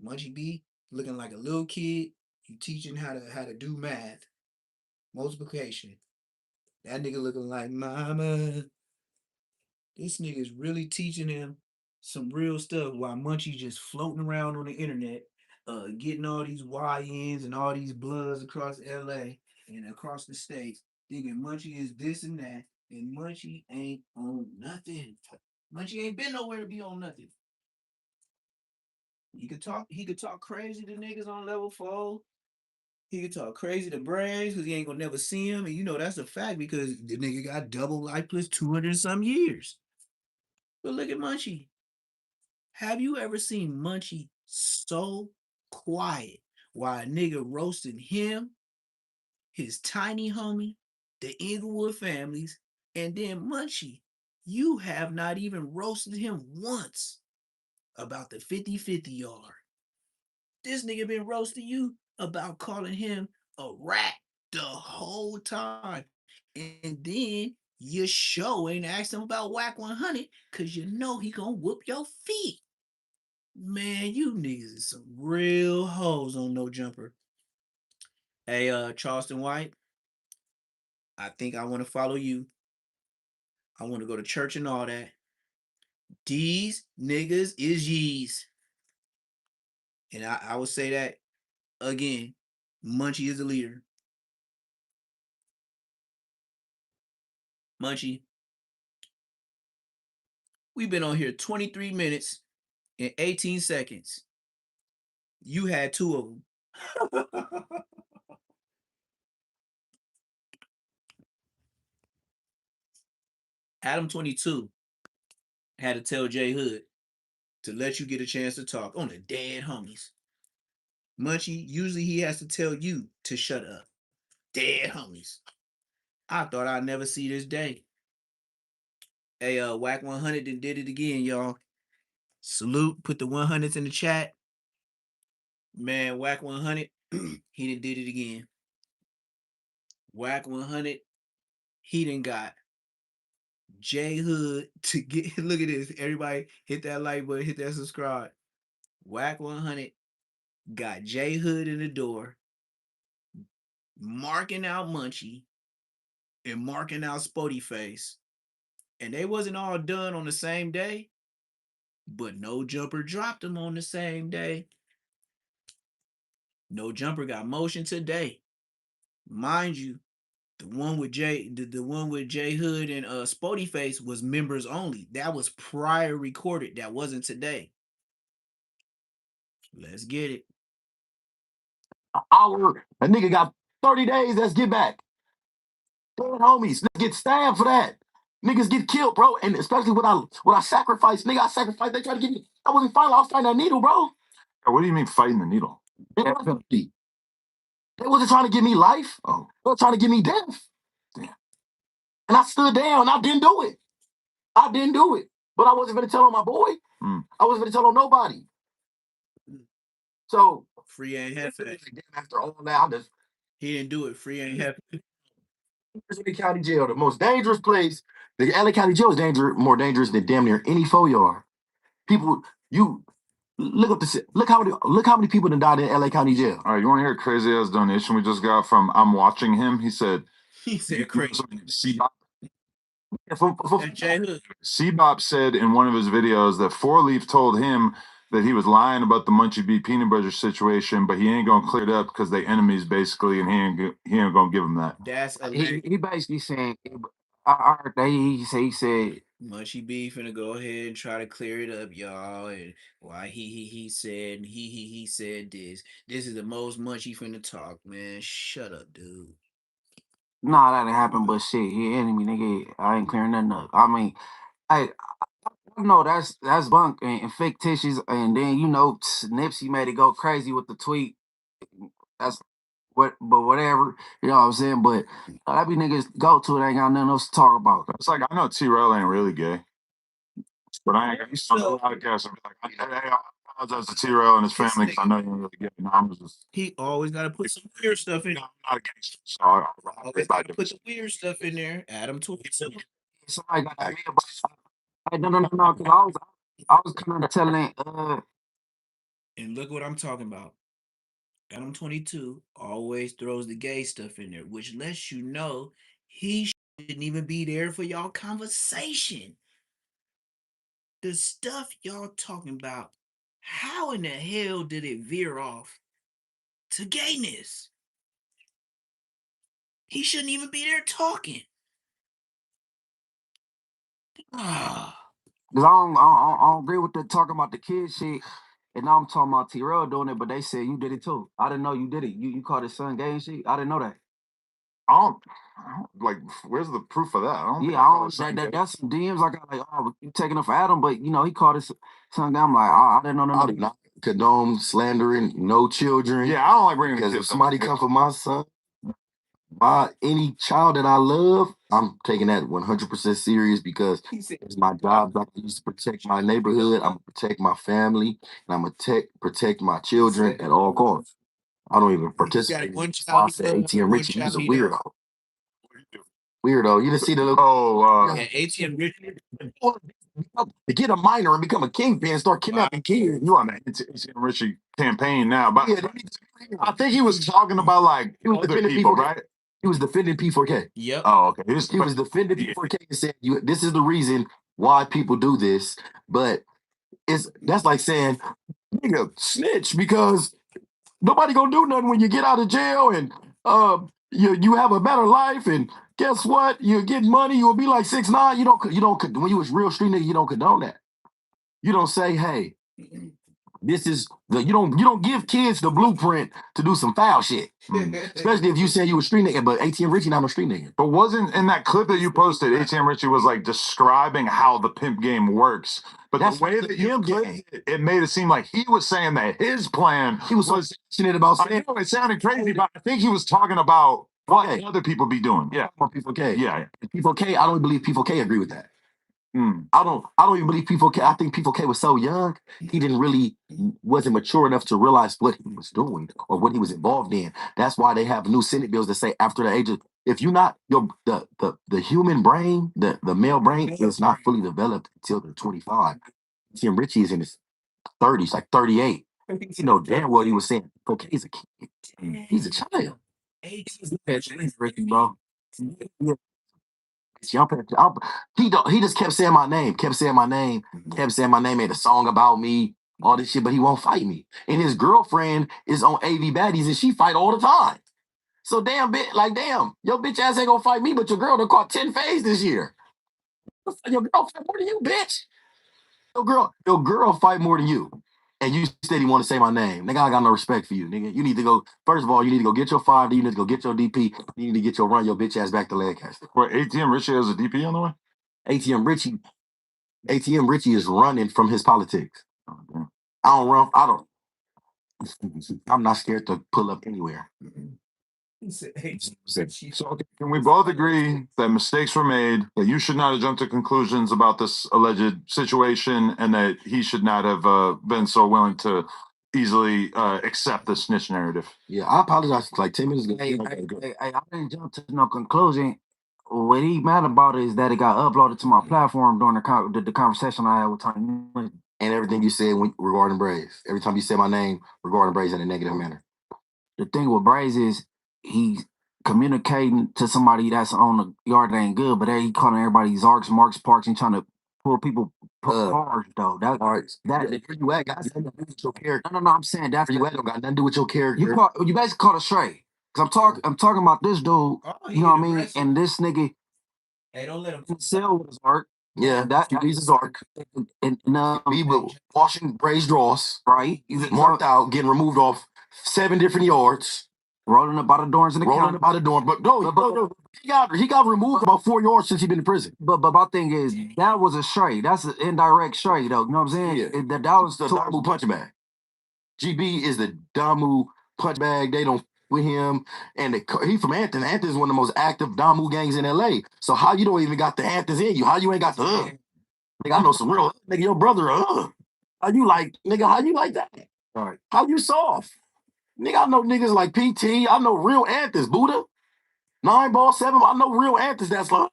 Munchie B looking like a little kid. You teaching how to do math. Multiplication. That nigga looking like mama. This nigga is really teaching him some real stuff while Munchie just floating around on the internet, getting all these YNs and all these bloods across LA and across the states, thinking Munchie is this and that, and Munchie ain't on nothing. Munchie ain't been nowhere to be on nothing. He could talk crazy to niggas on level 4. He could talk crazy to Braves because he ain't gonna never see him. And that's a fact because the nigga got double life plus 200 some years. But look at Munchie. Have you ever seen Munchie so quiet while a nigga roasting him, his tiny homie, the Inglewood families, and then Munchie, you have not even roasted him once about the 50-50 yard. This nigga been roasting you about calling him a rat the whole time. And then your show ain't asked him about Whack 100 because you know he gonna whoop your feet. Man, you niggas is some real hoes on No Jumper. Hey, Charleston White, I think I want to follow you. I want to go to church and all that. These niggas is yees. And I would say that again. Munchie is the leader. Munchie, we've been on here 23 minutes and 18 seconds. You had 2 of them. Adam 22 had to tell Jhood to let you get a chance to talk on the dead homies. Munchie, usually he has to tell you to shut up. Dead homies. I thought I'd never see this day. Hey, Whack 100 did it again, y'all. Salute, put the 100s in the chat. Man, Whack 100, he did it again. Whack 100, he done got Jhood to get, look at this. Everybody hit that like button, hit that subscribe. Whack 100 got Jhood in the door, marking out Munchie and marking out Spoety Face. And they wasn't all done on the same day, but No Jumper dropped them on the same day. No Jumper got motion today. Mind you, the one with Jhood and Spoety Face was members only. That was prior recorded. That wasn't today. Let's get it. A nigga got 30 days. Let's get back. Dead homies. Niggas get stabbed for that. Niggas get killed, bro. And especially when I sacrifice, nigga, I sacrifice. They try to get me. I wasn't fighting. I was fighting that needle, bro. What do you mean fighting the needle? They wasn't trying to give me life. Oh, they were trying to give me death. Damn. And I stood down. I didn't do it. But I wasn't going to tell on my boy. I wasn't going to tell on nobody. So Free ain't happy. After all that, he didn't do it. Free ain't happy. The county jail, the most dangerous place. The LA County Jail is more dangerous than damn near any 4-yard. People, you look up the look how many people done died in LA County Jail. All right, you want to hear a crazy ass donation we just got from I'm Watching Him? He said crazy. C-Bop said in one of his videos that 4-Leaf told him that he was lying about the Munchie B peanut butter situation, but he ain't gonna clear it up because they enemies basically, and he ain't gonna give him that. That's he basically saying. I heard that he said Munchie B finna go ahead and try to clear it up, y'all. And why he said he said this. This is the most Munchie finna talk, man. Shut up, dude. Nah, that didn't happen, but shit, he enemy, nigga. I ain't clearing nothing up. I mean, I know that's bunk and fictitious, and then Nipsey made it go crazy with the tweet. That's but whatever, you know what I'm saying. But that be niggas go to it, ain't got nothing else to talk about. It's like I know T-Rail ain't really gay, but I ain't. He's on the podcast and be like, hey, I apologize to T-Rail and his family because I know you ain't really gay. No, I'm just. He always got to put some weird stuff in. I'm not a gangster, so I always got to put the weird stuff in there. Adam 22. Somebody got me about. No. Cause I was kind of telling. And look what I'm talking about. Adam 22 always throws the gay stuff in there, which lets you know he shouldn't even be there for y'all conversation. The stuff y'all talking about, how in the hell did it veer off to gayness? He shouldn't even be there talking. Cause I don't agree with the talking about the kid shit. And now I'm talking about T-Rail doing it, but they said you did it too. I didn't know you did it. You called his son gay and shit. I didn't know that. I don't like. Where's the proof of that? I don't. That's some DMs I got. Like, oh, you taking it for Adam, but he called his son gay. I'm like, oh, I didn't know. I do not condone slandering no children. Yeah, I don't like bringing because if somebody come for my son, by any child that I love, I'm taking that 100% serious because it's my job. I used to protect my neighborhood. I'm gonna protect my family, and I'm gonna protect my children at all costs. I don't even participate. I said ATM Richie, he's a weirdo. Weirdo. You didn't see the little ATM Richie. to get a minor and become a kingpin, start kidnapping kids. You on that ATM Richie campaign now, but Yeah, I think he was talking about like he was other defending people, P4K. right? He was defending P4K. Yep. Oh, okay. He was defending P4K and said, "This is the reason why people do this." But that's like saying, "Nigga, snitch," because nobody gonna do nothing when you get out of jail and you have a better life. And guess what? You get money. You'll be like 6ix9ine. You don't when you was real street nigga. You don't condone that. You don't say, "Hey, this is the," you don't give kids the blueprint to do some foul shit. Especially if you say you a street nigga, but ATM Richie not no street nigga. But wasn't in that clip that you posted, ATM Richie was like describing how the pimp game works. But That's the way the that you pimp clipped game. it made it seem like he was saying that his plan He was so passionate about I saying know it sounded crazy, but I think he was talking about what Okay. other people be doing. Yeah. P4K. Yeah. P4K, I don't believe P4K agree with that. Mm. I don't even believe P4K. I think P4K was so young, he wasn't mature enough to realize what he was doing or what he was involved in. That's why they have new Senate bills that say after the age of, if you're not the human brain, the male brain is not fully developed until they're 25. Tim Richie is in his 30s, like 38. You know damn well he was saying, okay, he's a kid. He's a child. Ricky, bro. He just kept saying my name, kept saying my name, made a song about me, all this shit, but he won't fight me. And his girlfriend is on AV Baddies and she fight all the time. So damn, your bitch ass ain't gonna fight me, but your girl done caught 10 Fays this year. Your girl fight more than you, bitch. Your girl fight more than you. And you steady want to say my name. Nigga, I got no respect for you, nigga. You need to go, first of all, you need to go get your 5D, you need to go get your DP, you need to get your run your bitch ass back to Lancaster. Where ATM Richie has a DP on the way? ATM Richie is running from his politics. Oh, I'm not scared to pull up anywhere. So can we both agree that mistakes were made, that you should not have jumped to conclusions about this alleged situation, and that he should not have been so willing to easily accept the snitch narrative? Yeah, I apologize. Like 10 minutes ago. I didn't jump to no conclusion. What he mad about is that it got uploaded to my platform during the conversation I had with Tony. And everything you said regarding Braves. Every time you say my name regarding Braves in a negative manner. The thing with Braze is he's communicating to somebody that's on the yard that ain't good, but he calling everybody Zarks, Marks, Parks, and trying to pull people cars though. That Where you at, guys? Nothing to do with your character. No, I'm saying that's Where you at don't got nothing to do with your character. you basically caught a stray. Cause I'm talking about this dude, you know what I mean? And this nigga Hey, don't let him sell with his art. Yeah, he's his arc. And He was washing Braves draws, right? marked out, getting removed off 7 different yards. Rolling up by the doors in the county. By the door. But no, he got removed about 4 yards since he been in prison. But my thing is that was a stray. That's an indirect stray though. You know what I'm saying? Yeah. That was the Damu punch bag. GB is the Damu punch bag. They don't with him, and he from Hampton. Hampton is one of the most active Damu gangs in LA. So how you don't even got the Hamptons in you? How you ain't got the Nigga, I know some real nigga. Your brother, How you like nigga? How you like that? All right. How you soft? Nigga, I know niggas like PT. I know real anthers, Buddha. 9 ball 7. I know real anthers. That's like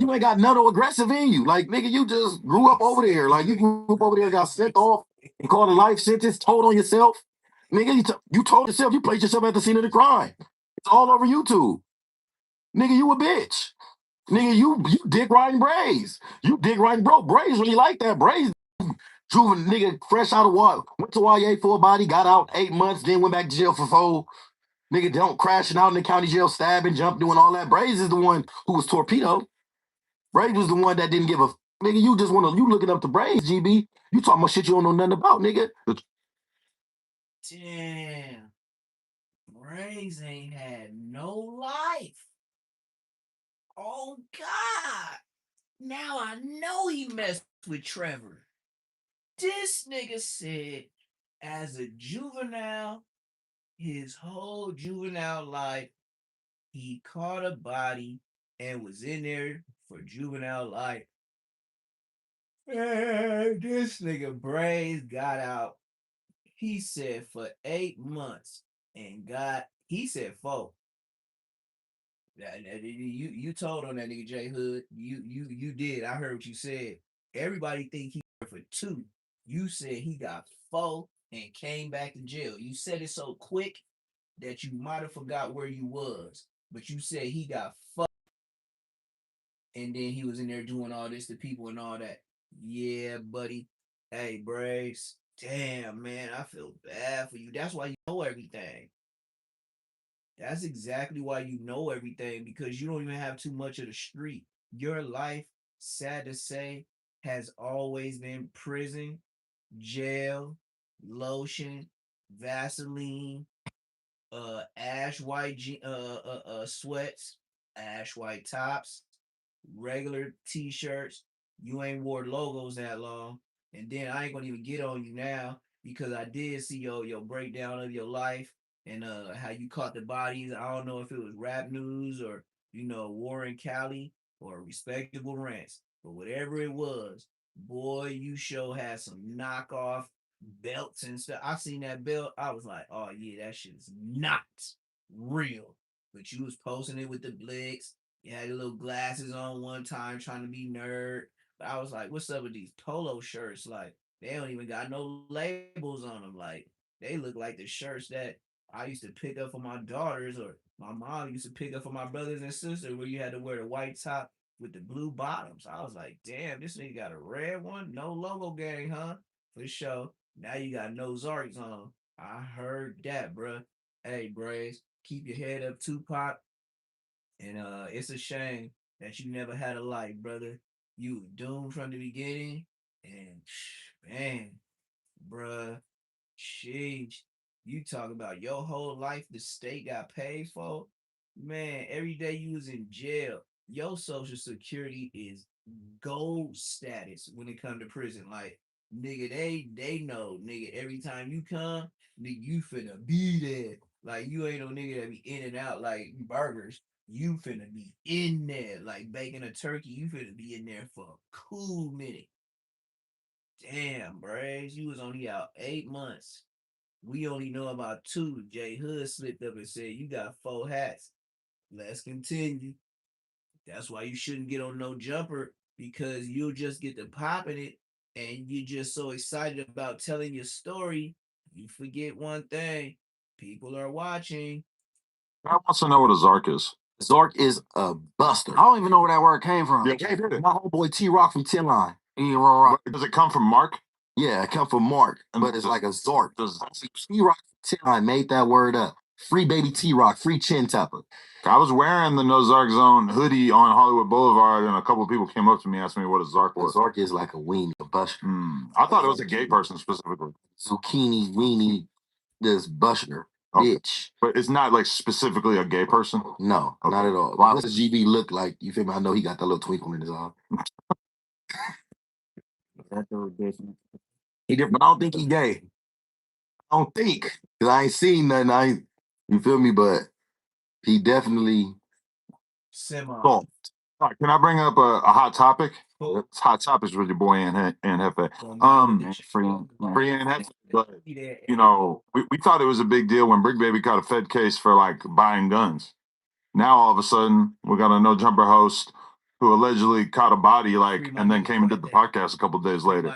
you ain't got none of aggressive in you. Like nigga, you just grew up over there. Like you grew up over there, got sent off and called a life sentence, told on yourself. Nigga, you told yourself, you placed yourself at the scene of the crime. It's all over YouTube. Nigga, you a bitch. Nigga, you dick riding Braves. You dick riding bro. Braves really like that. Braves juvenile nigga fresh out of what? Went to YA for a body, got out 8 months, then went back to jail for 4. Nigga don't crashing out in the county jail, stabbing, jump, doing all that. Braves is the one who was torpedo. Braves was the one that didn't give a nigga. You just want to you looking up the Braves, GB. You talking about shit you don't know nothing about, nigga. Damn. Braves ain't had no life. Oh God. Now I know he messed with Trevor. This nigga said as a juvenile, his whole juvenile life, he caught a body and was in there for juvenile life. And this nigga Braves got out, he said for 8 months and he said 4. You told on that nigga Jhood. You did. I heard what you said. Everybody think he for 2. You said he got 4 and came back to jail. You said it so quick that you might have forgot where you was. But you said he got 4 and then he was in there doing all this to people and all that. Yeah, buddy. Hey, Braves. Damn, man, I feel bad for you. That's why you know everything. That's exactly why you know everything, because you don't even have too much of the street. Your life, sad to say, has always been prison, jail, lotion, Vaseline, ash white sweats, ash white tops, regular t-shirts. You ain't wore logos that long. And then I ain't gonna even get on you now because I did see your breakdown of your life and how you caught the bodies. I don't know if it was rap news or Warren Cali or respectable rants, but whatever it was, boy, you sure had some knockoff belts and stuff. I seen that belt. I was like, oh yeah, that shit is not real. But you was posting it with the blicks. You had your little glasses on one time trying to be nerd. But I was like, what's up with these polo shirts? Like, they don't even got no labels on them. Like, they look like the shirts that I used to pick up for my daughters or my mom used to pick up for my brothers and sisters where you had to wear the white top with the blue bottoms. I was like, damn, this nigga got a red one? No logo gang, huh? For sure. Now you got no Zarks on. I heard that, bruh. Hey, Braves, keep your head up, Tupac. And it's a shame that you never had a life, brother. You were doomed from the beginning. And man, bruh, sheesh. You talk about your whole life the state got paid for. Man, every day you was in jail, your social security is gold status when it come to prison. Like, nigga, they know, nigga, every time you come, nigga, you finna be there. Like, you ain't no nigga that be in and out like burgers. You finna be in there. Like baking a turkey, you finna be in there for a cool minute. Damn, Braves, you was only out 8 months. We only know about 2. Jhood slipped up and said, you got 4 hats. Let's continue. That's why you shouldn't get on no jumper because you'll just get to popping it and you're just so excited about telling your story. You forget one thing. People are watching. I want to know what a Zark is. Zark is a buster. I don't even know where that word came from. Yeah, can't hit it. My homeboy T Rock from 10 Line. Yeah, raw. Does it come from Mark? Yeah, it come from Mark, but it's like a Zark. T Rock from 10 Line made that word up. Free baby T Rock, free chin topper. I was wearing the No Zark Zone hoodie on Hollywood Boulevard, and a couple of people came up to me asking me what a Zark A was. Zark is like a weenie, a buster. I thought it was a gay person specifically. Zucchini, weenie, this buster. Okay. Bitch. But it's not like specifically a gay person? No, Okay. not at all. Wow. What does GB look like? You feel me? I know he got that little twinkle in his eye. That's different. He different, but I don't think he gay. I don't think. Because I ain't seen nothing. You feel me? But he definitely Semi. All right, can I bring up a hot topic? It's hot topics with your boy and Hefe. Free and Hefe. But, you know, we thought it was a big deal when Brick Baby caught a Fed case for like buying guns. Now all of a sudden we got a No Jumper host who allegedly caught a body and then came and did the podcast a couple days later.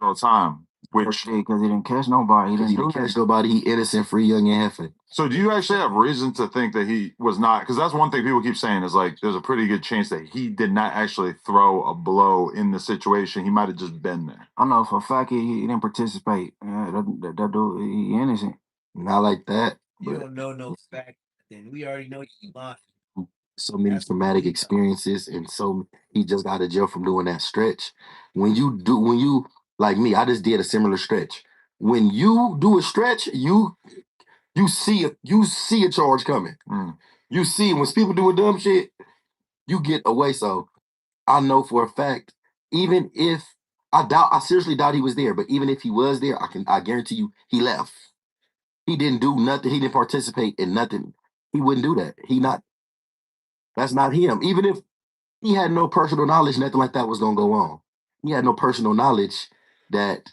All the time. Which because he didn't catch nobody. He didn't catch nobody. He innocent, free, young, and Hefe. So do you actually have reason to think that he was not? Because that's one thing people keep saying is like there's a pretty good chance that he did not actually throw a blow in the situation. He might have just been there. I know for a fact he didn't participate. That dude, he innocent. Not like that. You don't know no fact. Then we already know you lying. So many traumatic experiences, and so he just got out of jail from doing that stretch. When you like me, I just did a similar stretch. When you do a stretch, you see a charge coming. You see when people do a dumb shit, you get away. So I know for a fact, even if I seriously doubt he was there, but even if he was there, I guarantee you he left. He didn't do nothing. He didn't participate in nothing. He wouldn't do that. That's not him. Even if he had no personal knowledge, nothing like that was gonna go on. He had no personal knowledge that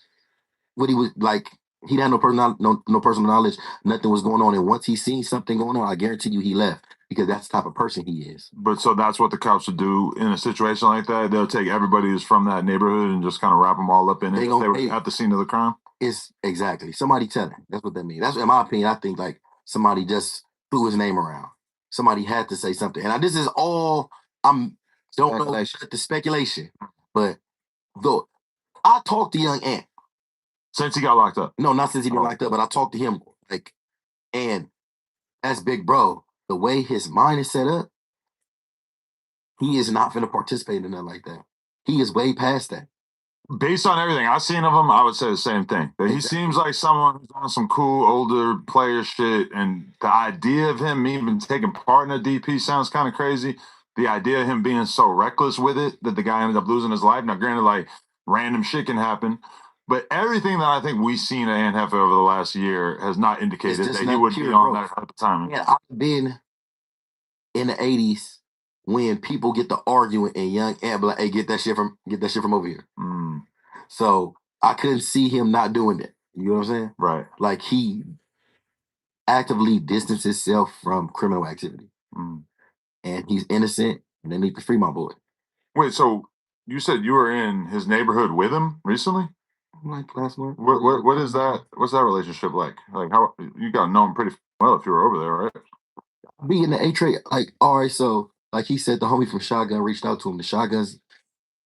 what he was like. He had no personal knowledge. Nothing was going on. And once he seen something going on, I guarantee you he left. because that's the type of person he is. But so that's what the cops would do in a situation like that. They'll take everybody who's from that neighborhood and just kind of wrap them all up in it. They were at the scene of the crime. It's exactly somebody telling. That's what that means. That's in my opinion. I think like somebody just threw his name around. Somebody had to say something. And this is all don't know the speculation, but though I talked to young Ant since he got locked up. No, not since he been locked up, but I talked to him like, and as big bro, the way his mind is set up, he is not going to participate in that like that. He is way past that. Based on everything I've seen of him, I would say the same thing. That he seems like someone who's on some cool older player shit, and the idea of him even taking part in a DP sounds kind of crazy. The idea of him being so reckless with it that the guy ended up losing his life. Now, granted, like random shit can happen, but everything that I think we've seen at Anhefe over the last year has not indicated that he would be on that type of timing. Yeah, I've been in the 80s when people get to arguing and young Ant be like, hey, get that shit from over here. Mm. So I couldn't see him not doing that. You know what I'm saying? Right. Like he actively distanced himself from criminal activity. Mm. And he's innocent, and they need to free my boy. Wait, so you said you were in his neighborhood with him recently? Like last month. What is that? What's that relationship like? Like how you got to know him pretty well if you were over there, right? Be in the A trade, like all right. So like he said, the homie from Shotgun reached out to him. The Shotguns,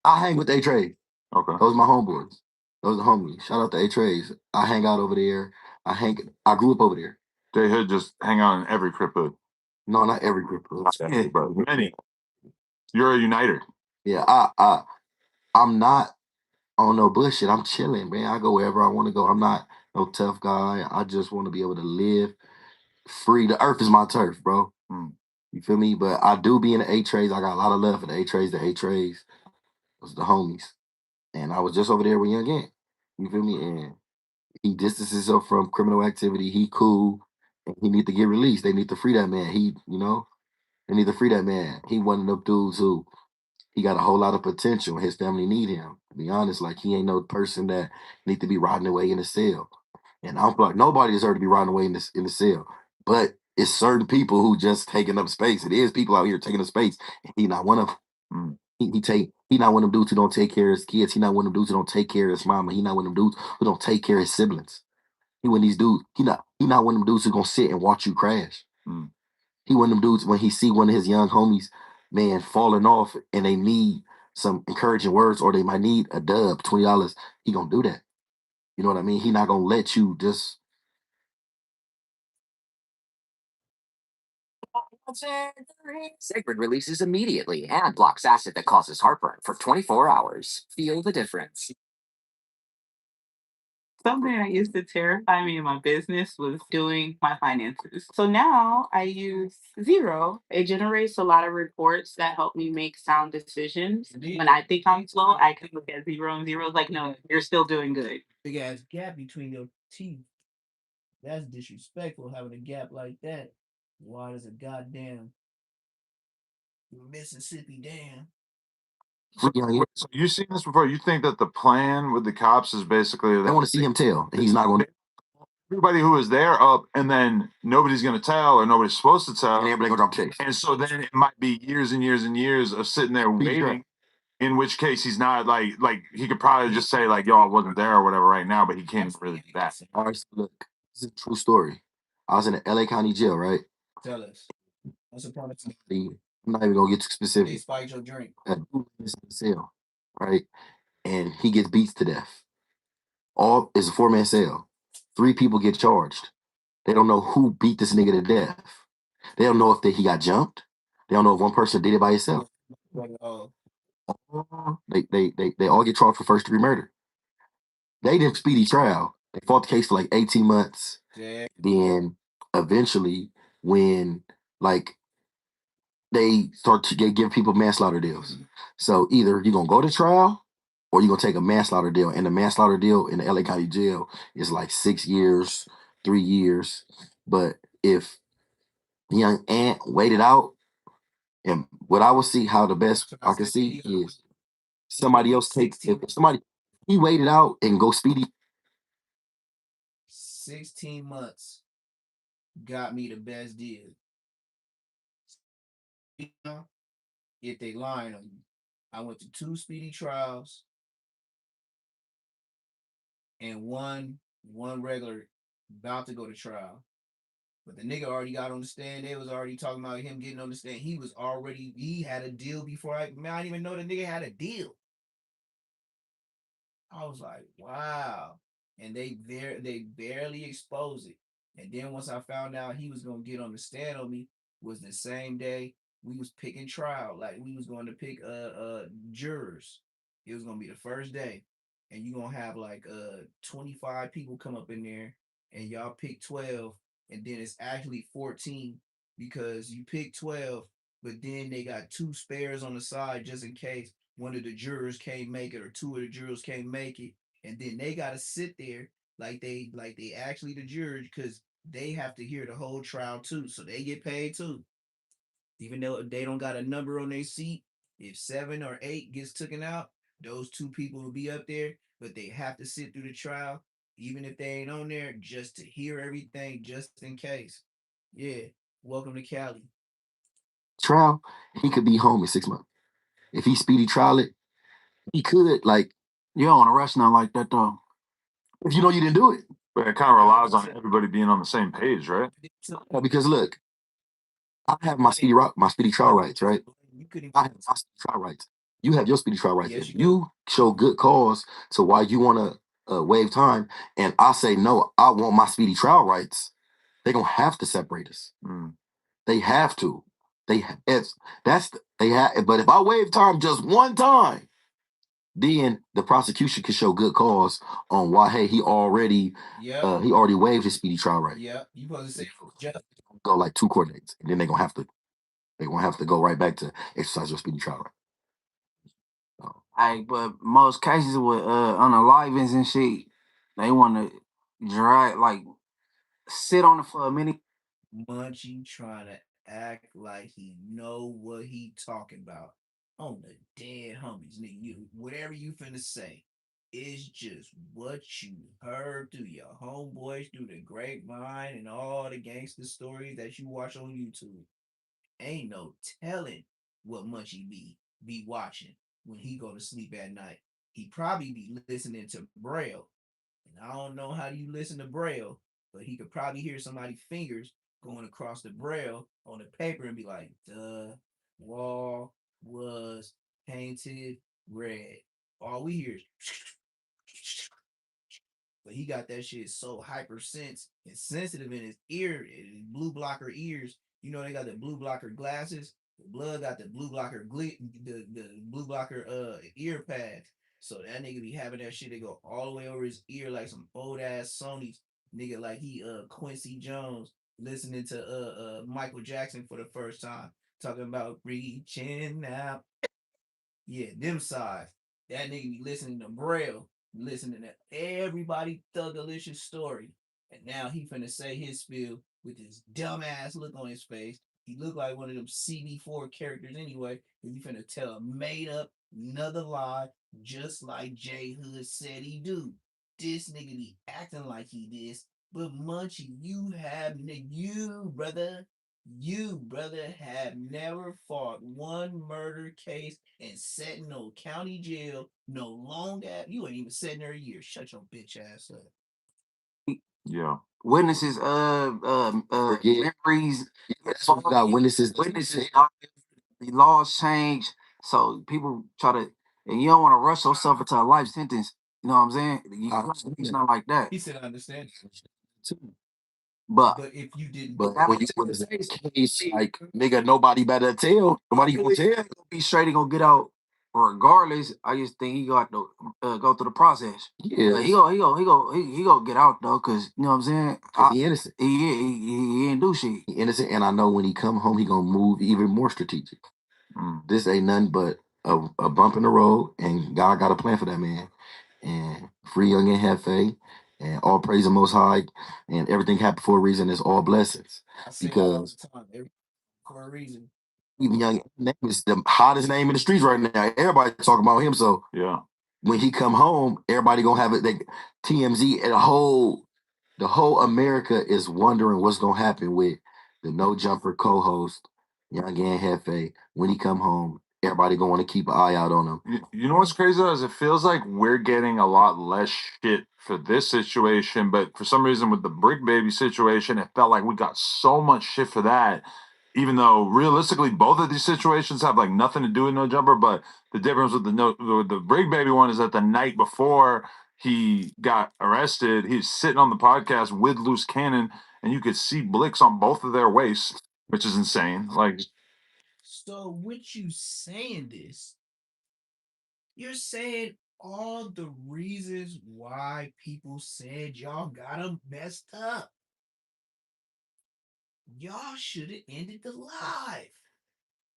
I hang with A trade. Okay, those are my homeboys. Those are homies. Shout out to A trades. I hang out over there. I grew up over there. J Hood just hang out in every crip hood. No, not every crip hood. Yeah, but many. You're a uniter. Yeah, I'm not on no bullshit. I'm chilling, man. I go wherever I want to go. I'm not no tough guy. I just want to be able to live free. The earth is my turf, bro. You feel me? But I do be in the A trays. I got a lot of love for the A trays. The A trays, those are the homies. And I was just over there with Young Ant. You feel me? And he distances himself from criminal activity. He cool. And he need to get released. They need to free that man. They need to free that man. He one of them dudes who he got a whole lot of potential. His family need him. To be honest, like he ain't no person that need to be rotting away in a cell. And I'm like, nobody deserves to be rotting away in the cell. But it's certain people who just taking up space. It is people out here taking up space. And he not one of them. He not one of them dudes who don't take care of his kids. He not one of them dudes who don't take care of his mama. He not one of them dudes who don't take care of his siblings. He one of these dudes. He not one of them dudes who gonna sit and watch you crash. He one of them dudes when he see one of his young homies, man, falling off and they need some encouraging words or they might need a dub, $20, he gonna do that. You know what I mean? He not gonna let you just. Sacred releases immediately and blocks acid that causes heartburn for 24 hours. Feel the difference. Something that used to terrify me in my business was doing my finances. So now I use Zero. It generates a lot of reports that help me make sound decisions. When I think I'm slow, I can look at Zero and Zero's like, no, you're still doing good. Big ass gap between your teeth. That's disrespectful having a gap like that. Wide as a goddamn Mississippi Dam. So you've seen this before. You think that the plan with the cops is basically they want to see him tell, and he's not going to. Everybody who is there up, and then nobody's going to tell, or nobody's supposed to tell. And everybody going to drop chase. And so then it might be years and years and years of sitting there waiting. In which case he's not like he could probably just say like, yo, I wasn't there or whatever right now, but he can't really do that. All right, so look, this is a true story. I was in the LA County jail, right? Tell us. What's the problem? I'm not even gonna get too specific. They spiked your drink. A dude is in the cell, right? And he gets beat to death. All is a 4-man cell. 3 people get charged. They don't know who beat this nigga to death. They don't know if he got jumped. They don't know if one person did it by himself. They all get charged for first-degree murder. They did speedy trial. They fought the case for like 18 months. Yeah. Then eventually, when like they start to give people manslaughter deals. So either you're gonna go to trial or you're gonna take a manslaughter deal. And the manslaughter deal in the LA County Jail is like 6 years, 3 years. But if young Ant waited out, and what I would see how the best I can see is somebody else takes if somebody he waited out and go speedy. 16 months got me the best deal. if they lying on you. I went to 2 speedy trials and one regular about to go to trial. But the nigga already got on the stand. They was already talking about him getting on the stand. He had a deal before I didn't even know the nigga had a deal. I was like, wow. And they barely exposed it. And then once I found out he was gonna get on the stand on me, was the same day we was picking trial. Like we was going to pick jurors. It was gonna be the first day. And you gonna have like 25 people come up in there and y'all pick 12, and then it's actually 14 because you pick 12, but then they got 2 spares on the side just in case one of the jurors can't make it or 2 of the jurors can't make it, and then they gotta sit there like they actually the jurors because they have to hear the whole trial too, so they get paid too. Even though they don't got a number on their seat, if 7 or 8 gets taken out, those 2 people will be up there, but they have to sit through the trial, even if they ain't on there, just to hear everything, just in case. Yeah, welcome to Cali. Trial, he could be home in 6 months. If he speedy trial it, he could, like, You don't want to rush nothing like that though. if you know you didn't do it. But it kind of relies on everybody being on the same page, right? Because look, I have my speedy trial rights, right? I have my speedy trial rights. You have your speedy trial rights. Yes, If you do. you show good cause to why you want to waive time, and I say no, I want my speedy trial rights, they're gonna have to separate us. Mm. They have to. They have. But if I waive time just one time, then the prosecution can show good cause on why. Hey, he already waived his speedy trial right. Yeah, you supposed to say just Go like 2 court dates, and then they're gonna have to go right back to exercise your speedy trial right. Hey, but most cases with unalivings and shit, they want to drag like sit on it for a minute. Munchie trying to act like he know what he talking about on the dead homies. Nigga, whatever you finna say is just what you heard through your homeboys, through the grapevine, and all the gangster stories that you watch on YouTube. Ain't no telling what Munchie be watching when he go to sleep at night. He probably be listening to Braille. And I don't know how you listen to Braille, but he could probably hear somebody's fingers going across the Braille on the paper and be like, the wall was painted red. All we hear is but he got that shit so hyper and sensitive in his ear, his blue blocker ears. You know they got the blue blocker glasses. The blood got the blue blocker the blue blocker ear pads. So that nigga be having that shit that go all the way over his ear like some old ass Sony's nigga, like he Quincy Jones listening to Michael Jackson for the first time, talking about reaching out. Yeah, them sides. That nigga be listening to Braille, listening to everybody Thuggalicious story. And now he finna say his spiel with this dumbass look on his face. He look like one of them CB4 characters anyway. And he finna tell a made up another lie, just like J Hood said he do. This nigga be acting like he this, but Munchie, you, brother, have never fought one murder case and sat in no county jail no long ass. You ain't even sitting there a year. Shut your bitch ass up. Yeah. Witnesses, memories. That's why we got witnesses. The laws change, so people try to, and you don't want to rush yourself into a life sentence. You know what I'm saying? It's not like that. He said, I understand. But if you didn't, But when you put this case, like, nigga, nobody better tell. Nobody gonna tell. gonna be straight. He gonna get out regardless. I just think he got to go through the process. Yeah, He gonna get out though, cause you know what I'm saying. He innocent. He ain't do shit. He innocent, and I know when he come home, he gonna move even more strategic. This ain't nothing but a bump in the road, and God got a plan for that man. And free young and Hefe, and all praise the Most High, and everything happened for a reason. It's all blessings. Because for a reason. even young name is the hottest name in the streets right now. Everybody talking about him. So yeah, when he come home, everybody gonna have it. TMZ and the whole America is wondering what's gonna happen with the No Jumper co-host Young and Hefe, when he come home, everybody gonna want to keep an eye out on him. You know what's crazy though is it feels like we're getting a lot less shit for this situation, but for some reason with the Brick Baby situation, it felt like we got so much shit for that. Even though realistically, both of these situations have like nothing to do with No Jumper, but the difference with the Brick Baby one is that the night before he got arrested, he's sitting on the podcast with Loose Cannon, and you could see Blicks on both of their waists, which is insane. Like, So what you saying this? You're saying all the reasons why people said y'all got him messed up. Y'all should have ended the live.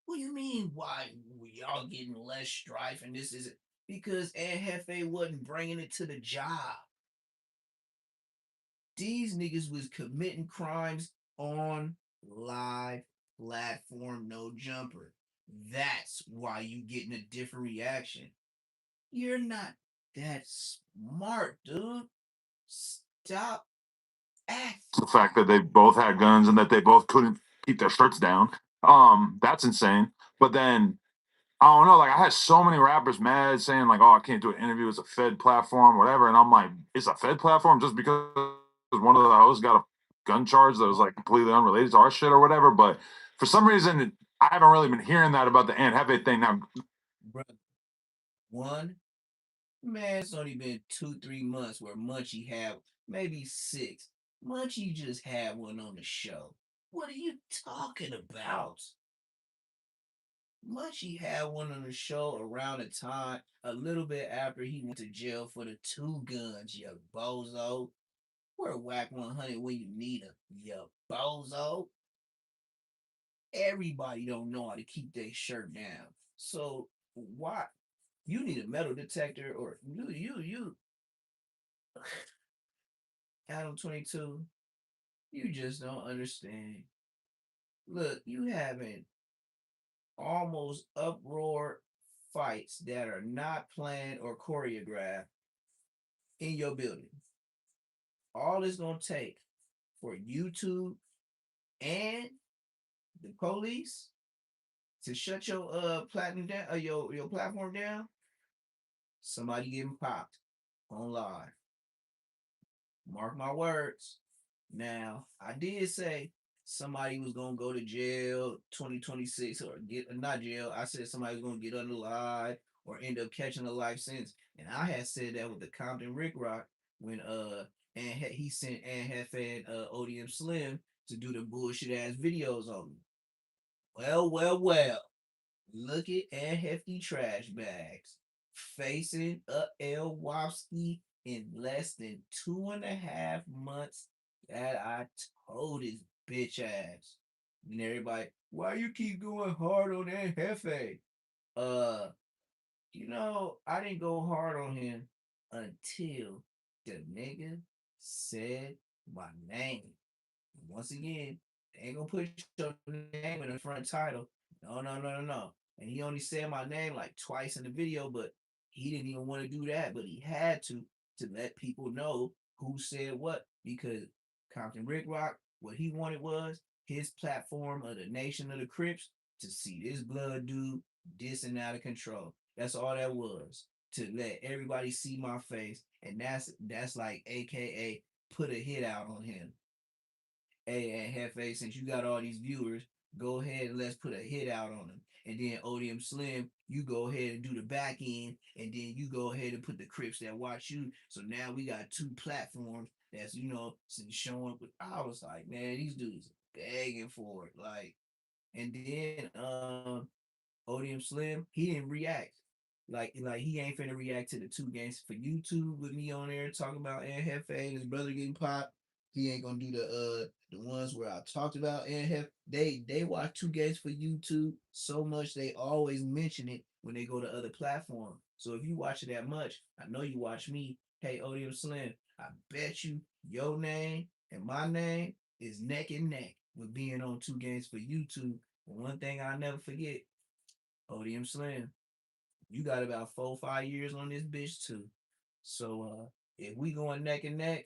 What do you mean why y'all getting less strife and this isn't? Because Ed Hefe wasn't bringing it to the job. These niggas was committing crimes on live platform, No Jumper. That's why you getting a different reaction. You're not that smart, dude. Stop acting. the fact that they both had guns and that they both couldn't keep their shirts down. That's insane. But then I don't know, like I had so many rappers mad saying like, "Oh, I can't do an interview. It's a Fed platform, whatever." And I'm like, "It's a Fed platform just because one of the hosts got a gun charge that was like completely unrelated to our shit or whatever." But for some reason, I haven't really been hearing that about the Aunt Hefe thing now. Brother, one, man, it's only been 2, 3 months where Munchie had maybe 6. Munchie just had one on the show. What are you talking about? Munchie had one on the show around the time, a little bit after he went to jail for the 2 guns, you bozo. We're whack 100 when you need him, you bozo. Everybody don't know how to keep their shirt down. So why you need a metal detector or you Adam 22, you just don't understand. Look, you having almost uproar fights that are not planned or choreographed in your building. All it's gonna take for YouTube and the police to shut your platinum down, your platform down. Somebody getting popped on live. Mark my words. Now, I did say somebody was gonna go to jail 2026 or get not jail. I said somebody was gonna get under live or end up catching a life sentence. And I had said that with the Compton Rick Rock when and he sent and Hefe and ODM Slim to do the bullshit ass videos on me. Well. Look at and hefty trash bags facing a El Wopski in less than 2.5 months that I told his bitch ass. And everybody, why you keep going hard on that Hefe? Uh, I didn't go hard on him until the nigga said my name. Once again, they ain't gonna put your name in the front title. No. And he only said my name like twice in the video, but he didn't even want to do that. But he had to let people know who said what because Compton Rick Rock, what he wanted was his platform of the Nation of the Crips to see this blood dude dissing out of control. That's all that was. To let everybody see my face. And that's like AKA put a hit out on him. Hey, Hefe, since you got all these viewers, go ahead and let's put a hit out on them. And then ODM Slim, you go ahead and do the back end, and then you go ahead and put the Crips that watch you. So now we got 2 platforms that's showing. I was like, man, these dudes begging for it, like. And then ODM Slim, he didn't react. Like he ain't finna react to the 2 games for YouTube with me on there talking about Hefe and his brother getting popped. He ain't gonna do the ones where I talked about Hef. They watch 2 games for YouTube so much they always mention it when they go to other platforms. So if you watch it that much, I know you watch me. Hey, ODM Slim, I bet you your name and my name is neck and neck with being on 2 games for YouTube. But one thing I'll never forget, ODM Slim, you got about 4 or 5 years on this bitch too. So if we going neck and neck,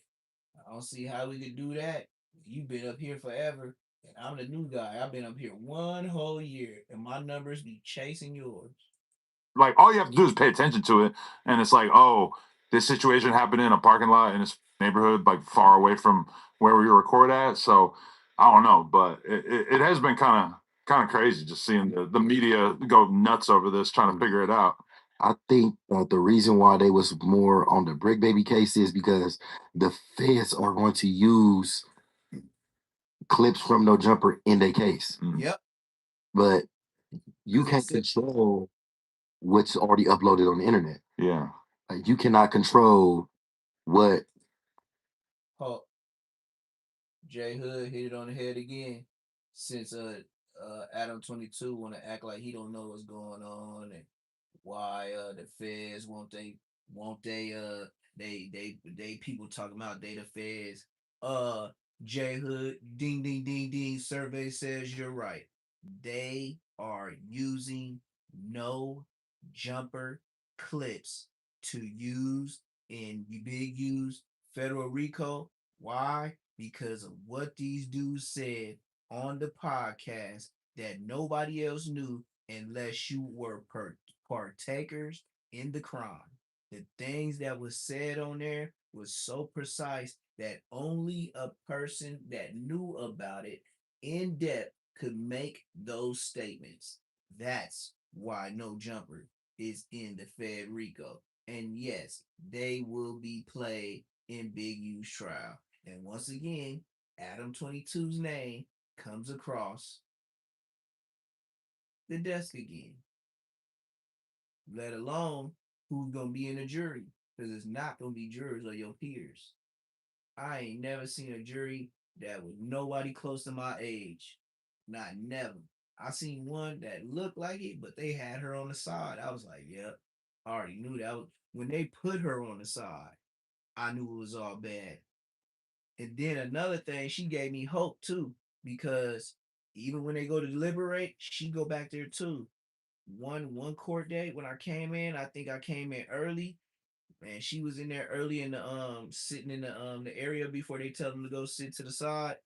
I don't see how we could do that. You been up here forever. And I'm the new guy. I've been up here 1 whole year, and my numbers be chasing yours. Like all you have to do is pay attention to it, and it's like, oh, this situation happened in a parking lot in this neighborhood, like far away from where we record at. So I don't know, but it has been kind of crazy just seeing the media go nuts over this, trying to figure it out. I think the reason why they was more on the Brick Baby case is because the feds are going to use clips from No Jumper in their case. Yep. But you 'Cause they can't said- control what's already uploaded on the internet. Yeah. Like you cannot control what Oh, Jhood hit it on the head again. Since Adam 22 want to act like he don't know what's going on and why the feds they people talking about they the feds. Jhood, ding ding ding ding. Survey says you're right. They are using no jumper clips to use in big use federal RICO. Why? Because of what these dudes said on the podcast that nobody else knew unless you were partakers in the crime. The things that was said on there was so precise that only a person that knew about it in depth could make those statements. That's why No Jumper is in the Fed Rico. And yes, they will be played in Big U's trial. And once again, Adam 22's name comes across the desk again. Let alone who's gonna be in the jury. Because it's not gonna be jurors or your peers. I ain't never seen a jury that was nobody close to my age. Not never. I seen one that looked like it, but they had her on the side. I was like, yep, I already knew that. When they put her on the side, I knew it was all bad. And then another thing, she gave me hope too, because even when they go to deliberate, she go back there too. One court date when I came in, I think I came in early, and she was in there early in the sitting in the area before they tell them to go sit to the side.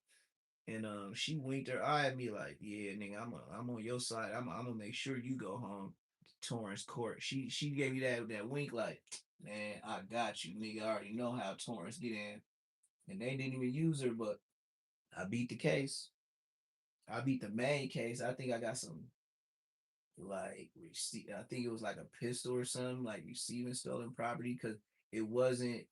And she winked her eye at me like, "Yeah, nigga, I'm on your side. I'm gonna make sure you go home to Torrance Court." She gave me that wink like, "Man, I got you, nigga. I already know how Torrance get in." And they didn't even use her, but I beat the case. I beat the main case. I think I got some like I think it was like a pistol or something, like receiving stolen property, because it wasn't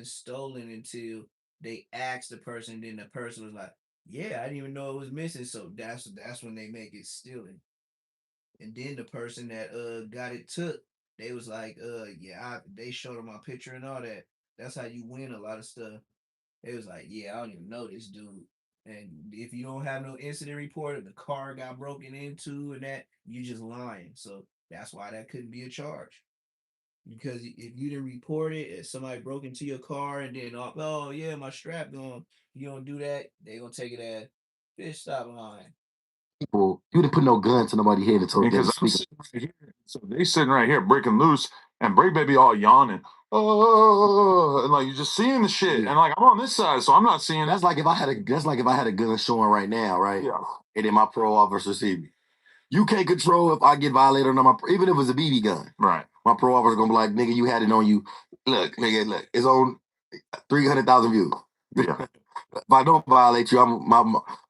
stolen until they asked the person. Then the person was like, "Yeah, I didn't even know it was missing." So that's when they make it stealing. And then the person that got it took, they was like, yeah, they showed them my picture and all that. That's how you win a lot of stuff. It was like, yeah, I don't even know this dude. And if you don't have no incident report, if the car got broken into and that, you just lying. So that's why that couldn't be a charge. Because if you didn't report it, if somebody broke into your car and then, oh yeah, my strap gone, you don't do that, they gonna take it as fish stop lying. people you didn't put no gun to nobody's head and told them Because to I'm speak. sitting right here, so they sitting right here breaking loose, and Break Baby all yawning, oh, and like you're just seeing the shit, Yeah. and like I'm on this side, so I'm not seeing That's like if I had a gun showing right now, right? Yeah. And then my parole officer see me. You can't control if I get violated on my even if it's a BB gun. Right. My parole officer gonna be like, nigga, you had it on you. Look, nigga, look, it's on 300,000 views. Yeah. If I don't violate you, my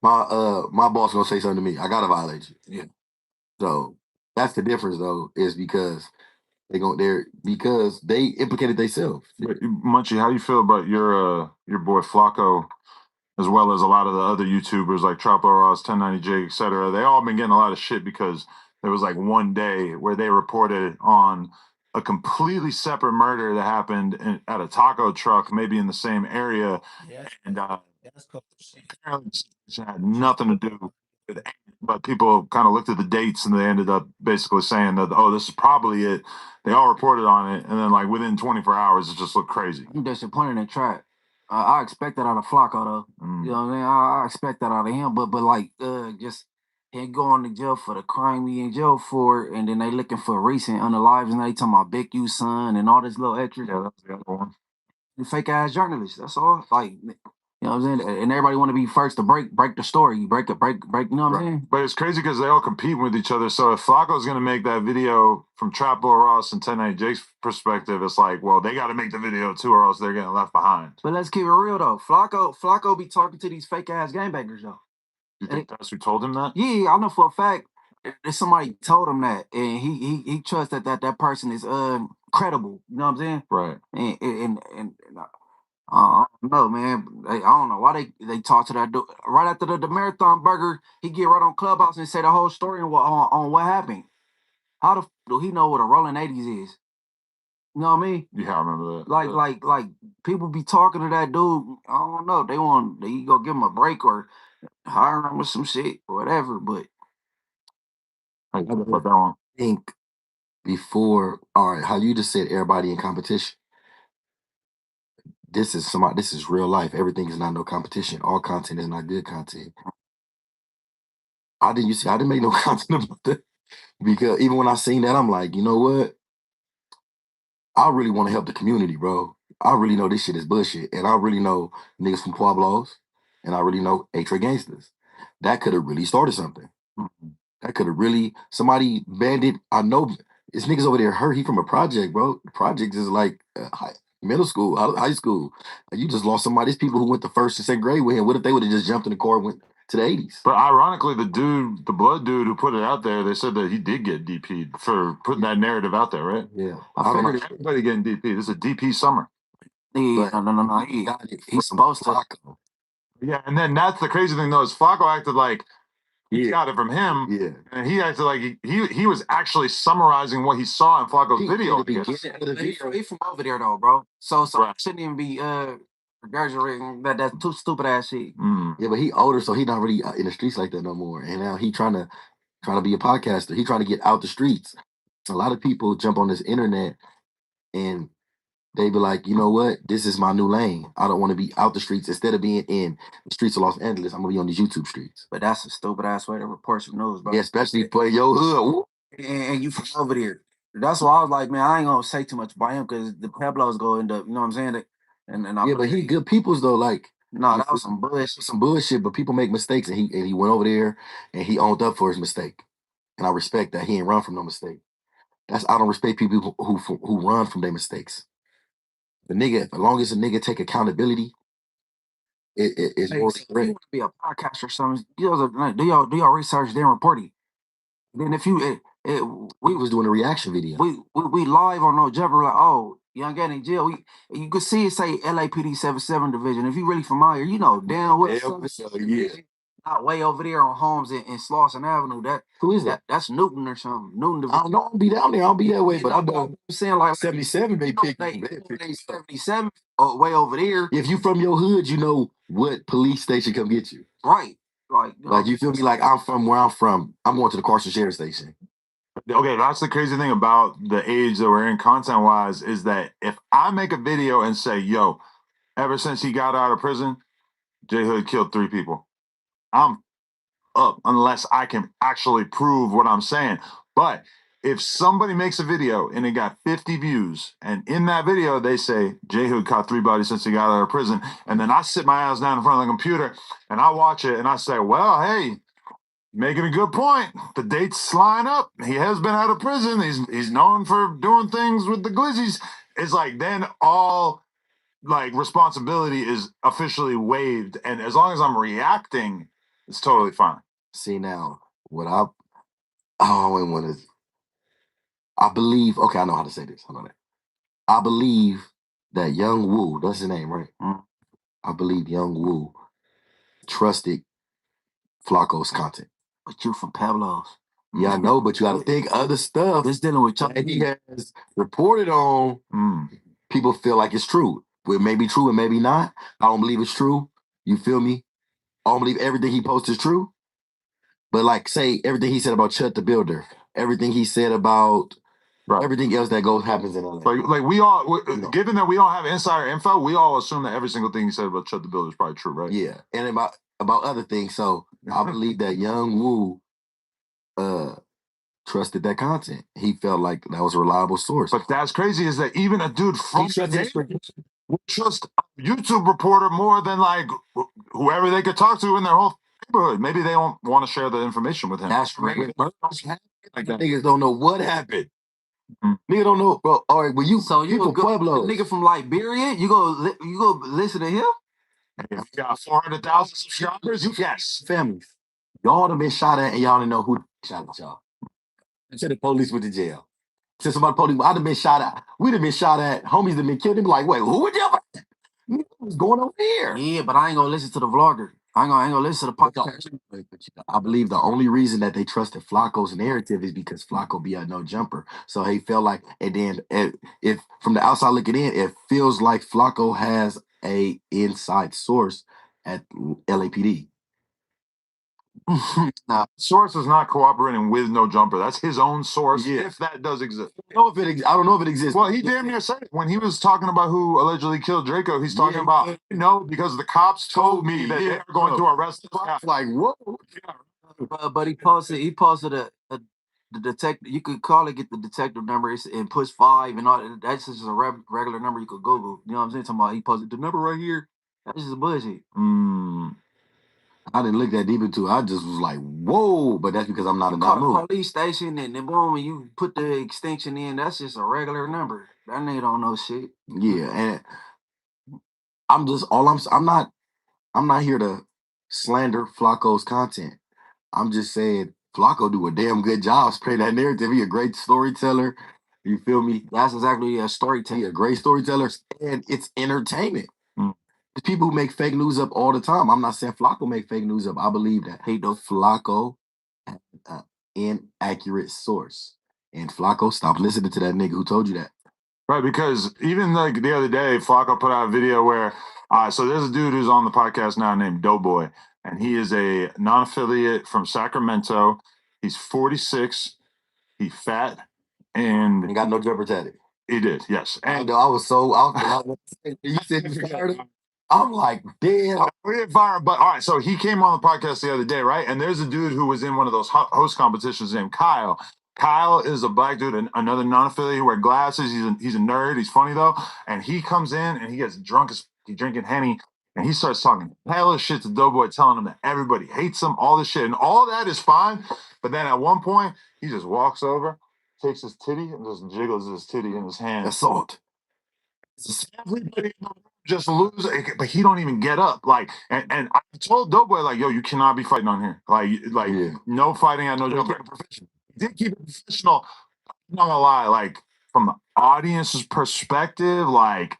boss gonna say something to me. I gotta violate you. Yeah. So that's the difference though, is because because they implicated themselves. But Munchie, how do you feel about your boy Flacco, as well as a lot of the other YouTubers like Trapo Ross, 1090J, etc.? They all been getting a lot of shit because there was like one day where they reported on a completely separate murder that happened at a taco truck, maybe in the same area, and That's cool shit. apparently the situation had nothing to do with it. But people kind of looked at the dates and they ended up basically saying that, oh, this is probably it. They all reported on it, and then like within 24 hours, it just looked crazy. I'm disappointed in Trap. I expect that out of Flacco though. You know what I mean? I expect that out of him, but like just him going to jail for the crime he in jail for, and then they looking for recent unalives, and they talking about Big U son and all this little extra. Yeah, that's the other one. The fake ass journalists. That's all. Like You know what I'm saying? And everybody want to be first to break the story. You break. You know what I'm saying? But it's crazy because they all compete with each other. So if Flacco's going to make that video from Trap Boy Ross and 10 Jake's perspective, it's like, well, they got to make the video too, or else they're getting left behind. But let's keep it real though. Flacco be talking to these fake ass gangbangers though. You think that's who told him that? Yeah, I know for a fact that somebody told him that, and he trusts that person is credible. You know what I'm saying? Right. And I don't know, man. I don't know why they talk to that dude right after the marathon burger. He get right on Clubhouse and say the whole story on what happened. How the do he know what a rolling 80s is? You know what I mean? Yeah, I remember that. Like people be talking to that dude. I don't know. They go give him a break or hire him with some shit or whatever. But I think before, all right, how you just said everybody in competition. This is real life. Everything is not no competition. All content is not good content. I didn't make no content about that. Because even when I seen that, I'm like, you know what? I really want to help the community, bro. I really know this shit is bullshit. And I really know niggas from Pueblos. And I really know A-Tra gangsters. That could have really started something. That could have really, somebody banded, I know, this niggas over there hurt. He from a project, bro. The project is like middle school, high school. You just lost somebody. There's people who went to first and second grade with him. What if they would have just jumped in the car and went to the 80s? But ironically, the blood dude who put it out there, they said that he did get DP'd for putting that narrative out there, right? Yeah. I figured everybody getting DP. This is a DP summer. Yeah, no. He's supposed to. Yeah, and then that's the crazy thing though, is Flacco acted like he got it from him. Yeah. And he acted like he was actually summarizing what he saw in Flacco's video. He from over there though, bro. So right. Shouldn't even be regurgitating that's too stupid ass shit. Yeah, but he older, so he not really in the streets like that no more. And now he trying to be a podcaster. He trying to get out the streets. A lot of people jump on this internet and they be like, you know what? This is my new lane. I don't want to be out the streets. Instead of being in the streets of Los Angeles, I'm gonna be on these YouTube streets. But that's a stupid ass way to report some news, bro. Yeah, especially for your hood. And you from over there. That's why I was like, man, I ain't gonna say too much about him because the Pueblos go end up, you know what I'm saying? Yeah, but he good peoples though. Like, no, that was some bullshit. Some bullshit. But people make mistakes, and he went over there and he owned up for his mistake. And I respect that. He ain't run from no mistake. I don't respect people who run from their mistakes. The nigga, as long as a nigga take accountability, it's more if you want to be a podcaster or something, do y'all research, then report it. Then if you we was doing a reaction video. We live on no jumper like, oh, Young Gat in jail. You could see it say LAPD 77 division. If you really familiar, you know damn well. Yeah. Not way over there on Holmes and Slauson Avenue. Who is that? That's Newton or something. Newton division. I don't know. I'll be down there. I'll be that way, but I'm saying like 77. They pick 77 way over there. If you from your hood, you know what police station come get you. Right. Like you feel me? Like I'm from where I'm from. I'm going to the Carson Sheriff Station. Okay, that's the crazy thing about the age that we're in content-wise is that if I make a video and say, yo, ever since he got out of prison, Jhood killed 3 people. I'm up unless I can actually prove what I'm saying. But if somebody makes a video and it got 50 views, and in that video they say Jhood caught 3 bodies since he got out of prison, and then I sit my ass down in front of the computer and I watch it and I say, well, hey, making a good point. The dates line up. He has been out of prison. He's known for doing things with the glizzies. It's like then all like responsibility is officially waived, and as long as I'm reacting, it's totally fine. See now, what I always want to. I believe. Okay, I know how to say this. Hold on. That. I believe that Young Woo. That's his name, right? I believe Young Woo trusted Flacco's content. But you from Pueblos. Yeah, I know, but you got to think other stuff. This dealing with that he has reported on. People feel like it's true. It may be true and maybe not. I don't believe it's true. You feel me? I don't believe everything he posts is true. But like, say everything he said about Chud the Builder, everything he said about everything else that happens in LA. Like we all, given that we all have insider info, we all assume that every single thing he said about Chud the Builder is probably true, right? Yeah, and about other things. So I believe that Young Woo trusted that content. He felt like that was a reliable source. But that's crazy is that even a dude from He trusted his would trust a YouTube reporter more than like whoever they could talk to in their whole neighborhood. Maybe they don't want to share the information with him. That's right. Maybe Like that. Niggas don't know what happened. Nigga don't know, bro. All right, well, you go Pueblo. the nigga from Liberia, you go listen to him? If you got 400,000 subscribers, yes. Families. Y'all done been shot at and y'all didn't know who shot at y'all. Until the police went to jail. Since somebody police, I'd have been shot at. We'd have been shot at. Homies have been killed. They'd be like, wait, who would you? What's going on here? Yeah, but I ain't gonna listen to the vlogger. I ain't gonna listen to the podcast. I believe the only reason that they trusted Flacco's narrative is because Flacco be a no jumper. So he felt like, and then if from the outside looking in, it feels like Flacco has a inside source at LAPD. Nah, source is not cooperating with no jumper. That's his own source, if that does exist. I don't know if it exists. Well, he damn near said it when he was talking about who allegedly killed Draco. He's talking about because the cops told me that they're going to arrest the guy. Like, whoa. But he posted the detective. You could call it, get the detective number, and push 5 and all. That's just a regular number you could Google. You know what I'm saying? Talking about he posted the number right here. That's just bullshit. I didn't look that deep into it. I just was like, whoa, but that's because I'm not in that Call mood. the police station and then boom, when you put the extension in, that's just a regular number. That nigga don't know shit. Yeah, and I'm not here to slander Flacco's content. I'm just saying Flacco do a damn good job spreading that narrative. He a great storyteller. You feel me? That's exactly a storyteller. He a great storyteller, and it's entertainment. There's people who make fake news up all the time. I'm not saying Flacco make fake news up. I believe that. Hey, though, Flacco, inaccurate source. And Flacco, stop listening to that nigga who told you that. Right, because even like the other day, Flacco put out a video where, so there's a dude who's on the podcast now named Doughboy, and he is a non-affiliate from Sacramento. He's 46. He's fat, and he got no jumper tatted. He did, yes. And I was you said you fired him. I'm like, damn. We didn't fire him, but all right. So he came on the podcast the other day, right? And there's a dude who was in one of those host competitions named Kyle. Kyle is a black dude, and another non-affiliate who wears glasses. He's a nerd. He's funny though, and he comes in and he gets drunk as he's drinking Henny, and he starts talking hell of shit to Doughboy, telling him that everybody hates him, all this shit, and all that is fine. But then at one point, he just walks over, takes his titty, and just jiggles his titty in his hand. Assault. Just lose, but he don't even get up. Like, and I told Doughboy, like, yo, you cannot be fighting on here. Like, no fighting at no jumper. Did keep it professional. I'm not gonna lie, like, from the audience's perspective, like,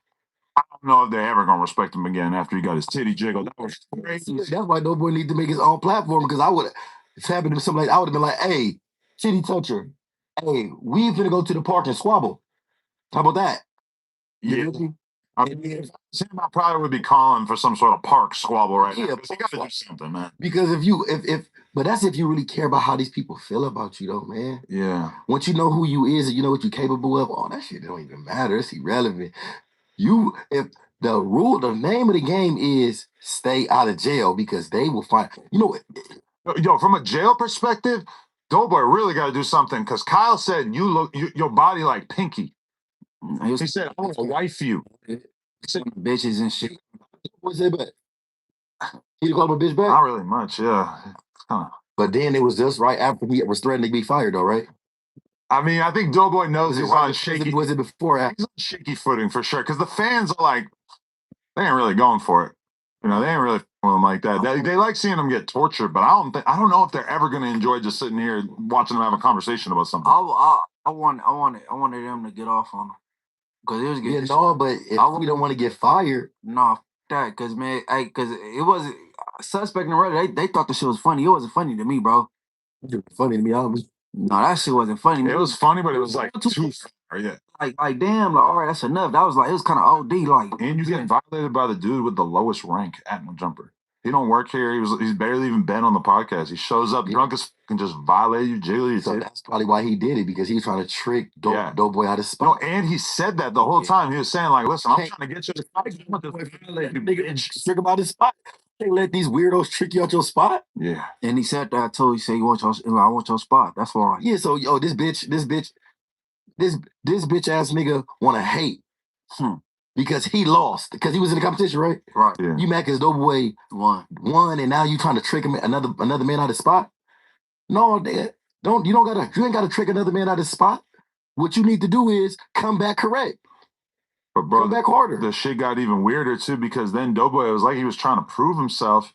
I don't know if they're ever gonna respect him again after he got his titty jiggled. That was crazy. That's why Doughboy need to make his own platform, because I would, if it's happened to something like, I would have been like, hey, titty toucher, hey, we finna go to the park and squabble. How about that? Yeah. I mean, I probably would be calling for some sort of park squabble right now. You got to do something, man. Because but that's if you really care about how these people feel about you, though, man. Yeah. Once you know who you is and you know what you're capable of, all that shit don't even matter. It's irrelevant. If the name of the game is stay out of jail, because they will find, Yo, from a jail perspective, Doughboy really got to do something, because Kyle said your body like Pinky. He said, I want to wife you. He said, bitches and shit. What's that back? He called him a bitch back? Not really much, yeah. But then it was just right after he was threatening to be fired, though, right? I mean, I think Doughboy knows he's on shaky. Was it before? He's on shaky footing for sure, because the fans are like, they ain't really going for it. They ain't really feeling him like that. They like seeing him get tortured, but I don't know if they're ever going to enjoy just sitting here watching them have a conversation about something. I wanted them to get off on him. Cause it was but if we don't want to get fired, that because man, because it wasn't suspect and Reddit. They thought the shit was funny. It wasn't funny to me, bro. It was funny to me. No, that shit wasn't funny. It was funny, but it was like too far. Yeah. Like damn, like all right, that's enough. That was like it was kind of OD. Like, and you get violated by the dude with the lowest rank at no jumper. He don't work here. He's barely even been on the podcast. He shows up drunk as and just violate you, jiggle you. So that's probably why he did it, because he was trying to trick Doughboy out of spot. No, and he said that the whole time. He was saying like, "Listen, I'm trying to get you to fight. Nigga, trick him out of spot." Can't let these weirdos trick you out your spot. Yeah. And he said that too. He said, I want your spot. That's why. Yeah, so this bitch ass nigga wanna hate. Because he lost. Because he was in the competition, right? Right. Yeah. You mad because Doughboy won, and now you trying to trick him another man out of his spot? No, you ain't gotta trick another man out of his spot. What you need to do is come back correct. But bro, come back harder. The shit got even weirder too, because then Doughboy, it was like he was trying to prove himself,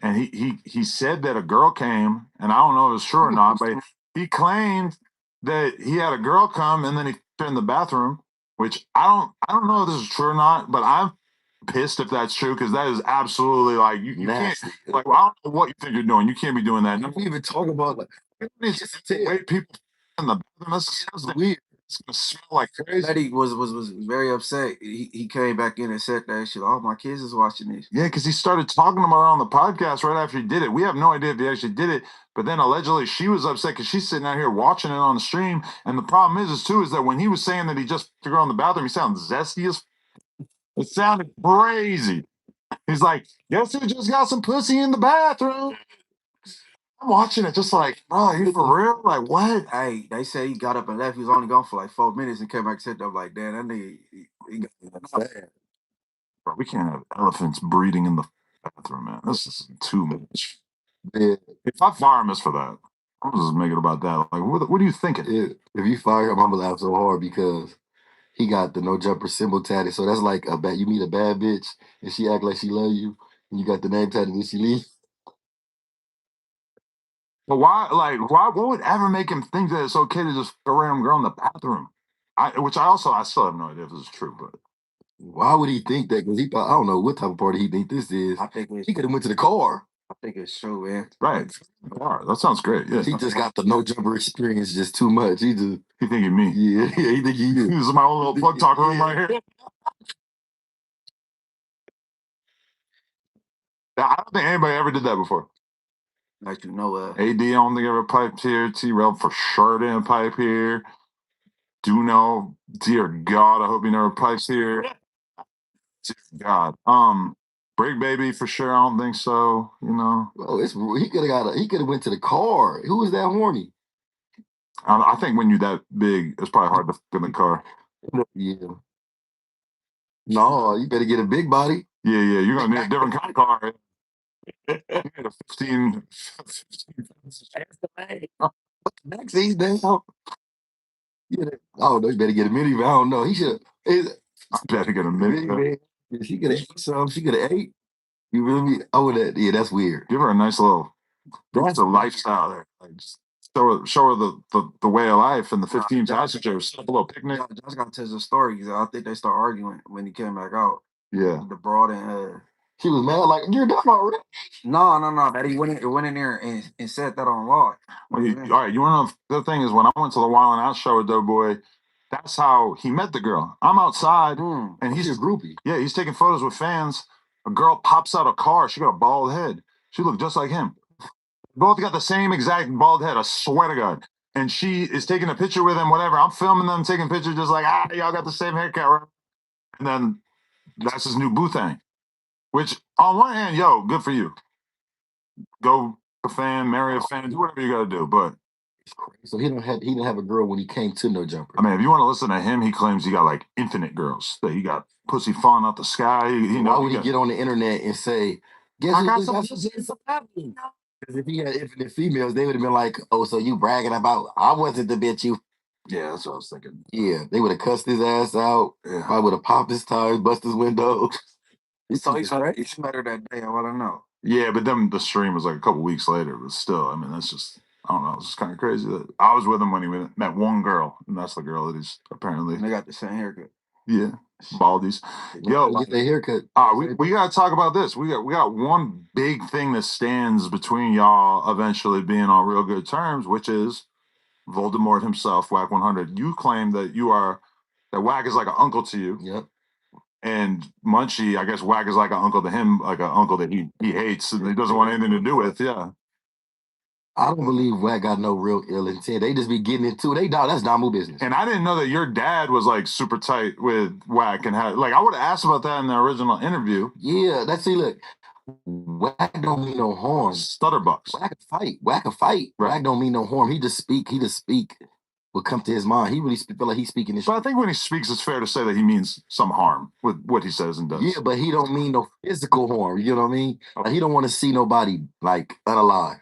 and he said that a girl came, and I don't know if it's true or not, but he claimed that he had a girl come, and then he in the bathroom, which I don't know if this is true or not, but I'm pissed if that's true, because that is absolutely like you can't, like, I don't know what you think you're doing. You can't be doing that. We even talk about like wait, people in the bathroom. That's weird. It's gonna smell like crazy. Betty was very upset. He came back in and said that shit. Oh, my kids is watching this. Yeah, because he started talking about it on the podcast right after he did it. We have no idea if he actually did it, but then allegedly she was upset because she's sitting out here watching it on the stream. And the problem is that when he was saying that he just took her in the bathroom, he sounded zesty as. It sounded crazy. He's like, "Guess who just got some pussy in the bathroom?" I'm watching it just like, bro, you for real? Like, what? Hey, they said he got up and left. He was only gone for like 4 minutes and came back and said, I'm like, damn, that nigga, he got sad. Bro, we can't have elephants breeding in the bathroom, man. This is too much. Yeah. If I fire him, it's for that. I'm just making it about that. Like, what are you thinking? If you fire him, I'm gonna laugh so hard because he got the no jumper symbol tatted. So that's like you meet a bad bitch and she act like she love you, and you got the name tatted and she leave. But what would ever make him think that it's okay to just throw a random girl in the bathroom? I still have no idea if this is true, but why would he think that? Because he thought, I don't know what type of party he think this is. I think he could have went to the car. I think it's true, man. Right. Car. That sounds great. Yeah. He just got the no jumper experience just too much. He think of me. Yeah, he think he This is my own little plug talk room right here. I don't think anybody ever did that before. Like, you know, AD, I don't think ever piped here. T-Rel for sure didn't pipe here. Duno, dear God, I hope he never pipes here. Dear God. Break Baby for sure. I don't think so. You know. Oh, he could have went to the car. Who was that horny? I think when you're that big, it's probably hard to fit in the car. Yeah. No, you better get a big body. Yeah, you're gonna need a different kind of car. You need a 15. Next these days. Oh no, you better get a minivan. I don't know. He should. I better get a minivan. She could have ate some. She could have ate. You really? Oh, yeah, that's weird. Give her a nice little. That's a lifestyle there. Like, just show her the way of life and the 15 passengers. A little picnic. I just got to tell the story because I think they start arguing when he came back out. Yeah. The broad and she was mad like, you're done already. No. That he went in there and said that on live. Well, all right, you want to know the thing is when I went to the Wild 'N Out show with Doughboy, that's how he met the girl. I'm outside and he's a groupie. Yeah, he's taking photos with fans. A girl pops out of a car. She got a bald head. She looked just like him. Both got the same exact bald head. I swear to God. And she is taking a picture with him. Whatever. I'm filming them, taking pictures, just like y'all got the same haircut, right? And then that's his new boo thing. Which on one hand, good for you. Go a fan, marry a fan, do whatever you got to do. But it's crazy. So he didn't have a girl when he came to No Jumper. I mean, if you want to listen to him, he claims he got like infinite girls. That he got pussy falling out the sky. Why would he get on the internet and say, "Guess I got some happening"? Because if he had infinite females, they would have been like, "Oh, so you bragging about? I wasn't the bitch you." Yeah, that's what I was thinking. Yeah, they would have cussed his ass out. Yeah. I would have popped his tires, bust his window. So he's met her that day. I want to know. Yeah, but then the stream was like a couple weeks later. But still, I mean, that's just, I don't know. It's just kind of crazy that I was with him when he met one girl, and that's the girl that he's apparently. They got the same haircut. Yeah, baldies. Yo, get their haircut. We gotta talk about this. We got one big thing that stands between y'all eventually being on real good terms, which is Voldemort himself, Whack 100. You claim that that Whack is like an uncle to you. Yep. And Munchie, I guess Whack is like an uncle to him, like an uncle that he hates and he doesn't want anything to do with. Yeah. I don't believe Whack got no real ill intent. They just be getting into it. That's Damu business. And I didn't know that your dad was like super tight with Whack and had I would have asked about that in the original interview. Yeah, look. Whack don't mean no harm. Stutterbucks. Whack a fight. Whack a fight. Right. Whack don't mean no harm. He just speak what come to his mind. He really feel like he's speaking this. But I think when he speaks, it's fair to say that he means some harm with what he says and does. Yeah, but he don't mean no physical harm. You know what I mean? Like, he don't want to see nobody like unalive.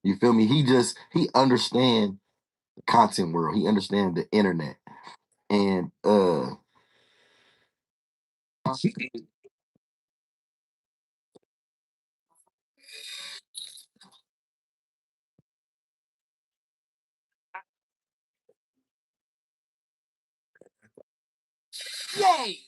You feel me? He understand the content world. He understand the internet. And Yay!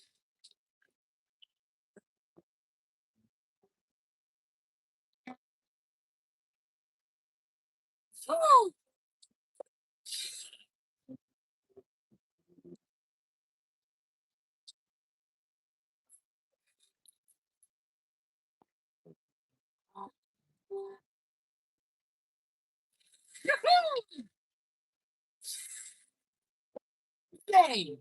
Yay!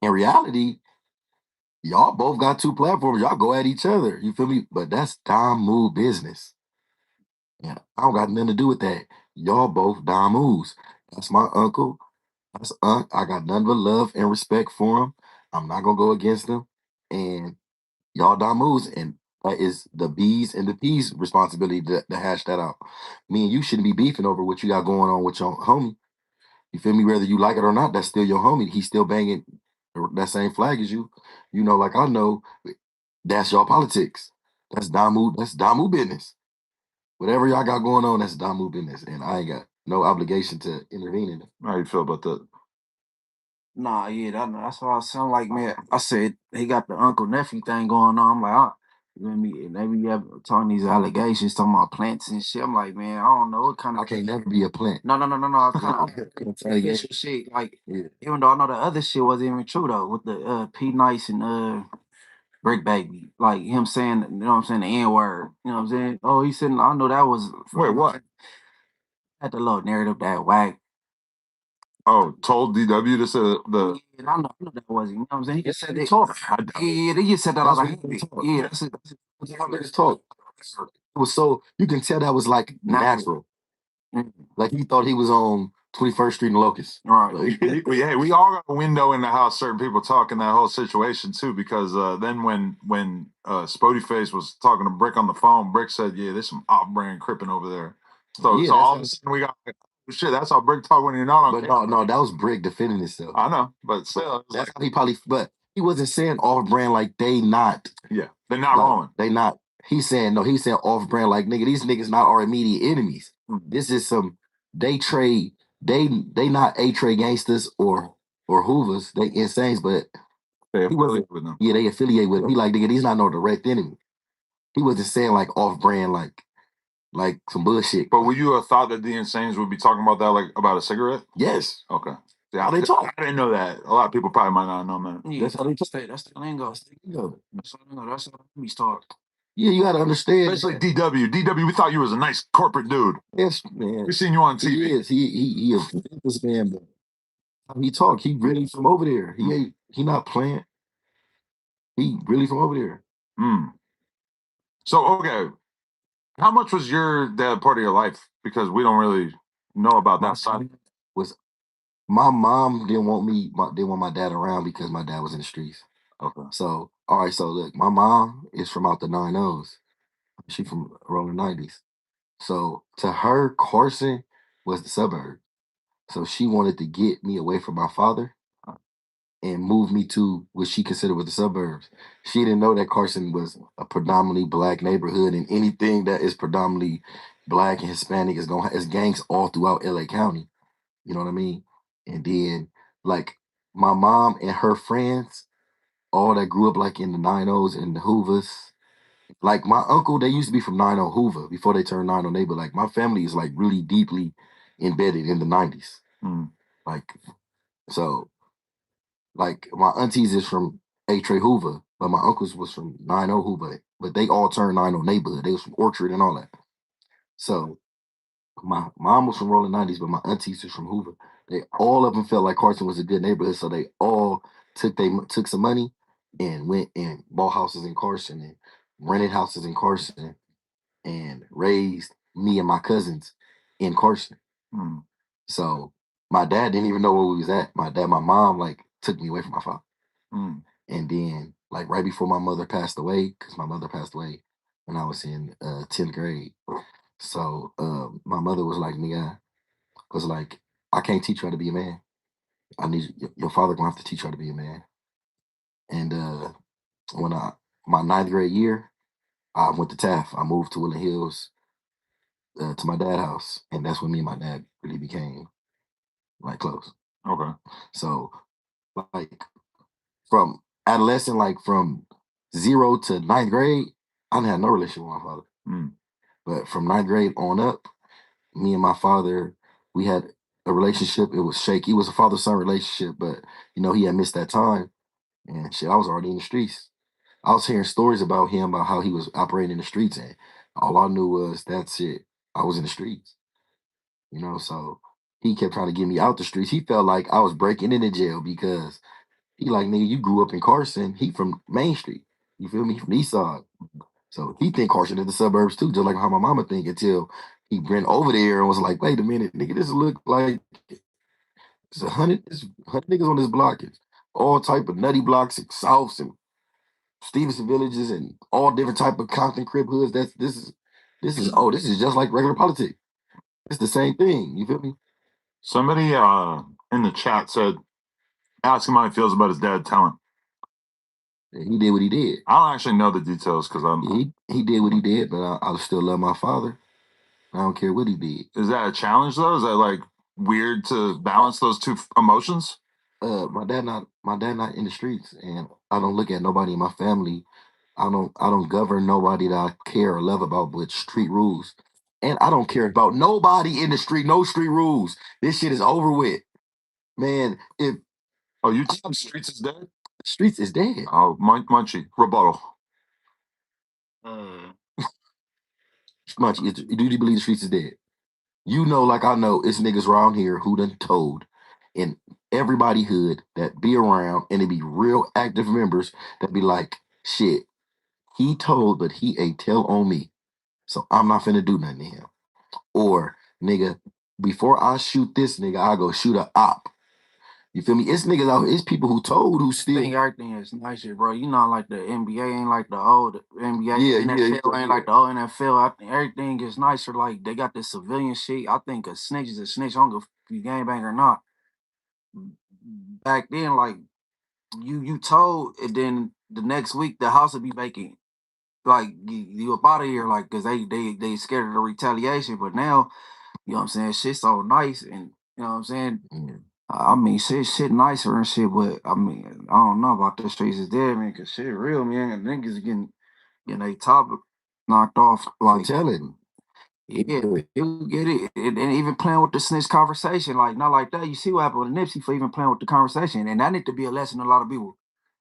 in reality, y'all both got two platforms. Y'all go at each other. You feel me? But that's Dom Move business. Yeah, I don't got nothing to do with that. Y'all both Dom Moves. That's my uncle. That's I got nothing but love and respect for him. I'm not gonna go against him. And y'all Dom Moves, and that is the B's and the P's responsibility to hash that out. Me and you shouldn't be beefing over what you got going on with your homie. You feel me? Whether you like it or not, that's still your homie. He's still banging that same flag as you. You know, like I know, that's y'all politics. That's Damu. That's Damu business. Whatever y'all got going on, that's Damu business, and I ain't got no obligation to intervene in it. How you feel about that? Nah, yeah, that's what I sound like, man. I said he got the uncle nephew thing going on. I'm like, you know what I mean? And maybe you have talking these allegations, talking about plants and shit. I'm like, man, I don't know what kind of. I can't never be a plant. No. I'm kind of shit. Like, even though I know the other shit wasn't even true though, with the P Nice and Brick Baby, like him saying, you know what I'm saying, the N word. You know what I'm saying? Oh, he said, I know that was. Wait, what? Had the little narrative that whack. Oh, told DW to say the. Yeah, I know that wasn't. You know what I'm saying? He just said they talk. Yeah, they just said that. I was like, yeah, that's it. That's how niggas talk. It was so you can tell that was like natural. Like he thought he was on 21st Street and Locust. Right. Like, we all got a window into how certain people talk in that whole situation too, because then when Spoety Face was talking to Brick on the phone, Brick said, "Yeah, there's some off-brand cripping over there." So, Yeah, so all of a sudden we got shit. That's how Brick talk when you're not on. But no, that was Brick defending himself. I know, but still, that's like, how he probably. But he wasn't saying off-brand like they not. Yeah, they're not rolling. They not. He's saying no. He's saying off-brand like nigga. These niggas not our immediate enemies. This is some day trade. They not A-trade gangsters or Hoovers. They insanes, but they affiliate with them. Yeah, they affiliate with him. He like nigga. These not no direct enemy. He wasn't saying like off-brand like some bullshit. But would you have thought that the Insanes would be talking about that like about a cigarette? Yes. Okay. Yeah, how they talk. I didn't know that. A lot of people probably might not know that. Yeah, that's how they talk. That's the lingo. That's how we start. Yeah, you got to understand. Especially DW. DW, we thought you was a nice corporate dude. Yes, man. We seen you on TV. He is. He a business man, but how he talk, he really from over there. He not playing. He really from over there. So, okay. How much was your dad part of your life? Because we don't really know about that side. My mom didn't want my dad around because my dad was in the streets. Okay. So, all right, so look, my mom is from out the 90s. She from around the 90s. So to her, Carson was the suburb. So she wanted to get me away from my father and move me to what she considered was the suburbs. She didn't know that Carson was a predominantly black neighborhood, and anything that is predominantly black and Hispanic is going to have gangs all throughout LA County. You know what I mean? And then like my mom and her friends, all that grew up like in the 90s and the Hoovers Like my uncle, they used to be from 90 Hoover before they turned 90 neighbor. Like my family is like really deeply embedded in the 90s. Like, so like my aunties is from A-Trey Hoover, but my uncles was from 90 Hoover. But they all turned 90 neighborhood. They was from Orchard and all that. So my mom was from Rolling 90s, but my aunties is from Hoover. They all of them felt like Carson was a good neighborhood, so they all took some money and went and bought houses in Carson and rented houses in Carson and raised me and my cousins in Carson. So my dad didn't even know where we was at. My mom like took me away from my father. And then like right before my mother passed away, because my mother passed away when I was in 10th grade. So my mother was like, nigga, was like, I can't teach you how to be a man. I need your father gonna have to teach you how to be a man. And when my 9th grade year, I went to Taft. I moved to Woodland Hills to my dad's house, and that's when me and my dad really became like close. Okay. So like from adolescent, like from 0 to 9th grade, I didn't have no relationship with my father. But from 9th grade on up, me and my father, we had a relationship. It was shaky. It was a father-son relationship, but you know, he had missed that time. And shit, I was already in the streets. I was hearing stories about him, about how he was operating in the streets, and all I knew was that's it. I was in the streets. You know, so he kept trying to get me out the streets. He felt like I was breaking into jail because he like, nigga, you grew up in Carson. He from Main Street. You feel me? From the East Side. So he think Carson is the suburbs too, just like how my mama think, until he went over there and was like, wait a minute, nigga, this look like it's 100 niggas on this block. It's all type of nutty blocks and Souths and Stevenson villages and all different type of Compton crib hoods. This is just like regular politics. It's the same thing. You feel me? Somebody in the chat said, ask him how he feels about his dad telling. He did what he did. I don't actually know the details because he did what he did, but I still love my father. I don't care what he did. Is that a challenge though? Is that like weird to balance those two emotions? My dad not in the streets, and I don't look at nobody in my family. I don't govern nobody that I care or love about with street rules. And I don't care about nobody in the street, no street rules. This shit is over with. Man, if you think streets is dead? Streets is dead. Oh, Munchie, rebuttal. Munchie, do you believe the streets is dead? You know, like I know, it's niggas around here who done told in everybody hood that be around, and it be real active members that be like, shit, he told, but he ain't tell on me. So I'm not finna do nothing to him. Or, nigga, before I shoot this nigga, I go shoot a op. You feel me? It's niggas out. It's people who told who still. I think everything is nicer, bro. You know, like the NBA ain't like the old NBA. Yeah, NFL ain't like the old NFL. I think everything is nicer. Like they got this civilian shit. I think a snitch is a snitch. I don't give if you gangbang or not. Back then, like you told, and then the next week the house would be vacant. Like you up out of here, like because they scared of the retaliation. But now, you know what I'm saying? Shit's so nice, and you know what I'm saying. I mean, shit nicer and shit, but I mean, I don't know about the streets is dead, man, because shit real, man. And niggas getting they top knocked off. Like, telling. Yeah, you get it. And even playing with the snitch conversation, like, not like that. You see what happened with Nipsey for even playing with the conversation. And that need to be a lesson to a lot of people.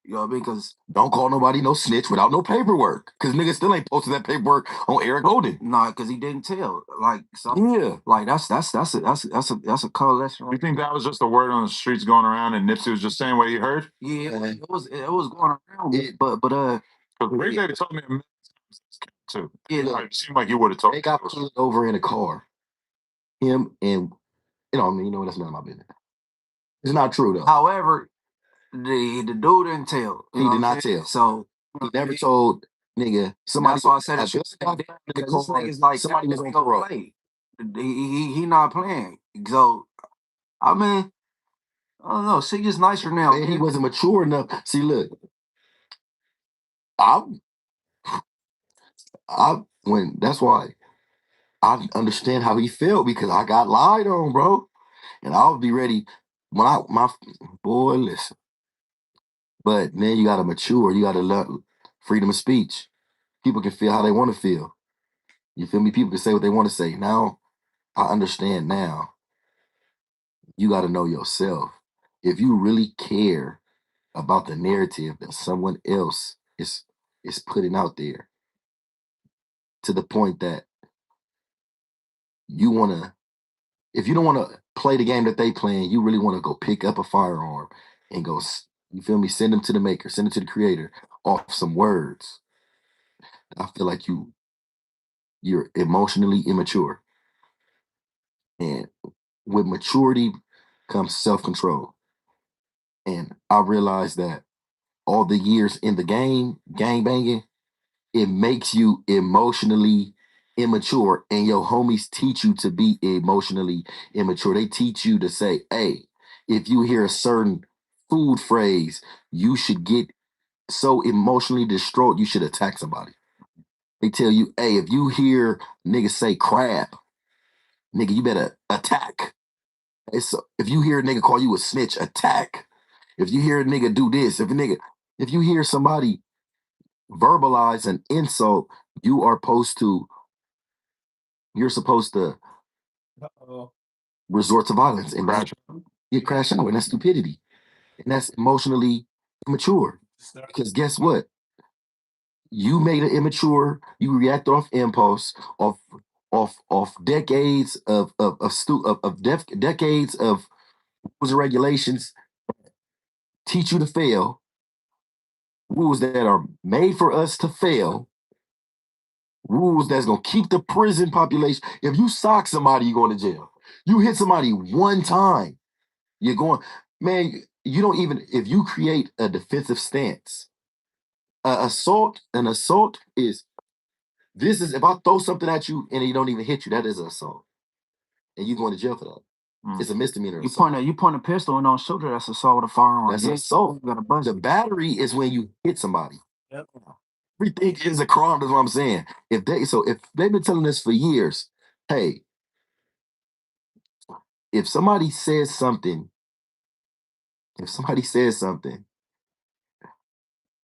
You know what I mean? Because don't call nobody no snitch without no paperwork. Because niggas still ain't posted that paperwork on Eric Holden. Nah, because he didn't tell. Like, so, yeah, like that's a cold lesson. You think that was just a word on the streets going around, and Nipsey was just saying what he heard? Yeah, it was going around, but Ray J told me too. Yeah, it seemed like he would have told. They got pulled over in a car. Him and you know, I mean, you know, that's none of my business. It's not true though. However, the dude didn't tell. He did not tell. So he never told nigga. Somebody. That's why I said this nigga's like somebody was on go parole. play. He not playing. So I mean, I don't know. She just nicer now. And he wasn't mature enough. See, look, when that's why I understand how he felt, because I got lied on, bro, and I'll be ready when my boy listen. But then you gotta mature. You gotta learn freedom of speech. People can feel how they want to feel. You feel me? People can say what they want to say. Now, I understand now. You got to know yourself. If you really care about the narrative that someone else is putting out there, to the point that you want to, if you don't want to play the game that they playing, you really want to go pick up a firearm and go, you feel me? Send them to the maker, send them to the creator off some words. I feel like you're emotionally immature. And with maturity comes self-control. And I realized that all the years in the game, gang banging, it makes you emotionally immature. And your homies teach you to be emotionally immature. They teach you to say, hey, if you hear a certain food phrase, you should get so emotionally distraught, you should attack somebody. They tell you, hey, if you hear niggas say crap, nigga, you better attack. If you hear a nigga call you a snitch, attack. If you hear a nigga do this, if you hear somebody verbalize an insult, you're supposed to resort to violence and you crash out, and that's stupidity. And that's emotionally immature. Because guess what? You made it immature, you reacted off impulse, off decades decades of rules and regulations teach you to fail, rules that are made for us to fail, rules that's gonna keep the prison population. If you sock somebody, you're going to jail. You hit somebody one time, you're going, man, you don't even, if you create a defensive stance, an assault is, this is, if I throw something at you and it don't even hit you, that is an assault. And you're going to jail for that. It's a misdemeanor. You point a pistol and don't shoot her, that's assault with a firearm. That's assault. The battery is when you hit somebody. Yep. Everything is a crime, that's what I'm saying. If they've been telling us for years, hey, if somebody says something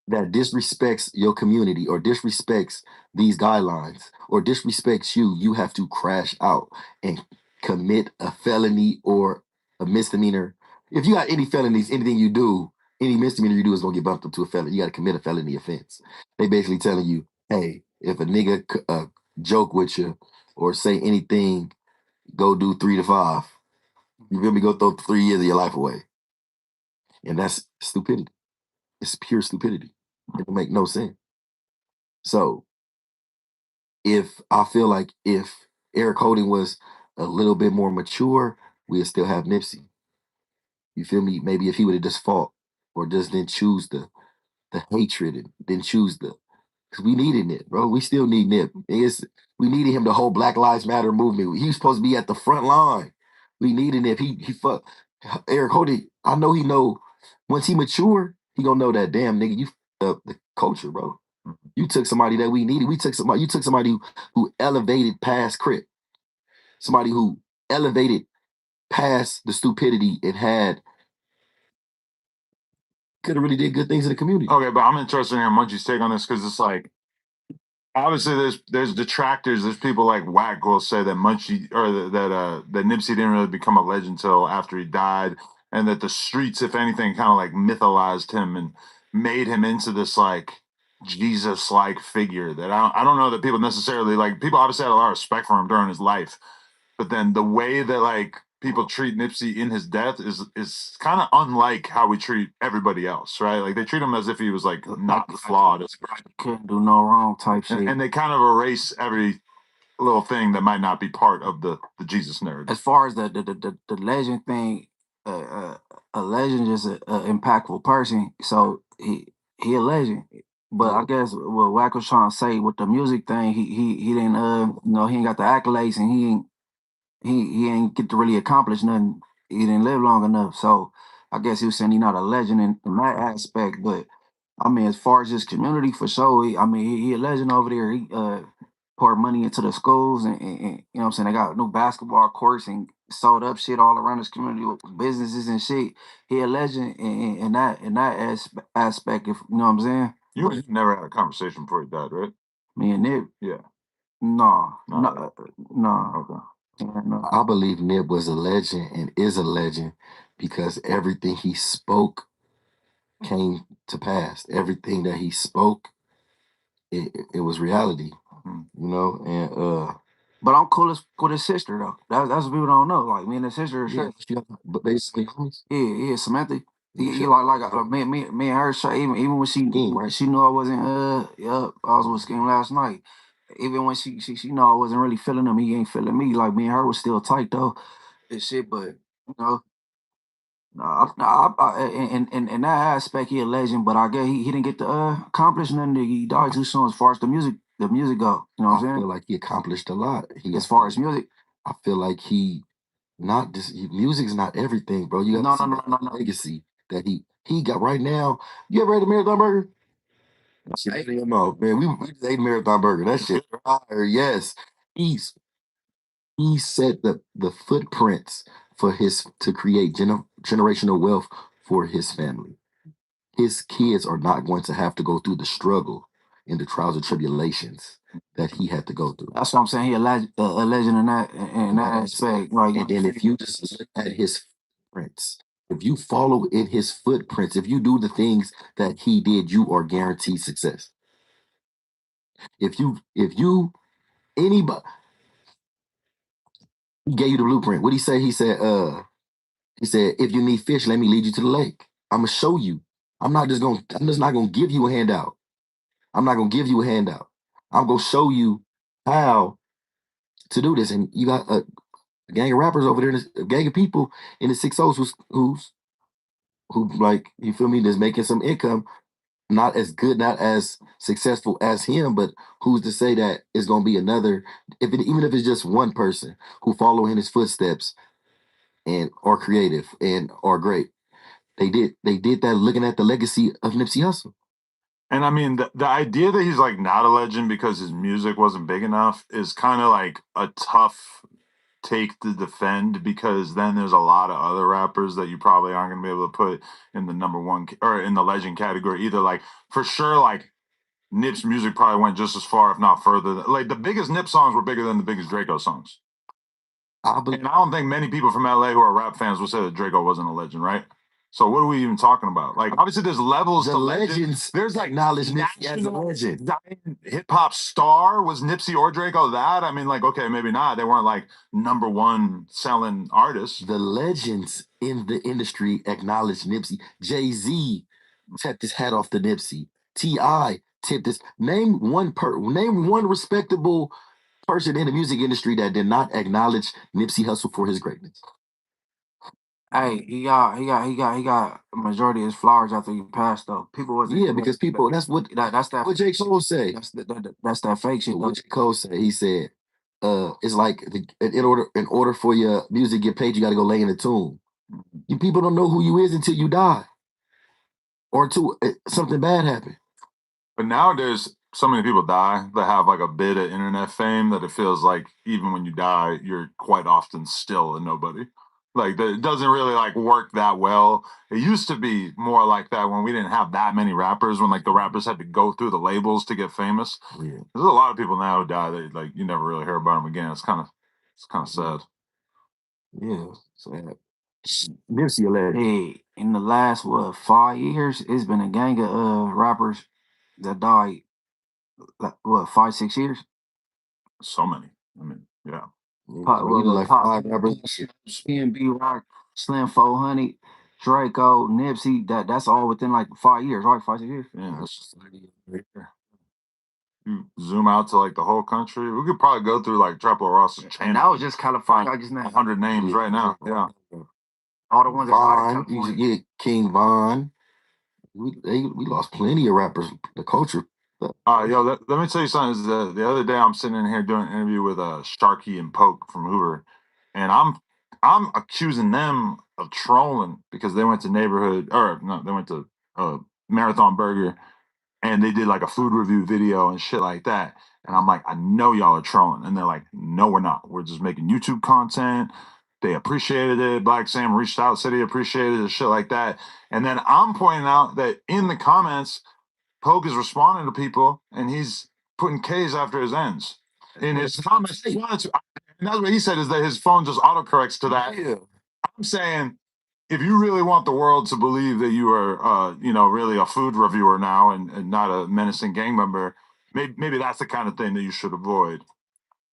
that disrespects your community or disrespects these guidelines or disrespects you, you have to crash out and commit a felony or a misdemeanor. If you got any felonies, anything you do, any misdemeanor you do is going to get bumped up to a felony. You got to commit a felony offense. They basically telling you, hey, if a nigga joke with you or say anything, go do 3 to 5. You feel me? Go throw 3 years of your life away. And that's stupidity. It's pure stupidity. It don't make no sense. So I feel like if Eric Holding was a little bit more mature, we'd still have Nipsey. You feel me? Maybe if he would have just fought or just didn't choose the hatred and didn't choose because we needed Nip, bro. We still need Nip. We needed him to hold Black Lives Matter movement. He was supposed to be at the front line. We needed Nip. He fuck Eric Holding. I know he know once he mature, he gonna know that damn nigga, you the culture, bro. You took somebody that we needed. You took somebody who elevated past Crip. Somebody who elevated past the stupidity it had. Could have really did good things in the community. Okay, but I'm interested in hearing Munchie's take on this because it's like, obviously there's detractors. There's people like Wack will say that Munchie or that Nipsey didn't really become a legend until after he died, and that the streets, if anything, kind of like mytholized him and made him into this like Jesus-like figure. That I don't know that people necessarily like. People obviously had a lot of respect for him during his life, but then the way that like people treat Nipsey in his death is kind of unlike how we treat everybody else, right? Like they treat him as if he was like not flawed, couldn't do no wrong type shit. and they kind of erase every little thing that might not be part of the Jesus narrative. As far as the legend thing, a legend is an impactful person, so he a legend. But I guess what Wack was trying to say with the music thing, he didn't he ain't got the accolades and he ain't get to really accomplish nothing. He didn't live long enough. So I guess he was saying he's not a legend in that aspect. But I mean, as far as his community, for sure, he a legend over there. He poured money into the schools and you know what I'm saying, they got new basketball courts and sold up shit all around his community with businesses and shit. He a legend in that aspect, if you know what I'm saying. You never had a conversation before he died, right? Me and Nip. Yeah. No. Okay. No. I believe Nip was a legend and is a legend because everything he spoke came to pass. Everything that he spoke, it was reality. You know, and But I'm cool with his sister though. That's what people don't know. Like me and his sister are yeah, straight. but basically homies. Yeah, Samantha. Yeah, Yeah, like me and her. Even when Scheme, right? she knew I wasn't. I was with Scheme last night. Even when she knew I wasn't really feeling him, he ain't feeling me. Like me and her was still tight though, and shit. But you know, in that aspect, he a legend. But I guess he didn't get to accomplish nothing. He died too soon as far as the music go. You know what I'm saying? I feel like he accomplished a lot. As far as music, I feel like he not just music's not everything, bro. You got no legacy that he got right now. You ever had a marathon burger? Man, we just ate marathon burger. That shit fire. Yes, he set the footprints for his to create generational wealth for his family. His kids are not going to have to go through the struggle and the trials and tribulations that he had to go through. That's what I'm saying. He a legend in that aspect. Like, and then if you just look at his footprints, if you follow in his footprints, if you do the things that he did, you are guaranteed success. If you anybody he gave you the blueprint. What he say? He said, if you need fish, let me lead you to the lake. I'm gonna show you. I'm just not gonna give you a handout. I'm not gonna give you a handout. I'm gonna show you how to do this. And you got a gang of rappers over there, a gang of people in the 6-0s who like, you feel me, that's making some income, not as good, not as successful as him, but who's to say that it's gonna be another, even if it's just one person who follow in his footsteps and are creative and are great. They did that looking at the legacy of Nipsey Hussle. And I mean, the idea that he's like not a legend because his music wasn't big enough is kind of like a tough take to defend, because then there's a lot of other rappers that you probably aren't going to be able to put in the number one or in the legend category either. Like, for sure, like Nip's music probably went just as far, if not further. Like, the biggest Nip songs were bigger than the biggest Draco songs. And I don't think many people from LA who are rap fans will say that Draco wasn't a legend, right? So what are we even talking about? Like, obviously there's levels to legends. There's like knowledge Nipsey as a legend. Hip hop star. Was Nipsey or Draco that? I mean, like, okay, maybe not. They weren't like number one selling artists. The legends in the industry acknowledge Nipsey. Jay-Z tipped his hat off to Nipsey. T.I. tipped his name one respectable person in the music industry that did not acknowledge Nipsey Hussle for his greatness. Hey, he got a majority of his flowers after he passed though. People was because people that's what what J. Cole say. That's that fake shit. What J. Cole say? He said, it's like in order for your music to get paid, you got to go lay in the tomb. You people don't know who you is until you die, or until something bad happen. But nowadays, so many people die that have like a bit of internet fame that it feels like even when you die, you're quite often still a nobody. Like, it doesn't really like work that well. It used to be more like that when we didn't have that many rappers, when like the rappers had to go through the labels to get famous. Yeah. There's a lot of people now who die that like you never really hear about them again. It's kind of sad. Yeah, sad. Nipsey a legend. Hey, in the last 5 years, it's been a gang of rappers that died. Like, 5-6 years? So many. I mean, yeah. Like 5 rappers. B Rock, Slim 400, Draco, Nipsey. That's all within like 5 years, right? 5-6 years. Yeah, that's just right there. You zoom out to like the whole country. We could probably go through like Traplo Ross's channel. And that was just California. I just named 100 names right now. Yeah. All the ones Vaughn, you should get King Vaughn. We lost plenty of rappers. The culture. Yo, let me tell you something. The other day I'm sitting in here doing an interview with Sharky and Poke from Hoover, and I'm accusing them of trolling because they went to they went to Marathon Burger, and they did like a food review video and shit like that. And I'm like, I know y'all are trolling, and they're like, no, we're not. We're just making YouTube content. They appreciated it. Black Sam reached out, said he appreciated it, shit like that. And then I'm pointing out that in the comments, Poke is responding to people, and he's putting K's after his N's. In his comments, he wanted to, and that's what he said is that his phone just autocorrects to that. Yeah. I'm saying, if you really want the world to believe that you are, really a food reviewer now and not a menacing gang member, maybe that's the kind of thing that you should avoid.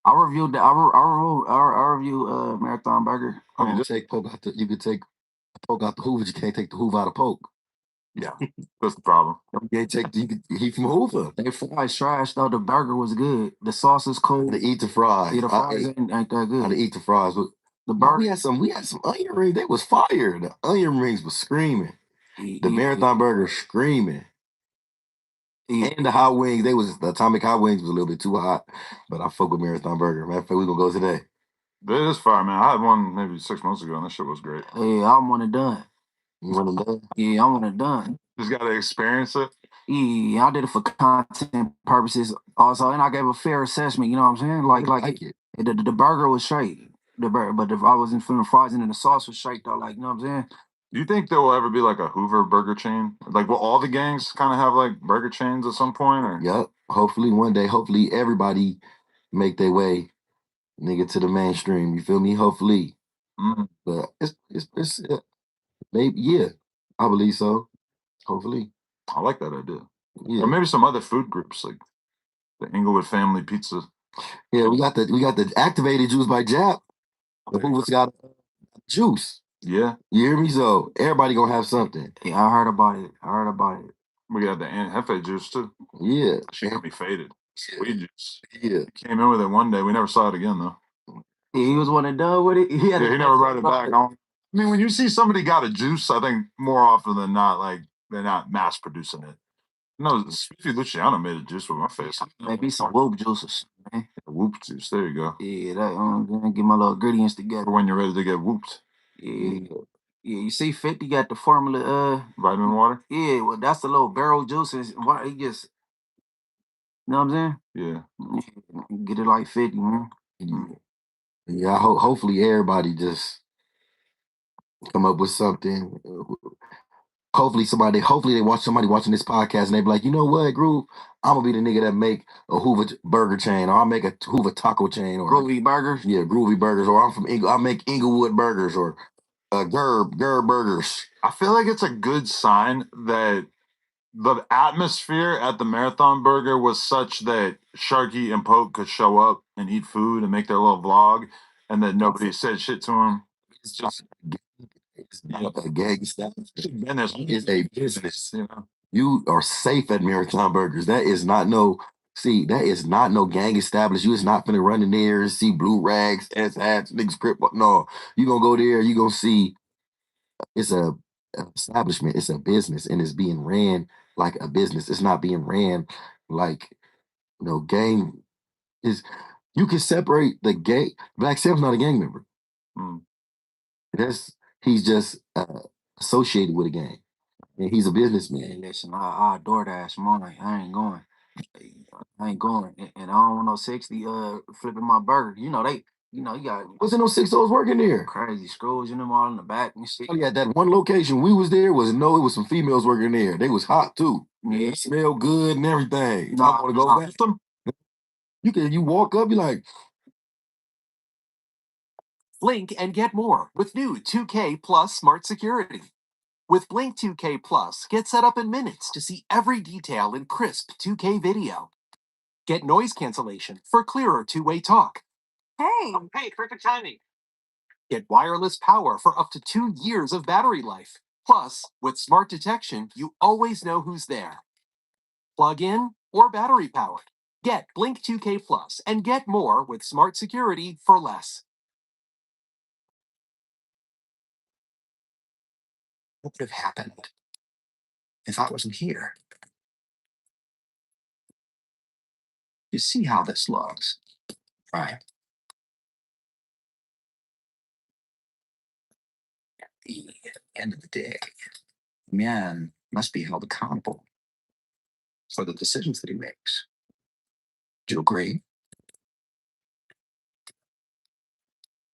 I reviewed I review Marathon Burger. Oh, you You just take poke out you could take poke out the Hoover, you can't take the Hoover out of poke. yeah, that's the problem. You can't take he from Hoover. They fries trash though. The burger was good. The sauce is cool. To eat the fries. Yeah, the fries ain't that I good. to eat the fries. But The bro, burger. we had some onion rings. They was fire. The onion rings was screaming. The Marathon Burger screaming. And the hot wings, the atomic hot wings was a little bit too hot, but I fuck with Marathon Burger. Matter of fact, we gonna go today. It is fire, man. I had one maybe 6 months ago, and that shit was great. Yeah, I'm one and done. You want them done? Yeah, I'm one and done. Just got to experience it. Yeah, I did it for content purposes also, and I gave a fair assessment. You know what I'm saying? Like it. The burger was straight. The burger, but if I wasn't feeling fries and then the sauce was straight though, like you know what I'm saying? Do you think there will ever be like a Hoover burger chain? Like, will all the gangs kind of have like burger chains at some point? Or Yep. Hopefully one day, hopefully everybody make their way, nigga, to the mainstream. You feel me? Hopefully. Mhm. But it's maybe yeah, I believe so. Hopefully. I like that idea. Yeah. Or maybe some other food groups like the Inglewood Family Pizza. Yeah, we got the activated juice by Jap. The Hoover's got juice. Yeah, You hear me? So everybody gonna have something. Yeah, I heard about it. we got the Aunt Hefe juice too. Yeah. She got me faded. Weed juice. Yeah. Came in with it one day. We never saw it again though. Yeah, he was one and done with it. He Yeah, he never brought it back. I mean, when you see somebody got a juice, I think more often than not, like they're not mass producing it. No, Spiffy Luciano made a juice with my face. Maybe some whoop juices, man. Whoop juice. There you go. Yeah, that get my little ingredients together. For when you're ready to get whooped. Yeah. Yeah, you see 50 got the formula Vitamin water? yeah, well that's the little barrel juices. Why he just you know what I'm saying? Yeah. Get it like 50, man. Yeah, hopefully everybody just come up with something. Hopefully they watch somebody watching this podcast and they be like, you know what, Groove? I'm gonna be the nigga that make a Hoover burger chain, or I'll make a Hoover taco chain, or Groovy burgers. Yeah, Groovy burgers, or I'm from I'll make Inglewood burgers, or Gerb burgers. I feel like it's a good sign that the atmosphere at the Marathon Burger was such that Sharky and Poke could show up and eat food and make their little vlog, and that nobody said shit to him. It's just it's not a gang stuff. It's a business. You know, you are safe at Marathon Burgers. That is not no gang established. You is not finna run in there and see blue rags, ass hats, niggas crip. No, you gonna go there. You gonna see it's a establishment. It's a business, and it's being ran like a business. It's not being ran like gang is. You can separate the gang. Black Sam's not a gang member. He's just associated with a gang. And he's a businessman. Hey, listen, I DoorDash money. I ain't going. And I don't want no 60 flipping my burger. You got Wasn't no 6-0s working there. crazy screws in them all in the back and shit. Oh, yeah, that one location we was there it was some females working there. They was hot too. Yeah. They smell good and everything. Nah, I want to go back. them. You walk up, you like, Blink and get more with new 2K Plus Smart Security. With Blink 2K Plus, get set up in minutes to see every detail in crisp 2K video. Get noise cancellation for clearer two-way talk. Hey, Perfect timing. Get wireless power for up to 2 years of battery life. Plus, with smart detection, you always know who's there. Plug in or battery powered. Get Blink 2K Plus and get more with smart security for less. What would have happened if I wasn't here? You see how this looks, right? At the end of the day, man must be held accountable for the decisions that he makes. Do you agree?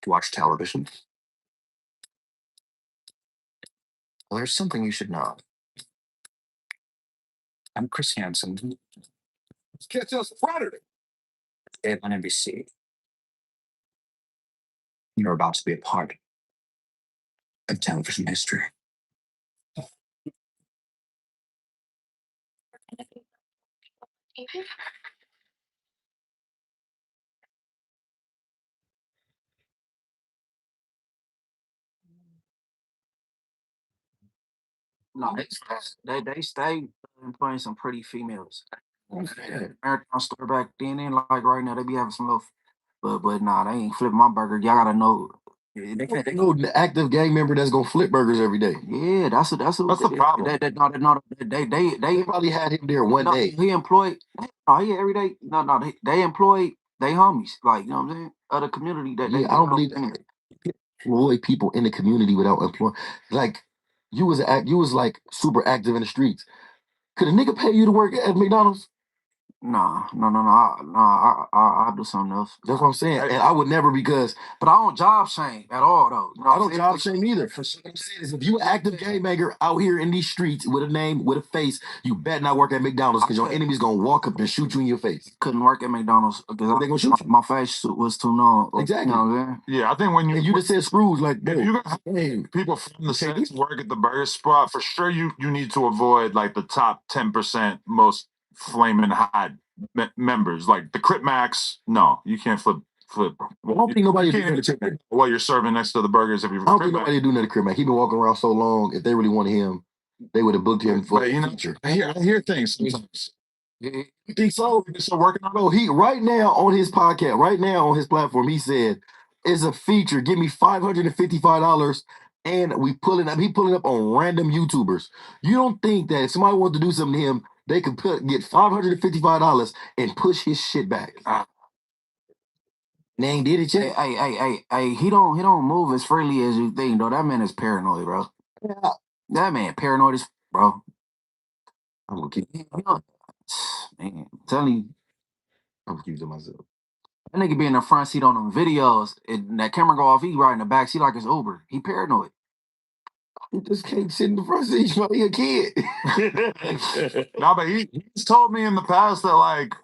To watch television? Well, there's something you should know. I'm Chris Hansen, Catch us Friday. Today on NBC. You're about to be a part of television history. No, they stay playing some pretty females. Marathon store back then and like right now they be having some little, but nah, they ain't flipping my burger. Y'all gotta know. They can't. They know the active gang member that's gonna flip burgers every day. Yeah, that's the problem. They probably had him there one day. He employed. No, he every day. No, they employed they homies. Like you know what I'm saying? Other community that Yeah, I don't believe that. Employ people in the community without employing. Like you was like super active in the streets. Could a nigga pay you to work at McDonald's? No. I'll do something else. That's what I'm saying. And I would never because. But I don't job shame at all though. You know I don't job shame either. For sure. What I'm saying is if you an active gang banger out here in these streets with a name, with a face, you better not work at McDonald's because your enemy's gonna walk up and shoot you in your face. Couldn't work at McDonald's because they gonna shoot you. My face was too known. Exactly. You know what I'm saying? Yeah, I think when you just said screws like if you got people from the set work at the burger spot, for sure you need to avoid like the top 10% most flaming hot members, like the Crip Max. No, you can't flip. I don't think nobody do that to Crip Max. While you're serving next to the burgers, if you I don't think nobody do that to Crip Max. He been walking around so long. If they really wanted him, they would have booked him for a feature. I hear things sometimes. You think so? So working on bro. He right now on his podcast, right now on his platform, he said it's a feature. Give me $555, and we pulling up. He pulling up on random YouTubers. You don't think that if somebody wants to do something to him, they could get $555 and push his shit back? They ain't did it yet. Hey, he don't move as freely as you think, though. That man is paranoid, bro. Yeah. That man paranoid as bro. I'm gonna keep. Man, I'm telling you, I'm gonna keep it to myself. That nigga be in the front seat on them videos, and that camera go off. He right in the back seat like it's Uber. He paranoid. He just can't sit in the front seat. He's a kid. No, but he's told me in the past that like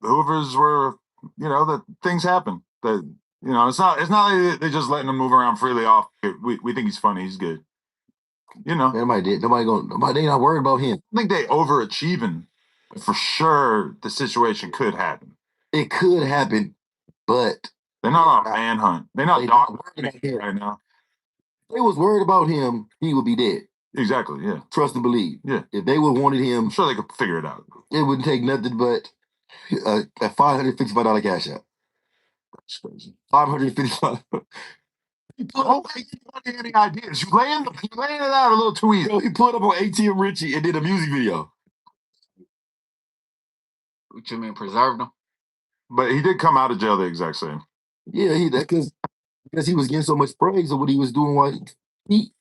the Hoovers were, that things happen. That it's not like they just letting him move around freely off. We think he's funny. He's good. Nobody did. They not worried about him. I think they overachieving. For sure, the situation could happen. It could happen, but they're not on a manhunt. They're not dog right now. If they was worried about him, he would be dead. Exactly. Yeah. Trust and believe. Yeah. If they would wanted him, I'm sure they could figure it out. It wouldn't take nothing but a $555 cash out. That's crazy. $555. Any ideas? You laying it out a little too easy. Yo, he put up on ATM Richie and did a music video. What you mean, preserved him? But he did come out of jail the exact same. Yeah, because he was getting so much praise of what he was doing. While he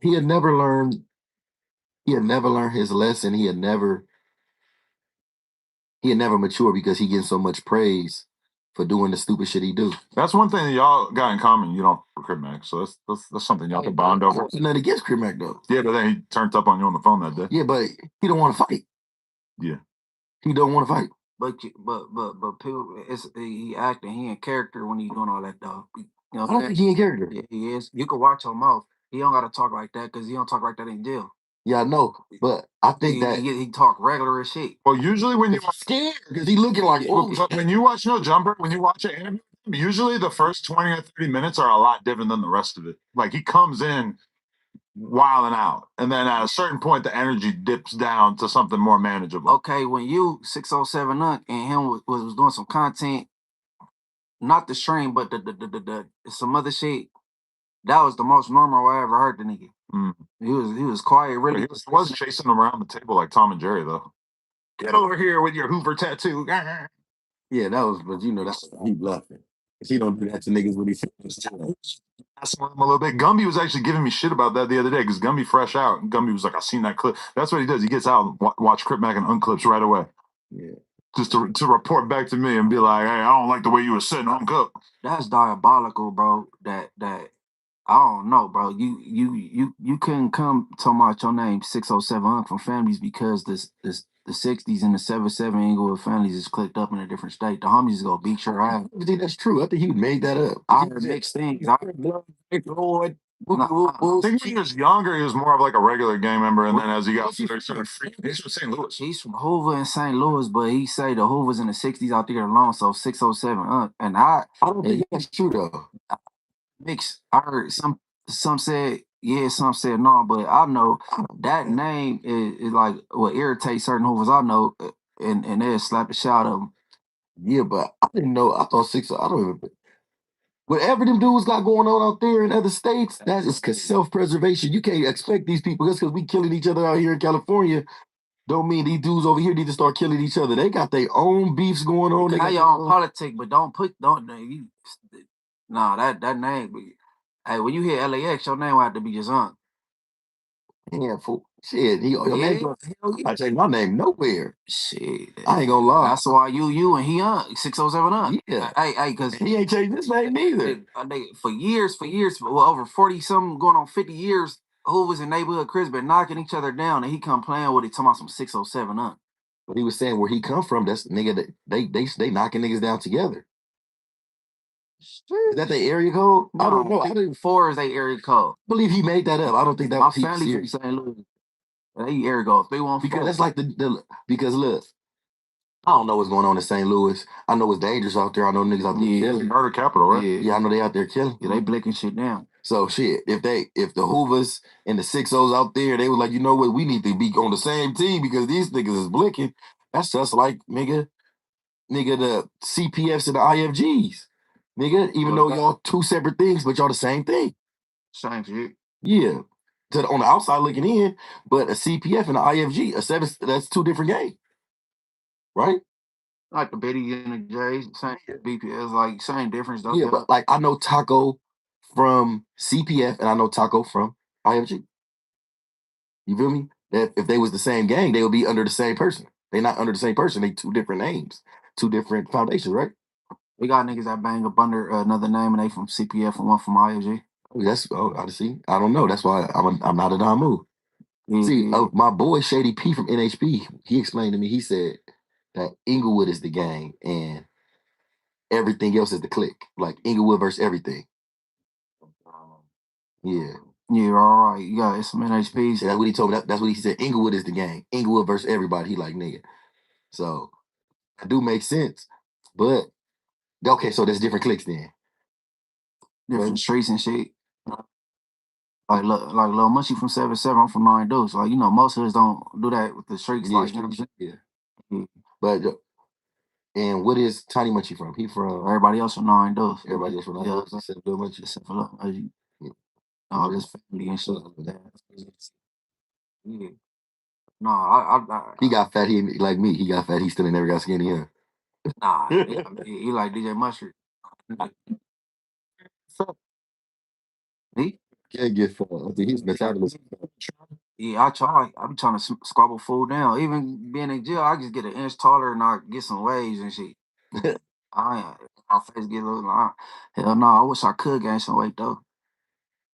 had never learned. He had never learned his lesson. He had never matured because he getting so much praise for doing the stupid shit he do. That's one thing that y'all got in common. You don't for Crip Mac, so that's something y'all can bond over. Nothing against Crip Mac though. Yeah, but then he turned up on you on the phone that day. Yeah, but he don't want to fight. Yeah, he don't want to fight. But people, he acting, he in character when he doing all that though. I don't think he in character. Yeah, he is. You can watch him mouth. He don't gotta talk like that because he don't talk like that in jail. Yeah, I know, but I think he talk regular as shit. Well, usually when you're scared because he looking like when you watch No Jumper, when you watch an interview, usually the first 20 or 30 minutes are a lot different than the rest of it. Like he comes in wilding out, and then at a certain point, the energy dips down to something more manageable. Okay, when you 607 and him was doing some content, not the stream, but the some other shit. That was the most normal I ever heard the nigga. Mm. He was quiet, really. He was chasing them around the table like Tom and Jerry, though. Get over here with your Hoover tattoo. Yeah, that was, but that's he bluffing. He don't do that to niggas when he feels. I saw him a little bit. Gumby was actually giving me shit about that the other day because Gumby fresh out. And Gumby was like, I seen that clip. That's what he does. He gets out and watch Crip Mac and unclips right away. Yeah. Just to report back to me and be like, hey, I don't like the way you were sitting on cup. That's diabolical, bro. That I don't know, bro. You couldn't come talking about your name 607 from families because the 60s and the 77 Inglewood families is clicked up in a different state. The homies is gonna beat your ass. I think that's true. I think he made that up. I heard mixed things. I heard Lord. I think when he was younger, he was more of like a regular gang member, and then as he got older, he started freaking. He's from St. Louis. He's from Hoover and St. Louis, but he say the Hoovers in the 60s out there alone, so 607 and I don't think that's true though. mix. I heard some said yeah, some said no, but I know that name is like what irritates certain Hoovers. I know, and they'll slap the shit out of them. Yeah, but I didn't know. I thought six. I don't even. Whatever them dudes got going on out there in other states, that is self-preservation. You can't expect these people just because we killing each other out here in California. Don't mean these dudes over here need to start killing each other. They got their own beefs going on. They Now got your own politics, but that name. Hey, when you hear LAX, your name will have to be just on. Yeah, fool. Shit, your name. Hell yeah. I say my name nowhere. Shit. I ain't gonna lie. That's why you and he on 607 on. Yeah. Hey, cause he ain't changed his name neither. For years, well, over 40 something, going on 50 years, Hoovers and neighborhood Chris been knocking each other down, and he come playing with it, talking about some 607 on. But he was saying where he come from, that's nigga. They knocking niggas down together. Is that the area code? No, I don't know. I didn't 4 is their area code. believe he made that up. I don't think that My was family from St. Louis. They area code 314. Because that's like because look, I don't know what's going on in St. Louis. I know it's dangerous out there. I know niggas out there killing. Murder capital, right? Yeah, I know they out there killing. Yeah, they blicking shit down. So shit, if the Hoovers and the 60s out there, they was like, you know what, we need to be on the same team because these niggas is blinking. That's just like nigga, the CPFs and the IFGs. Nigga, even though y'all two separate things, but y'all the same thing. Same shit. Yeah. On the outside looking in, but a CPF and an IFG, that's two different games. Right? Like the Betty and the J's, same BPS, like same difference though. Yeah, but like I know Taco from CPF and I know Taco from IFG. You feel me? That if they was the same gang, they would be under the same person. They not under the same person. They two different names, two different foundations, right? We got niggas that bang up under another name and they from CPF and one from IFG. I see. I don't know. That's why I'm not a Don move. See, my boy Shady P from NHP, he explained to me. He said that Inglewood is the gang and everything else is the clique. Like Inglewood versus everything. Yeah. Yeah, all right. You got some NHPs. Yeah, that's what he told me. That's what he said. Inglewood is the gang. Inglewood versus everybody. He like nigga. So that do make sense. But okay, so there's different cliques then. Different streets and shit. Like Lil Mushy from 7-7, I'm from 9 Deuce. Like, you know, most of us don't do that with the streets. Yeah, like, you know what I'm saying? Yeah. But and what is Tiny Munchie from? He from Everybody else from 9 Deuce. Everybody else from 9 Deuce. Except Lil Munchie. Except for Lil Mushy. All his family and shit like that. Yeah. No, he got fat. He like me. He got fat. He still never got skinny. Huh? Nah, he like DJ Mustard. He can't get fat. I think his metabolism. Yeah, I be trying to squabble food down. Even being in jail, I just get an inch taller and I get some waves and shit. My face get a little. Hell no, I wish I could gain some weight though.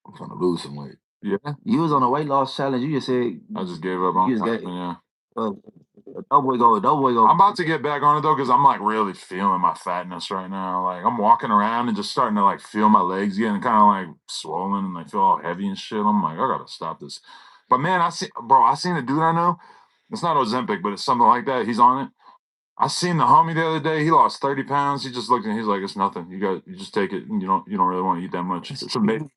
I'm trying to lose some weight. Yeah. You was on a weight loss challenge. You just said I just gave up on it. Yeah. Doughboy go. I'm about to get back on it though, because I'm like really feeling my fatness right now. Like I'm walking around and just starting to like feel my legs getting kind of like swollen and I feel all heavy and shit. I'm like, I gotta stop this. But man, I seen a dude I know. It's not Ozempic, but it's something like that. He's on it. I seen the homie the other day. He lost 30 pounds. He just looked and he's like, it's nothing. You just take it and you don't really want to eat that much. It's amazing.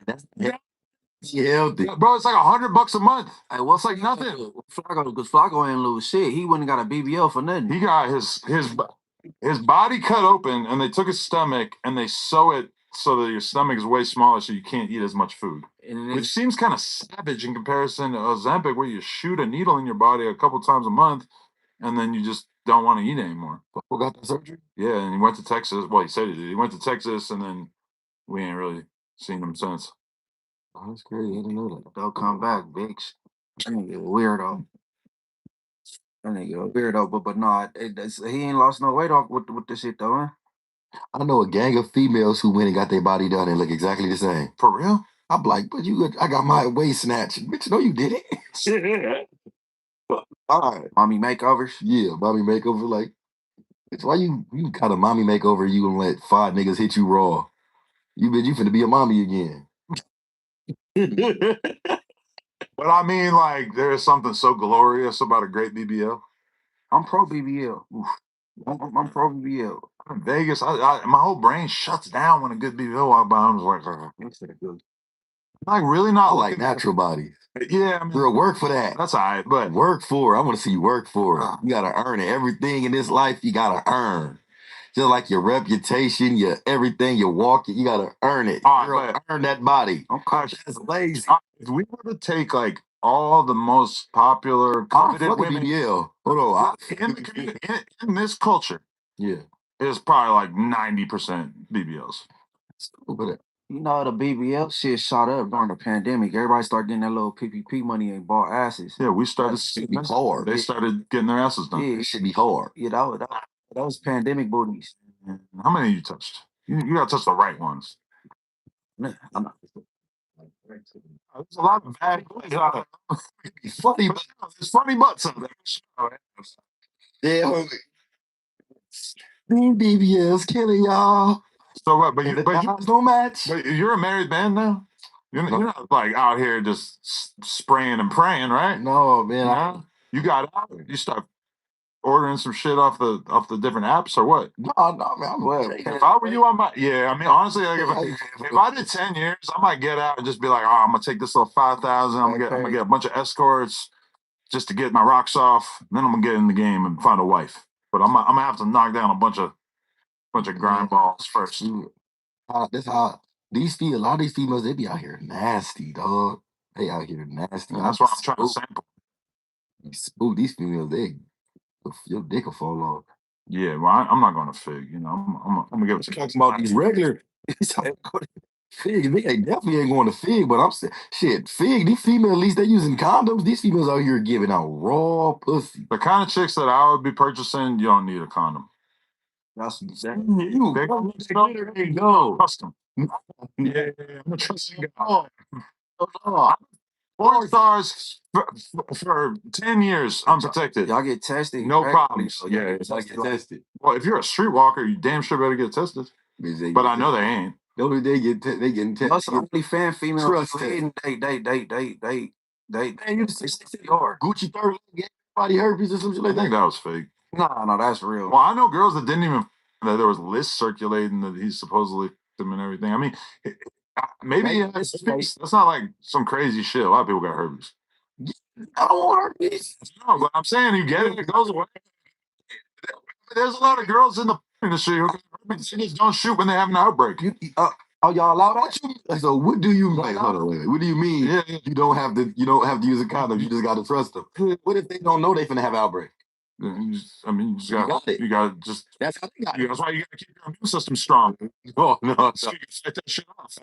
Healthy. Bro, it's like $100 a month. Hey, what's like nothing? Flacco, because Flacco ain't lose shit. He wouldn't got a BBL for nothing. He got his body cut open and they took his stomach and they sew it so that your stomach is way smaller so you can't eat as much food. Which seems kind of savage in comparison to Ozempic, where you shoot a needle in your body a couple times a month and then you just don't want to eat anymore. Who got the surgery? Yeah, and he went to Texas. Well, he said he did. He went to Texas and then we ain't really seen him since. Oh, that's crazy. I didn't know that. They'll come back, bitch. That nigga weirdo. That nigga weirdo, but no, he ain't lost no weight off with this shit though, huh? I know a gang of females who went and got their body done and look exactly the same. For real? I'm like, but I got my waist snatched. Bitch, no, you didn't. All right. Mommy makeovers. Yeah, mommy makeover. Like, bitch, why you got a mommy makeover? You gonna let 5 niggas hit you raw? You finna be a mommy again. But I mean, like, there's something so glorious about a great BBL. I'm pro BBL. Oof. I'm pro BBL. In Vegas, my whole brain shuts down when a good BBL walk by. I'm just like, that's good. Like, really not I like natural bodies. Yeah, I mean, Girl, work for that. that's all right, but Work for it. I want to see you work for it. You gotta earn it. Everything in this life, you gotta earn. Just like your reputation, your everything, your walk, you gotta earn it. All right, Girl, earn that body. Okay. That's lazy. If we were to take like all the most popular coveted women BBL. Hold on. in the community, in this culture, Yeah. it's probably like 90% BBLs. You know, the BBL shit shot up during the pandemic. Everybody started getting that little PPP money and bought asses. Yeah, we started. Should be hard. They started getting their asses done. Yeah, it should be hard. Yeah, that was pandemic booties. How many you touched? You got to touch the right ones. I'm not. There's a lot of bad booties out there. Funny, but there's funny butts out there. Yeah, homie. BBLs killing y'all. So what? But you don't match. But you're a married man now. You're not like out here just spraying and praying, right? No, man. Yeah. You got out. You start ordering some shit off the different apps or what? No, man. If I were you, I might. Yeah, I mean, honestly, like if I did 10 years, I might get out and just be like, oh, I'm gonna take this little 5,000. I'm gonna get a bunch of escorts just to get my rocks off. Then I'm gonna get in the game and find a wife. But I'm gonna have to knock down a bunch of grind balls first. That's how a lot of these females, they be out here nasty, dog. They out here nasty. Yeah, that's what I'm trying to sample. Spook these females, your dick will fall off. Yeah, well, I'm not going to Fig. You know, I'm gonna give it to talking about these regular. Fig, they definitely ain't going to Fig, but I'm saying, shit, Fig, these females, at least they using condoms. These females out here giving out raw pussy. The kind of chicks that I would be purchasing, you don't need a condom. That's You go. Custom. Yeah, I'm a trusting guy. Porn stars for 10 years unprotected. Y'all get tested. No problems. Yeah, It's like get tested. well, if you're a streetwalker, you damn sure better get tested. But I know they ain't. No, they getting tested. That's the only fan female. Trust They you just Gucci third leg, everybody herpes or something I like think that. that was fake. No, that's real. Well, I know girls that didn't even that there was lists circulating that he's supposedly them and everything. I mean, maybe that's not like some crazy shit. A lot of people got herpes. I don't want herpes. No, but I'm saying you get it, it goes away. There's a lot of girls in the industry who they just don't shoot when they have an outbreak. Oh, y'all allow that? So what do you mean? Hold on, wait. What do you mean? Yeah. You don't have to use a condom. You just got to trust them. What if they don't know they finna have outbreak? You just got got it. You got just. That's how they got it. That's why you got to keep your immune system strong. No. So you can fight that shit off.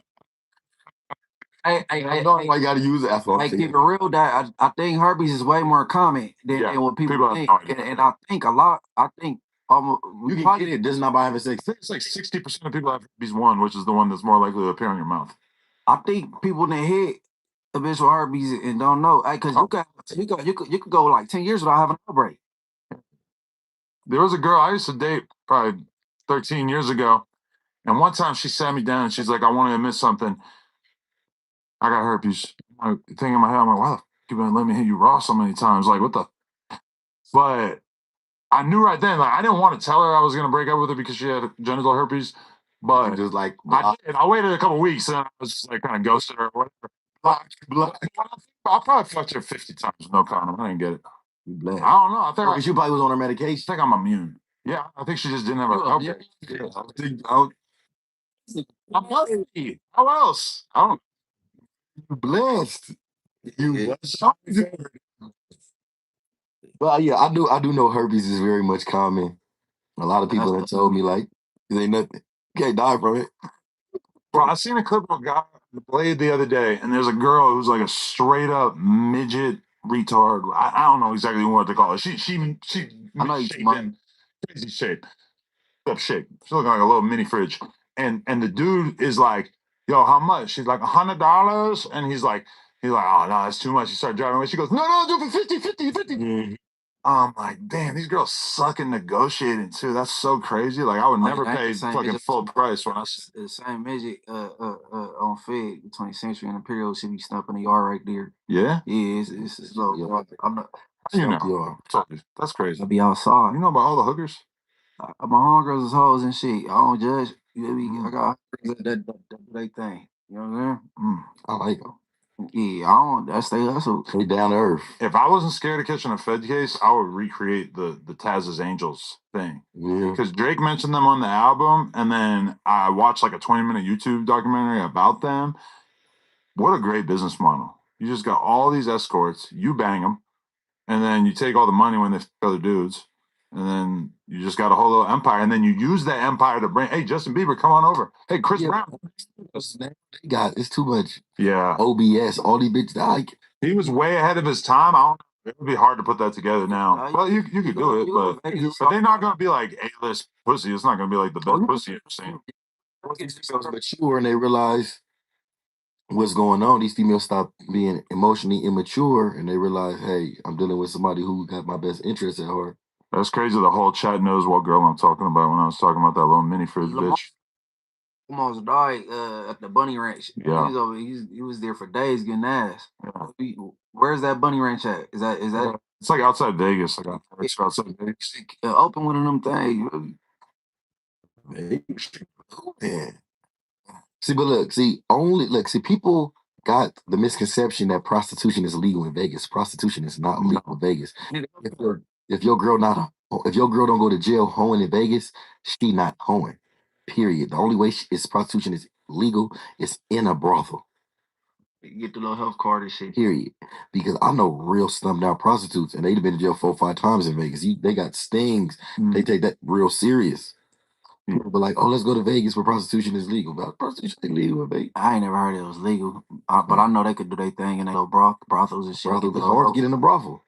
I know why you got to use it. That's what I'm keep saying. it real. That I think herpes is way more common than what people think, and I think a lot. I think you can get it just not by having sex. It's like 60% of people have herpes 1, which is the one that's more likely to appear in your mouth. I think people that hit a bitch with herpes and don't know, because you could go like 10 years without having an outbreak. There was a girl I used to date probably 13 years ago, and one time she sat me down and she's like, "I want to admit something. I got herpes." I'm thinking in my head, I'm like, "Wow, you've been letting me hit you raw so many times. Like, what the?" But I knew right then, like, I didn't want to tell her I was gonna break up with her because she had genital herpes. But just like I did. I waited a couple weeks and I was just like kind of ghosted her or whatever. I probably fucked her 50 times with no condom. I didn't get it. I don't know. I think she probably was on her medication. I think I'm immune. Yeah, I think she just didn't have a outbreak. I'm healthy. How else? I don't. You're blessed. Well, yeah, I do know herpes is very much common. A lot of people have told me like it ain't nothing. You can't die from it. Bro, I seen a clip of a guy on the Blade the other day, and there's a girl who's like a straight up midget retard. I don't know exactly what to call it. She misshapen, crazy shape, up shape. She looking like a little mini fridge, and the dude is like yo, how much? She's like, $100. And he's like, oh, no, that's too much. He started driving away. She goes, no, do it for 50, 50, 50. Mhm. I'm like, damn, these girls suck in negotiating too. That's so crazy. Like, I would never pay fucking full price when I see The same midget on Fed between Century and Imperial should be stumping the yard right there. Yeah? Yeah, it's low. Yeah. I'm not. You know. Yeah. That's crazy. I'll be outside. You know about all the hookers? My homegirls is hoes and shit. I don't judge. You know what I mean? Mm. I got that they thing. You know what I'm saying? I like them. Yeah, I don't. That's they hustle. They down to earth. If I wasn't scared of catching a Fed case, I would recreate the Taz's Angels thing. Yeah. Because Drake mentioned them on the album, and then I watched like a 20-minute YouTube documentary about them. What a great business model. You just got all these escorts, you bang them, and then you take all the money when they f other dudes, and then you just got a whole little empire, and then you use that empire to bring, hey, Justin Bieber, come on over. Hey, Chris Brown. They got, it's too much Yeah. OBS. All these bitches, like, He was way ahead of his time. I don't know. It would be hard to put that together now. Well, you could do it, but they're not going to be like A-list pussy. It's not going to be like the best pussy you've seen. females mature and they realize what's going on. These females stop being emotionally immature and they realize, hey, I'm dealing with somebody who got my best interest at heart. That's crazy. The whole chat knows what girl I'm talking about when I was talking about that little mini fridge bitch. Almost died at the Bunny Ranch. Yeah. He was there for days getting ass. Yeah. Where's that Bunny Ranch at? Is that? Yeah. It's like outside Vegas. Like it's outside Vegas. Open one of them things. Man. See, but look, see, people got the misconception that prostitution is illegal in Vegas. Prostitution is not legal in Vegas. If your girl don't go to jail hoeing in Vegas, she not hoeing. Period. The only way prostitution is legal is in a brothel. You get the little health card and shit. Period. Because I know real stumped down prostitutes, and they've been in jail 4 or 5 times in Vegas. They got stings. They take that real serious. People be like, oh, let's go to Vegas where prostitution is legal. But prostitution ain't legal in Vegas. I ain't never heard it was legal. But I know they could do their thing in their little brothels and shit. Brothels, it's hard to get in a brothel.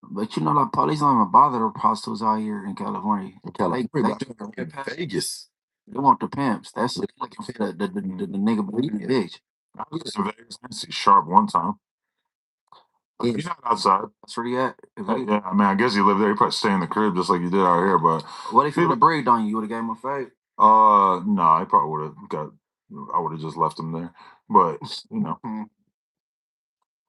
But you know, like police don't even bother the prostitutes out here in California. Vegas. They want the pimps. That's the nigga bitch. I was in Vegas. I see Sharp one time. He's not outside. That's where he at. Yeah, I mean, I guess he lived there. He probably stay in the crib just like you did out here. But what if he would have breathed on you? You would have gave him a fade? No, I probably would have I would have just left him there. But you know,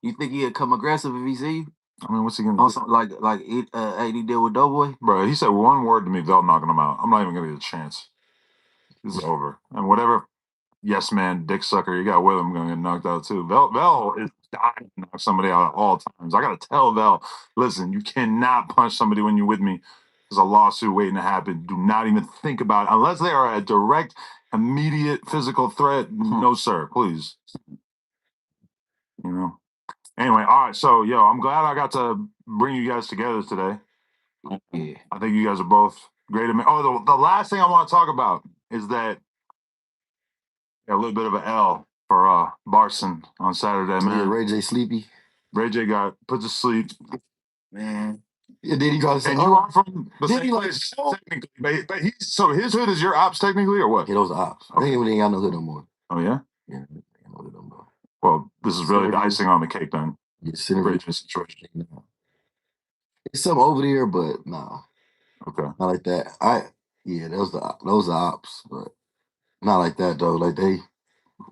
you think he'd come aggressive if he see you? I mean, what's he gonna do? Like AD did with Doughboy? Bro, he said one word to me, Vel knocking him out. I'm not even gonna get a chance. This is over. And whatever yes man, dick sucker you got with him gonna get knocked out too. Vel is dying to knock somebody out at all times. I gotta tell Vel, listen, you cannot punch somebody when you're with me. There's a lawsuit waiting to happen. Do not even think about it. Unless they are a direct, immediate physical threat. No, sir, please. You know. Anyway, all right. So, yo, I'm glad I got to bring you guys together today. Yeah. I think you guys are both great. Oh, the last thing I want to talk about is that a little bit of an L for Barson on Saturday, man. Yeah, Ray J sleepy. Ray J got put to sleep. Man. Yeah, then he got to say, and you are from the same place, technically. But so his hood is your ops, technically, or what? Yeah, those are ops. Okay. They ain't got no hood no more. Oh, yeah? Yeah, they ain't no hood no more. Well, this is really the icing on the cake, then. Yeah, situation. It's something over there, but nah. Okay. Not like that. Yeah, those are ops, but not like that though. Like they.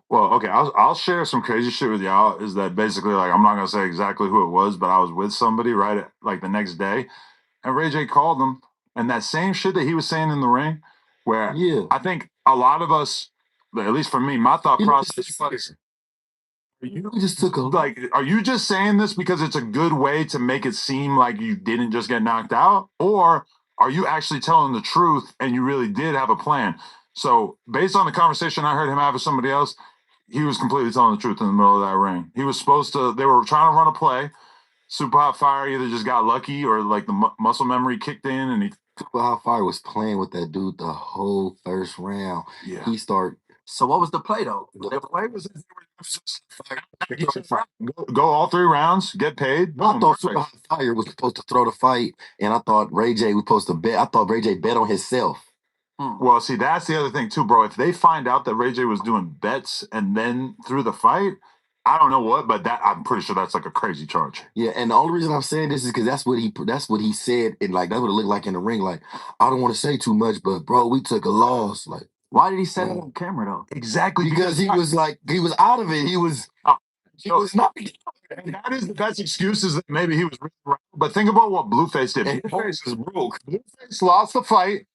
Well, okay, I'll share some crazy shit with y'all. Is that basically like I'm not gonna say exactly who it was, but I was with somebody like the next day, and Ray J called him, and that same shit that he was saying in the ring, where I think a lot of us, at least for me, my thought process was. You just took a are you just saying this because it's a good way to make it seem like you didn't just get knocked out, or are you actually telling the truth and you really did have a plan? So based on the conversation I heard him have with somebody else, he was completely telling the truth in the middle of that ring. He was supposed to. They were trying to run a play. Super Hot Fire either just got lucky or like the muscle memory kicked in, and he. Super Hot Fire was playing with that dude the whole first round. Yeah. He started. So what was the play though? The play was go all 3 rounds, get paid. I thought Super Hot Fire was supposed to throw the fight, and I thought Ray J was supposed to bet. I thought Ray J bet on himself. Well, see, that's the other thing too, bro. If they find out that Ray J was doing bets and then through the fight, I don't know what, but that I'm pretty sure that's like a crazy charge. Yeah, and the only reason I'm saying this is because that's what he said, and like that's what it looked like in the ring. Like, I don't want to say too much, but bro, we took a loss. Like, why did he say that on camera though? Exactly because he was out of it. He was not. And that is the best excuse is that maybe he was really right. But think about what Blueface did. And Blueface was broke. Blueface lost the fight.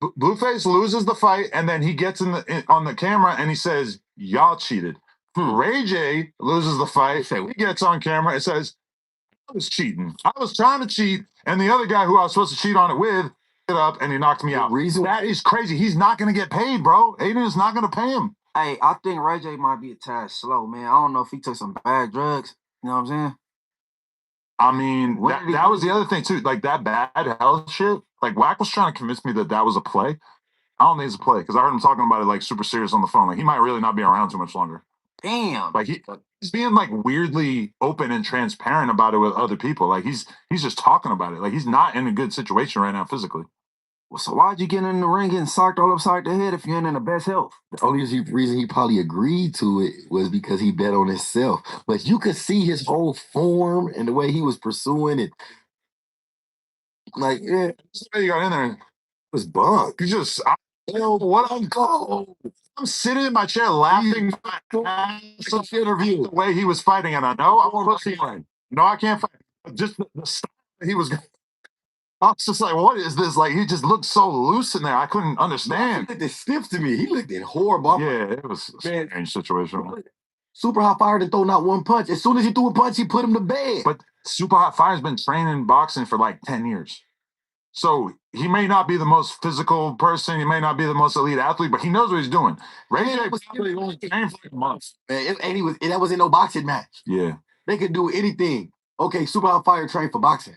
Blueface loses the fight, and then he gets on the camera and he says, "Y'all cheated." Ray J loses the fight. He gets on camera and says, "I was cheating. I was trying to cheat, and the other guy who I was supposed to cheat on it with it up, and he knocked me out." That is crazy. He's not going to get paid, bro. Aiden is not going to pay him. Hey, I think Ray J might be a tad slow, man. I don't know if he took some bad drugs. You know what I'm saying? I mean, that was the other thing too. Like that bad health shit. Like Wack was trying to convince me that was a play. I don't think it's a play because I heard him talking about it like super serious on the phone. Like he might really not be around too much longer. Damn. Like he's being like weirdly open and transparent about it with other people. Like he's just talking about it. Like he's not in a good situation right now physically. Well, so why'd you get in the ring getting socked all upside the head if you ain't in the best health? The only reason he probably agreed to it was because he bet on himself. But you could see his whole form and the way he was pursuing it. Like, yeah, you got in there. It was bunk. You just, what I'm called. I'm sitting in my chair laughing interview the way he was fighting, and I know I'm pussy. No, I can't fight. Just the style he was. I was just like, what is this? Like, he just looked so loose in there. I couldn't understand. He looked stiff to me. He looked horrible. Yeah, it was a strange situation. Super Hot Fire didn't throw not one punch. As soon as he threw a punch, he put him to bed. But Super Hot Fire's been training boxing for like 10 years. So he may not be the most physical person. He may not be the most elite athlete, but he knows what he's doing. Ray J was only trained for like a month. Man, that wasn't no boxing match. Yeah. They could do anything. Okay, Super Hot Fire trained for boxing.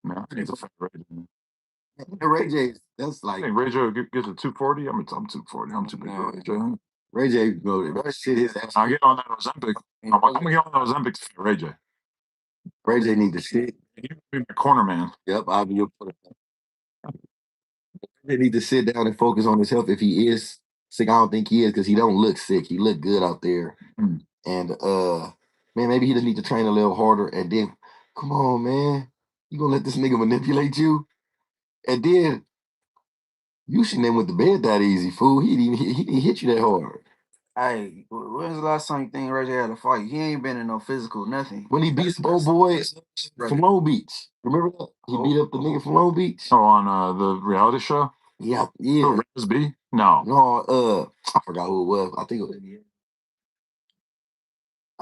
Man, I think it's a Ray J. Ray J, that's like. I think Ray J gets a 240. I'm 240. I'm too big for Ray J. Ray J, that shit his ass. I'll get on that Ozempic. I'm gonna get on that Ozempic to fight Ray J. Ray J need to sit. You be my corner man. Yep, I'll be your corner man. They need to sit down and focus on his health. If he is sick, I don't think he is because he don't look sick. He look good out there. And man, maybe he just need to train a little harder. And then, come on, man, you gonna let this nigga manipulate you? And then you shouldn't have went to bed that easy, fool. He didn't hit you that hard. Hey, when's the last time you think Ray J had a fight? He ain't been in no physical nothing. When he beat old boy from Long Beach. Remember that? He beat up the nigga from Long Beach. Oh, on the reality show? Yeah. Oh, Raz B? No. I forgot who it was. I think it was.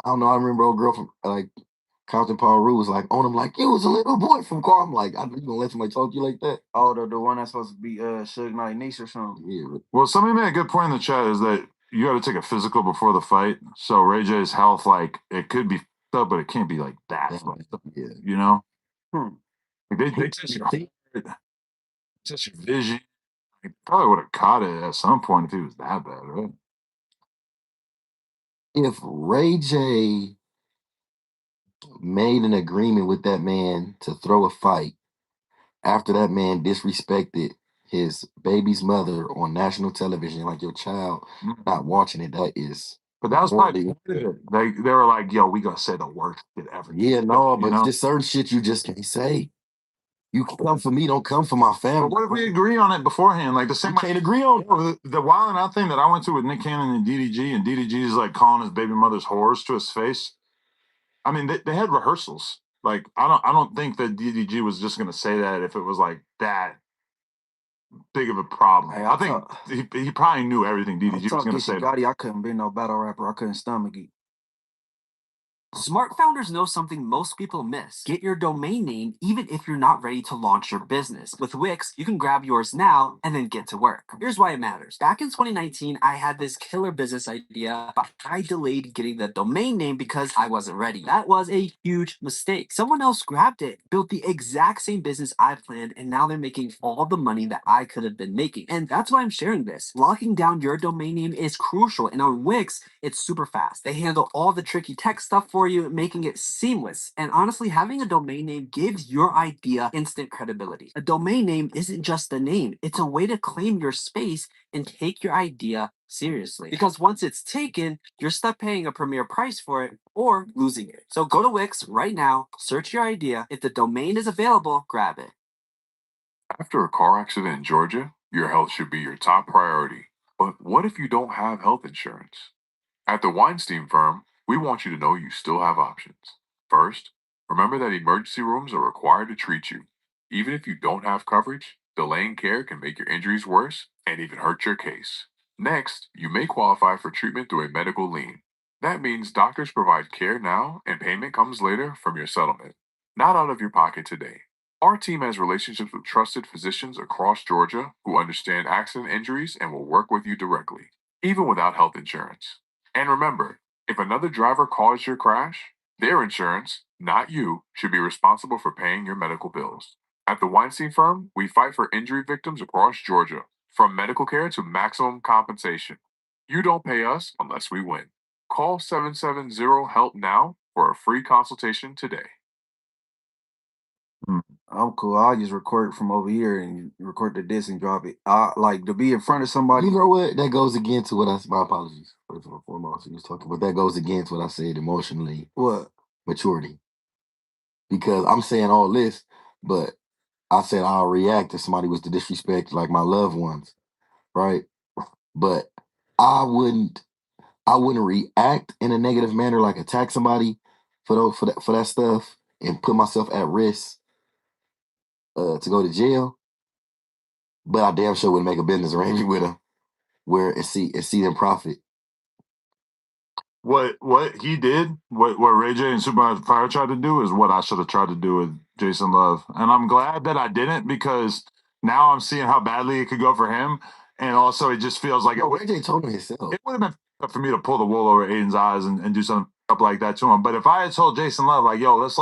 I don't know. I remember old girl from like Compton Paul Rue was like on him like, it was a little boy from Car. I'm like, you gonna let somebody talk to you like that? Oh, the one that's supposed to be Suge Knight niece or something. Yeah. Well, somebody made a good point in the chat is that you got to take a physical before the fight. So Ray J's health, like, it could be up, but it can't be like that. Yeah. You know? Like they test your vision. He probably would have caught it at some point if he was that bad, right? If Ray J made an agreement with that man to throw a fight after that man disrespected his baby's mother on national television, like your child not watching it, that is. But that was probably they were like, yo, we gonna say the worst shit ever. Yeah, no, but it's just certain shit you just can't say. You come for me, don't come for my family. But what if we agree on it beforehand? Like the same. We can't agree on the Wild 'N Out thing that I went to with Nick Cannon and DDG, and DDG is like calling his baby mother's whores to his face. I mean, they had rehearsals. Like I don't think that DDG was just gonna say that if it was like that big of a problem. Hey, I think he probably knew everything DDG was gonna say. Gotti, I couldn't be no battle rapper. I couldn't stomach it. Smart founders know something most people miss. Get your domain name even if you're not ready to launch your business. With Wix, you can grab yours now and then get to work. Here's why it matters. Back in 2019, I had this killer business idea, but I delayed getting the domain name because I wasn't ready. That was a huge mistake. Someone else grabbed it, built the exact same business I planned, and now they're making all the money that I could have been making. And that's why I'm sharing this. Locking down your domain name is crucial, and on Wix, it's super fast. They handle all the tricky tech stuff for for you, making it seamless. And honestly, having a domain name gives your idea instant credibility. A domain name isn't just a name, it's a way to claim your space and take your idea seriously. Because once it's taken, you're stuck paying a premier price for it or losing it. So go to Wix right now, search your idea. If the domain is available, grab it. After a car accident in Georgia, your health should be your top priority. But what if you don't have health insurance? At the Weinstein firm, we want you to know you still have options. First, remember that emergency rooms are required to treat you. Even if you don't have coverage, delaying care can make your injuries worse and even hurt your case. Next, you may qualify for treatment through a medical lien. That means doctors provide care now and payment comes later from your settlement, not out of your pocket today. Our team has relationships with trusted physicians across Georgia who understand accident injuries and will work with you directly, even without health insurance. And remember, if another driver caused your crash, their insurance, not you, should be responsible for paying your medical bills. At the Weinstein firm, we fight for injury victims across Georgia, from medical care to maximum compensation. You don't pay us unless we win. Call 770-HELP now for a free consultation today. I'm cool. I'll just record it from over here and record the disc and drop it. I like to be in front of somebody. You know what? That goes against what my apologies first and foremost. You was talking, but that goes against what I said emotionally. What? Maturity. Because I'm saying all this, but I said I'll react if somebody was to disrespect like my loved ones, right? But I wouldn't react in a negative manner, like attack somebody for that stuff and put myself at risk to go to jail. But I damn sure would make a business arrangement with them where and see them profit. What he did, what Ray J and Superman Fire tried to do is what I should have tried to do with Jason Love. And I'm glad that I didn't, because now I'm seeing how badly it could go for him. And also it just feels like Ray J told me himself. It would have been tough for me to pull the wool over Aiden's eyes and do something up like that to him. But if I had told Jason Love, like, yo, let's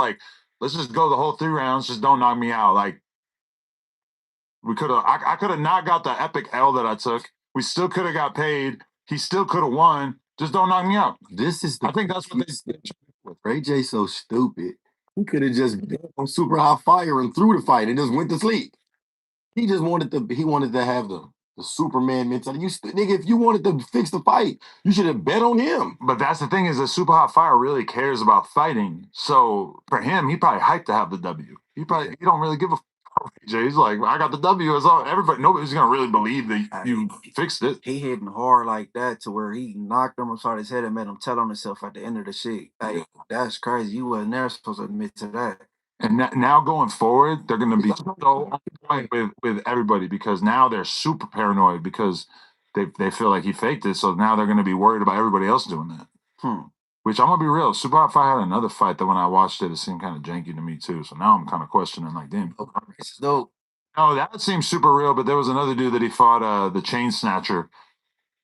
just go the whole 3 rounds, just don't knock me out. Like, we could have I could have not got the epic L that I took. We still could have got paid. He still could have won. Just don't knock me out. I think that's what they did. Ray J so stupid. He could have just been on super high fire and threw the fight and just went to sleep. He just wanted to have the Superman mentality. Nigga, if you wanted to fix the fight, you should have bet on him. But that's the thing, is that Super Hot Fire really cares about fighting. So for him, he probably hyped to have the W. He don't really give a Jay. He's like, I got the W. It's all nobody's gonna really believe that you fixed it. He hitting hard like that to where he knocked him upside his head and made him tell on himself at the end of the shit. Hey, that's crazy. You wasn't never supposed to admit to that. And now going forward, they're gonna be so on point with everybody, because now they're super paranoid because they feel like he faked it. So now they're gonna be worried about everybody else doing that. Which I'm gonna be real. Super Hot Fire had another fight that when I watched it seemed kind of janky to me too. So now I'm kind of questioning, like, damn, it's dope. No, that seems super real. But there was another dude that he fought, the Chain Snatcher,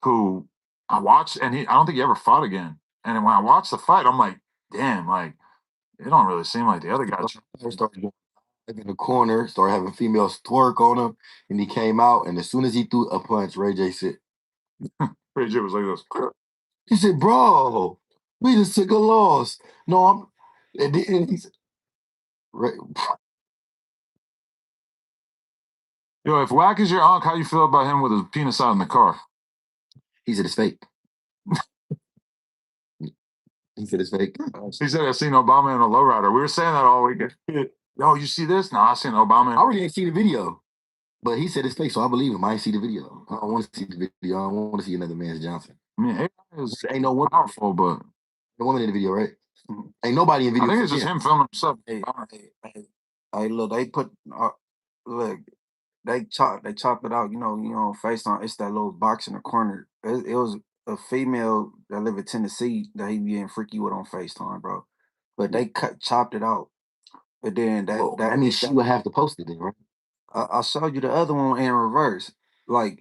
who I watched, and I don't think he ever fought again. And when I watched the fight, I'm like, damn, like, it don't really seem like the other guys. Started in the corner, started having females twerk on him, and he came out, and as soon as he threw a punch, Ray J said, Ray J was like this. He said, bro, we just took a loss. No, and he said, Yo, if Wack is your uncle, how you feel about him with his penis out in the car? He said it's fake. He said it's fake. He said, I seen Obama in a lowrider. We were saying that all weekend. Yo, you see this? No, I seen Obama. I really ain't seen the video. But he said it's fake, so I believe him. I ain't see the video. I don't want to see the video. I don't want to see another man's Johnson. I mean, ain't no one powerful, but the woman in the video, right? Ain't nobody in the video. I think it's just him filming himself. Hey, look, they put look, they chopped it out. You know, FaceTime. It's that little box in the corner. It was a female that live in Tennessee that he being freaky with on FaceTime, bro. But they chopped it out. But then that means she would have to post it then, right? I showed you the other one in reverse. Like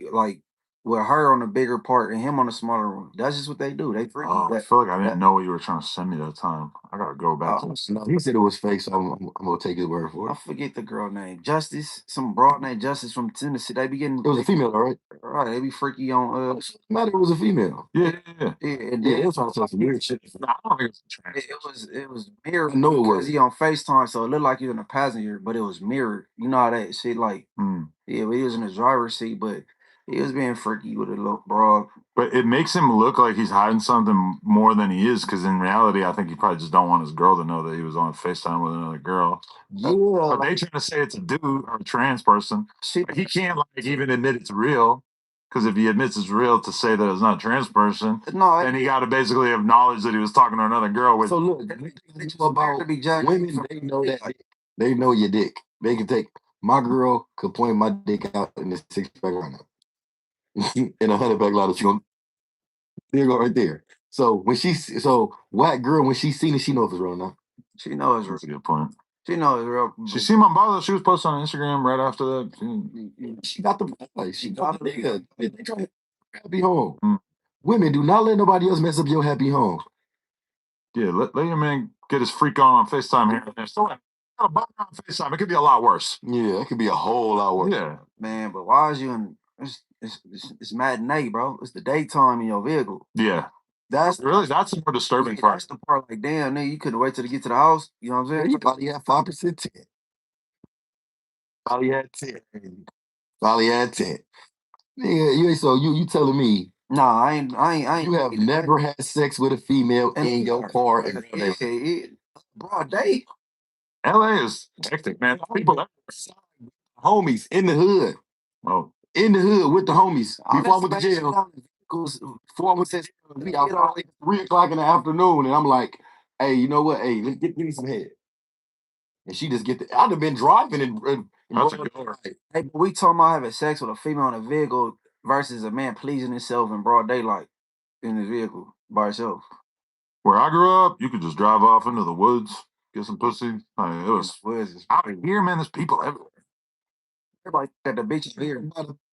with her on the bigger part and him on the smaller one. That's just what they do. They freak. Oh, I feel like I didn't know what you were trying to send me that time. I gotta go back to this. No, he said it was fake, so I'm gonna take his word for I it. forget the girl name. Justice, some broad named Justice from Tennessee. They be getting. It was a female, all right? Right, they be freaky on. Matter, it was a female. Yeah. And Yeah, then they was trying to say some weird shit. I don't think it's trans. it was mirrored. I know it because was. he on FaceTime, so it looked like he was in a passenger, but it was mirrored. You know how that shit like. Yeah, but he was in the driver's seat, but he was being freaky with a little broad. But it makes him look like he's hiding something more than he is, because in reality, I think he probably just don't want his girl to know that he was on FaceTime with another girl. Yeah, but they trying to say it's a dude or a trans person. He can't like even admit it's real, because if he admits it's real, to say that it's not a trans person, then he got to basically acknowledge that he was talking to another girl. With so look, about women, they know that dick. They know your dick. They can take my girl could point my dick out in the 6-pack right now. In a 100-pack line, she gonna there you go right there. So when whack girl, when she seen it, she know if it's real or not. She knows That's a good point. She knows real. She seen my brother. She was posting on Instagram right after that. She got the boy. She got the nigga. They trying to happy home. Women, do not let nobody else mess up your happy home. Yeah, let your man get his freak on FaceTime here and there. So on FaceTime, it could be a lot worse. Yeah, it could be a whole lot worse. Yeah, man. But why is you in? It's matinee, bro. It's the daytime in your vehicle. Yeah. That's the more disturbing part. That's the part. Like, damn, nigga, you couldn't wait till to get to the house. You know what I'm saying? He probably had 5% 10. Probably had 10. Probably had 10. Nigga, so you telling me? Nah, I ain't. You have never had sex with a female in your car in broad day. LA is hectic, man. People, homies in the hood. Oh, in the hood with the homies. Before I went to jail, before I went to jail, we out 3:00 in the afternoon, and I'm like, hey, you know what? Hey, let's give me some head. And she just get the. I'd have been driving and hey, but we talking about having sex with a female in a vehicle versus a man pleasing himself in broad daylight in his vehicle by himself. Where I grew up, you could just drive off into the woods, get some pussy. I mean, it was out here, man. There's people everywhere. Everybody at the beach here.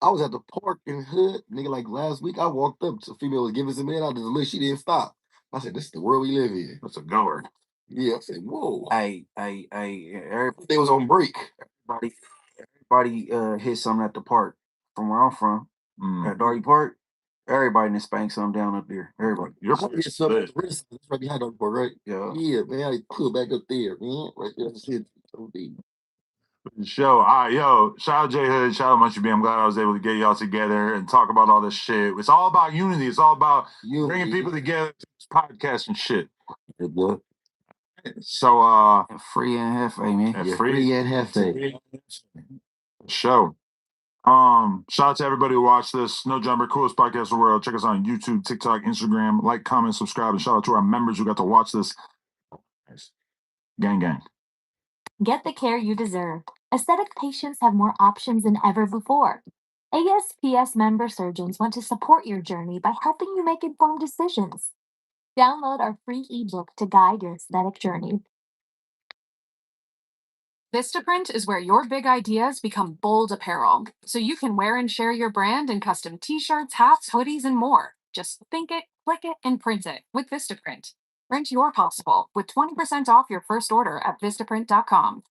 I was at the park in Hood, nigga. Like last week, I walked up to a female was giving some head. I just looked, she didn't stop. I said, "This is the world we live in." That's a goer. Yeah, I said, "Whoa." Hey, they was on break. Everybody hit something at the park from where I'm from. At Darty Park, everybody done spanked something down up there. Everybody. You're right behind the park, right? Yeah. Yeah, man. I put back up there, man. Right there. So deep. Show. All right, yo, shout out Jhood, shout out Munchie B. I'm glad I was able to get y'all together and talk about all this shit. It's all about unity. It's all about bringing people together to this podcast and shit. So, free and hefe, man. Free and hefe. Show. Shout out to everybody who watched this. No Jumper, coolest podcast in the world. Check us out on YouTube, TikTok, Instagram. Like, comment, subscribe, and shout out to our members who got to watch this. Gang, gang. Get the care you deserve. Aesthetic patients have more options than ever before. ASPS member surgeons want to support your journey by helping you make informed decisions. Download our free ebook to guide your aesthetic journey. Vistaprint is where your big ideas become bold apparel, so you can wear and share your brand in custom t-shirts, hats, hoodies, and more. Just think it, click it, and print it with Vistaprint. Print your possible with 20% off your first order at Vistaprint.com.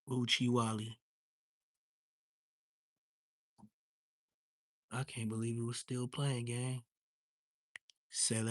Uchiwali. I can't believe it was still playing, gang. Sell